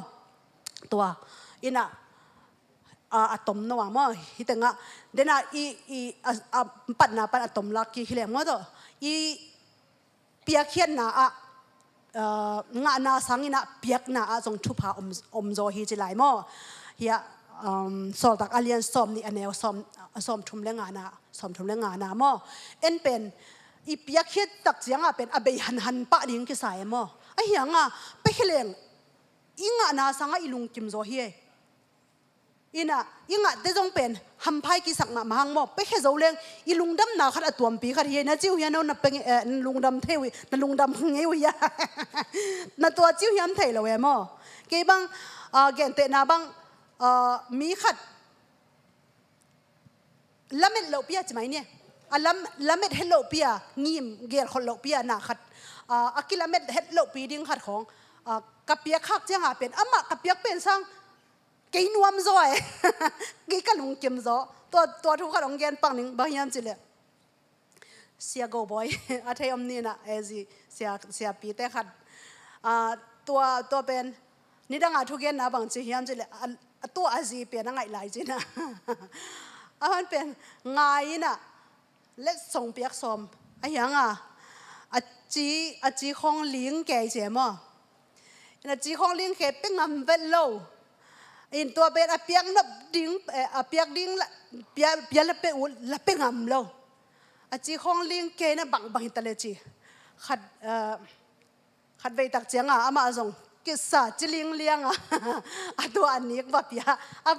ตัวอินะอะตอมนัวมั้งฮิตงะเดน่าปัดนาปัดอะตอมลักกี้ขี้เหล่มั้งตัวเปียกเขียนน่ะงะนาสังอินะเปียกน่ะจงทุพาโจฮีจิไลมั้งเฮียสอดตักอเลียนสอมนี่อันเนวสอมทุ่มเลี้ยงงานะมั้งเอ็นเป็นอีเปียกเขียนตักเสียงเป็นอเบยหันปะดิ้งกิสายมั้งไอ้เหี้ยไปขี้เหล่อิงะนาสังอีลุงกิมโจฮีอินะยังไงแต่จงเป็นทำไพ่กิสักมาหังหมอไปแค่เจ้าเลี้ยงอีลุงดำนาขัดตัวปีขัดเฮียนะจิ้วเฮียนนับเป็นลุงดำเทวินลุงดำเงี้ยนะตัวจิ้วเฮียนเทเลยเว้ยหมอเกี่ยบังเกณฑ์เตะนาบังมีขัดละเม็ดเหลาเปียใช่ไหมเนี่ยละเม็ดเฮลโลเปียงิมเกณฑ์คนเหลาเปียนาขัดกิละเม็ดเฮลโลปีดิ้งขัดของกับเปียคักเจ้าหาเป็นมะกับเปียเป็นสังกี่นวมจ่อยกี่กะลุงเก็มจ่อตัวทุกคนองเกนปังนิงบางยามจิเลเสียโกบอยอาเทอมนี่นะเอซีเสียปีเตขัดตัวเป็นนี่ดังอาทุกเกนนะบางจียามจิเลตัวอาซีเป็นนังไงหลายจีนะมันเป็นไงนะเล็กส่งเปียกสมไอ้ยังอาจีของลิงแก่เจมอาจีของลิงแก่เป็นงามเวลโลอินตัวเป็นอเปียกนับดิ้งอเปียกดิ้งละเปียละเปอุละเปงำโลอาจีของลิงเกนะบังหิตเลจีขัดไปตักเจียงอามาส่งกิสาจิลิงเลียงตัวอันนี้ว่าเปีย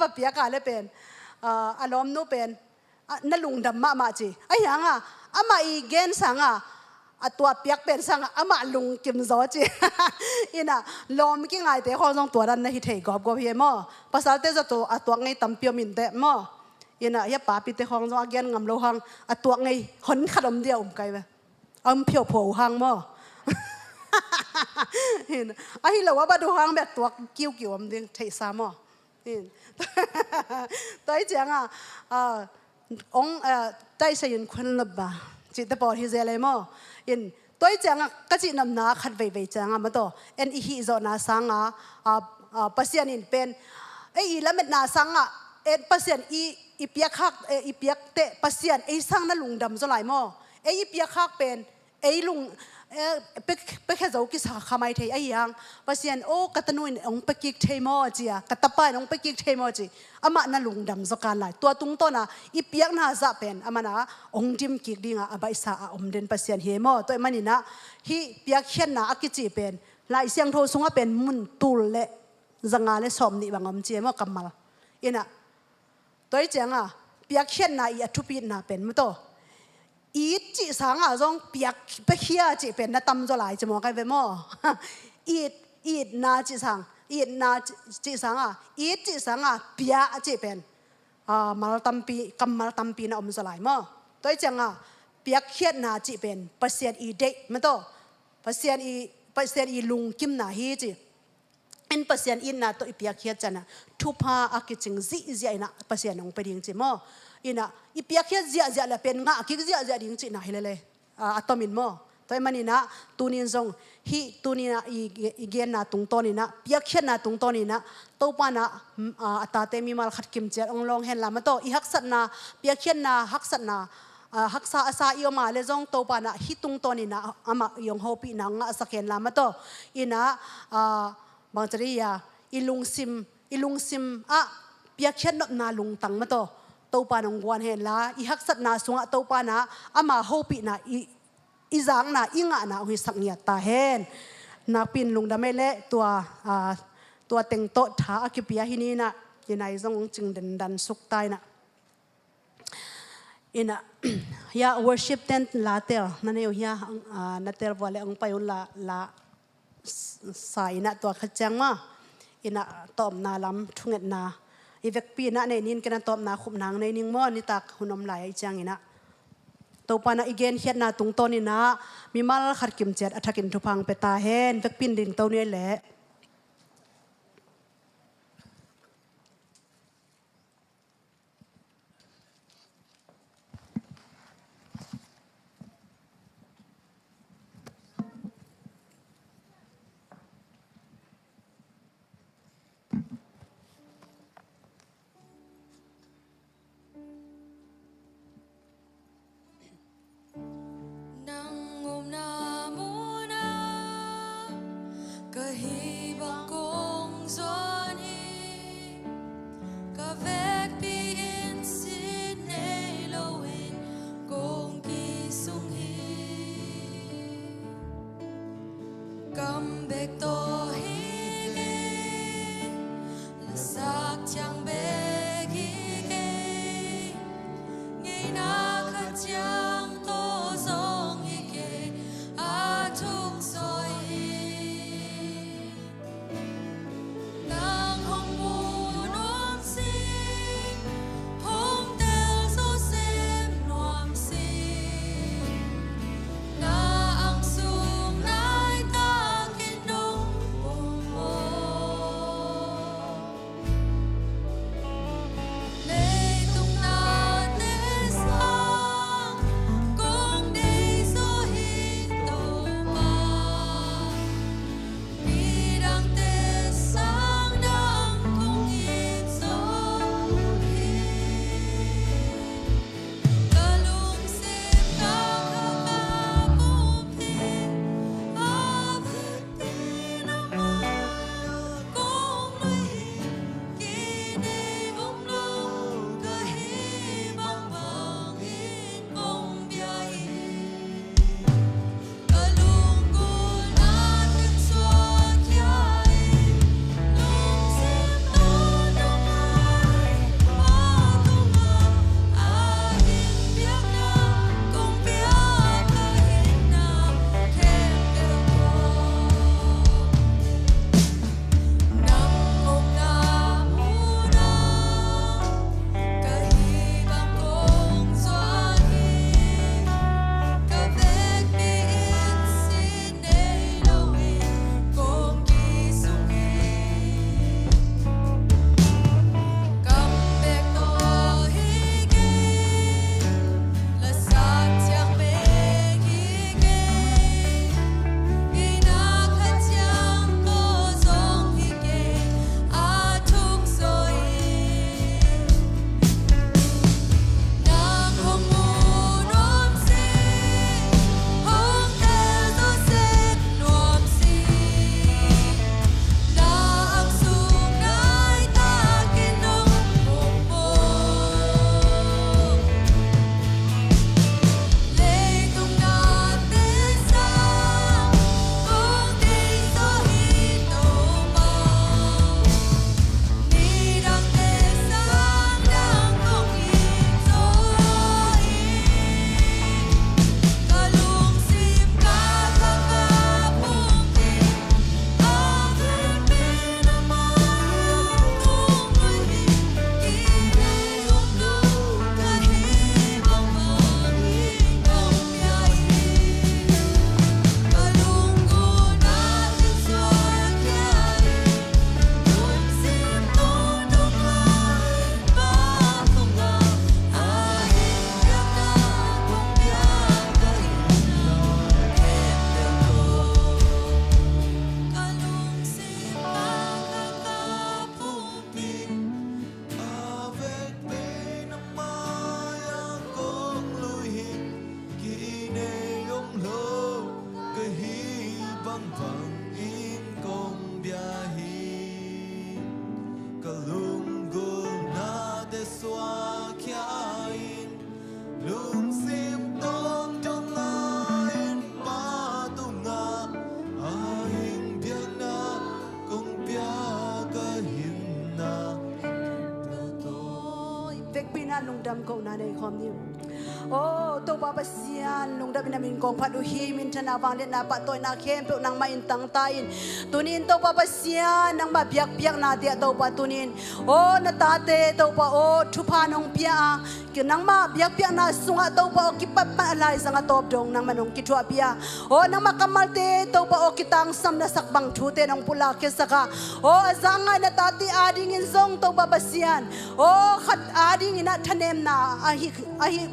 ว่าเปียกอะไรเป็นอารมณ์นู้เป็นนั่นลุงดำมาจีไอ้ยังมาอีเกนสังตัวเปียกเป็นสังมาลุงกิมโซจีอินะลมกี่ไงแต่เขาต้องตัวนั้นในที่เทกอบเฮียมั้งภาษาเตจะตัวไงตั้มเปียมินเตะมั้งอินะยาป่าปิดแต่เขาต้องเกนงำโลหังตัวไงหนขนมเดียวไกลไปเพียวโผล่หังมั้งอินะไอ้เราว่าบัดหังแบบตัวกิ้วมันดึงเทสามมั้งอินตัวไอ้เจ้าองได้ใช้ยินคนละบ้าจิตตปอดฮิเซเลยมั้งอินตัวจังก็จีนำนาขัดไว้จังมาตัวเอ็นอีฮิโซนาสังปัสยานินเป็นละเม็ดนาสังเอ็นปัสยานอีเปียคักอีเปียกเตะปัสยานสังนั่นลุงดำสลายมั้งอีเปียคักเป็นลุงไปแค่เจ้ากิสาขมายเทยยังปัสยานโอ้กัตนุนองไปกิกเทมอจีกัตปายองไปกิกเทมอจีมานั่นลุงดำสการไหลตัวตุงต้นอีเปียกน่าจะเป็นมานะองจิมกิกดิ้งใบสาอมเดนปัสยานเฮมอตัวมันนี่นะฮีเปียกเขียนนะกิจีเป็นลายเสียงโทสุงเป็นมุนตุลเละจังอะไรสมนี่บางอมเจมอกำมาอินะตัวจังเปียกเขียนนะอีทุปีนะเป็นมั้งตัวอีจีสังจงเปียกไปเขียจีเป็นน่ะตั้มจะหลายจะมองกันไปมั้งอีนาจีสังนาจีสังอีจีสังเปียจีเป็นมาลตั้มปีกำมาลตั้มปีน่ะอมจะหลายมั้งตัวจังเปียกเขียนนาจีเป็นปัสยานอีเด็กมั้งตัวปัสยานอีลุงกิมนาฮีจีเอ็นปัสยานอินนาตัวอีเปียกเขียนจันนะทุพาอากิจิงจีนะปัสยานองไปดิ้งจีมั้งอินะอีเปียกเขียนเจียละเป็นงะกิเจียดิ้งจีน่ะฮิเลอะตอมินมั้งตัวมันนี่นะตัวนี้จงฮีตัวนี้นะอีเกนนะตุงตัวนี้นะเปียกเขียนนะตุงตัวนี้นะตัวปานะตาเตมีมาขัดกิมเจียองลองเห็นละมันตัวอีฮักษณะเปียกเขียนนะฮักษณะฮักษาอาซาอิอมาเลจงตัวปานะฮิตุงตัวนี้นะมายองโฮปีนังสักเห็นละมันตัวอินะบางจริยา อีลุงซิมอะเปียกเช็ดนบนาลุงตังมาโตตัวปานงวนเห็นละอีหักสัตนาสุงะตัวปานะอามาโฮปินะอีจางนะอีงะนะหุยสักเนียตาเห็นนักปินลุงดำไม่เละตัวเต็งโตท้าอคิเปียหินีนะยินายจงจึงดันสุกตายนะอินะยา worship tent ลาเตลนั่นเองยานัตเตลวันเลยองไปอุลาสายนะตัวขจังมาอินะตอมนาลำทุงเงินนาอีเวกปีนะในนินกันตอมนาขุบนางในนิ่งมอนิตักหุนอมไหลจังอินะตัวปานะอีเกนเฮียนาตุงต้นอินะมีมาลขัดกิมเจ็ดอัฐกินทุพังเปตาเฮนเวกปีนดิ่งตัวนี้แหละ lung dam ko na nei khom ni oh to pa pasian lung dam min kong phat u hi min thana wang le na pa toy na khem pe nang ma in tang ta in tunin to pa pasian nang ma biak biak na dia to pa tunin oh na ta te to pa oh thu pa nong pia ki nang ma biak biak na sunga to pa ki pa pa lai sanga top dong nang manong ki thua pia oh nang ma kamal te to pa oh ki tang sam na sak bang thu te nong pula ke saka oh azanga na ta ti ading in zong to pa pasian oh khat ading ina thanem na ahi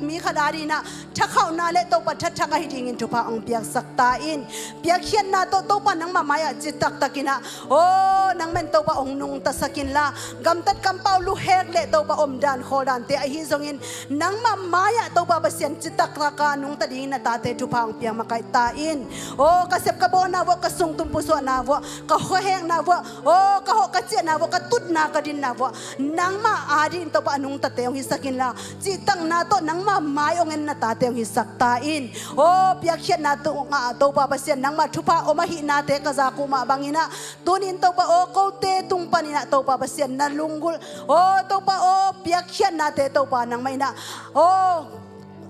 mi khat adi na thakau na le to pa thak ahi ding in thu pa ong biak sak ta in biak khian na to pa nang ma maya chitak takina oh nang men to pa ong nung ta sakin la gam tat kam pau lu hek le to pa om dan khol dan te ahi zong in nang ma maya to pa pasian chitak ka nung ta ding na ta te thu pa ong piang makai ta in oh kasep ka bo na wo ka sung tum pu so na wo ka ho hek na wo oh ka ho ka che na wo ka tut na ka din na wo nang ma adi to pa nung ta te ong hisakin la chi tang na to nang ma mai ong en na ta te ong hisak ta in oh piak khian na to nga to pa pasian nang ma thu pa o ma hi na te ka za ku ma bangina tunin to pa o ko te tung panina to pa pasian na lunggul oh to pa o piak khian na te to pa nang mai na oh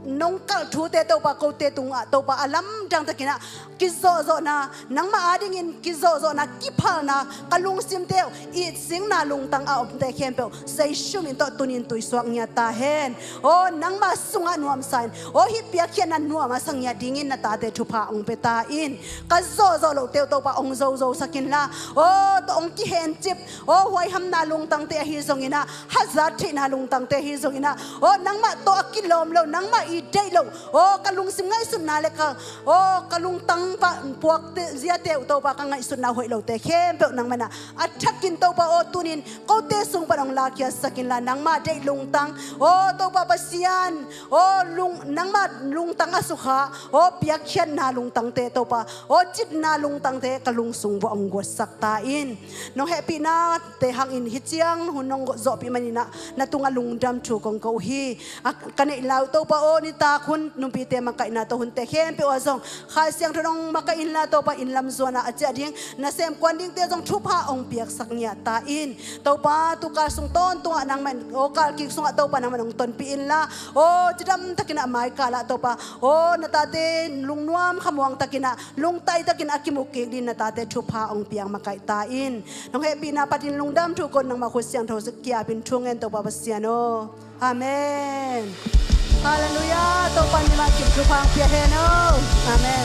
nong kal thu te to pa ko te tung a to pa alam dang takina kizo zo na nang ma ading in kizo zo na kipal na kalung sim te it sing na lung tang a op te khem pe sai shum in to tunin tui swak nya ta hen oh nang ma sunga nuam sain oh hi pia khian na nuam sang nya dingin na ta te thu pa ong pe ta in ka zo zo lo te to pa ong zo zo sakin la oh to ong ki hen chip oh hoi ham na lung tang te hi zong ina hazar thi na lung tang te hi zong ina oh nang ma to akilom lo nang ma i dei lo oh kalung sim ngai sun na le ka oh kalung tang pa puak te zia te to pa ka ngai sun na hoi lo te khem pe nang mana athakin to pa o tunin ko te sung pa nong la kya sakin la nang ma dei lung tang oh to pa pasian oh lung nang ma lung tang asukha oh piak khian na lung tang te to pa oh chit na lung tang te kalung sung bo ang go sak ta in no happy na te hang in hichiang hunong go zo pi manina na tunga lung dam thu kong ko hi kanai lau to pa o ni ta khun num pi te makai na to hun te khem pe o zong kha siang thong maka in la to pa in lam zona acha ding na sem kwan ding te jong thupa ong piak sak nya ta in to pa tu ka sung ton tu anang man o kal ki sung to pa nang manong ton pi in la o chidam takina mai kala to pa o na ta te lung nuam khamwang takina lung tai takina akimuk din na ta te thupa ong piang makai ta in nong he pi na patin lung dam thu kon nang ma khu siang tho sakya bin thungen to pa pasiano amen hallelujah to pa ni ma ki thupang pia he no amen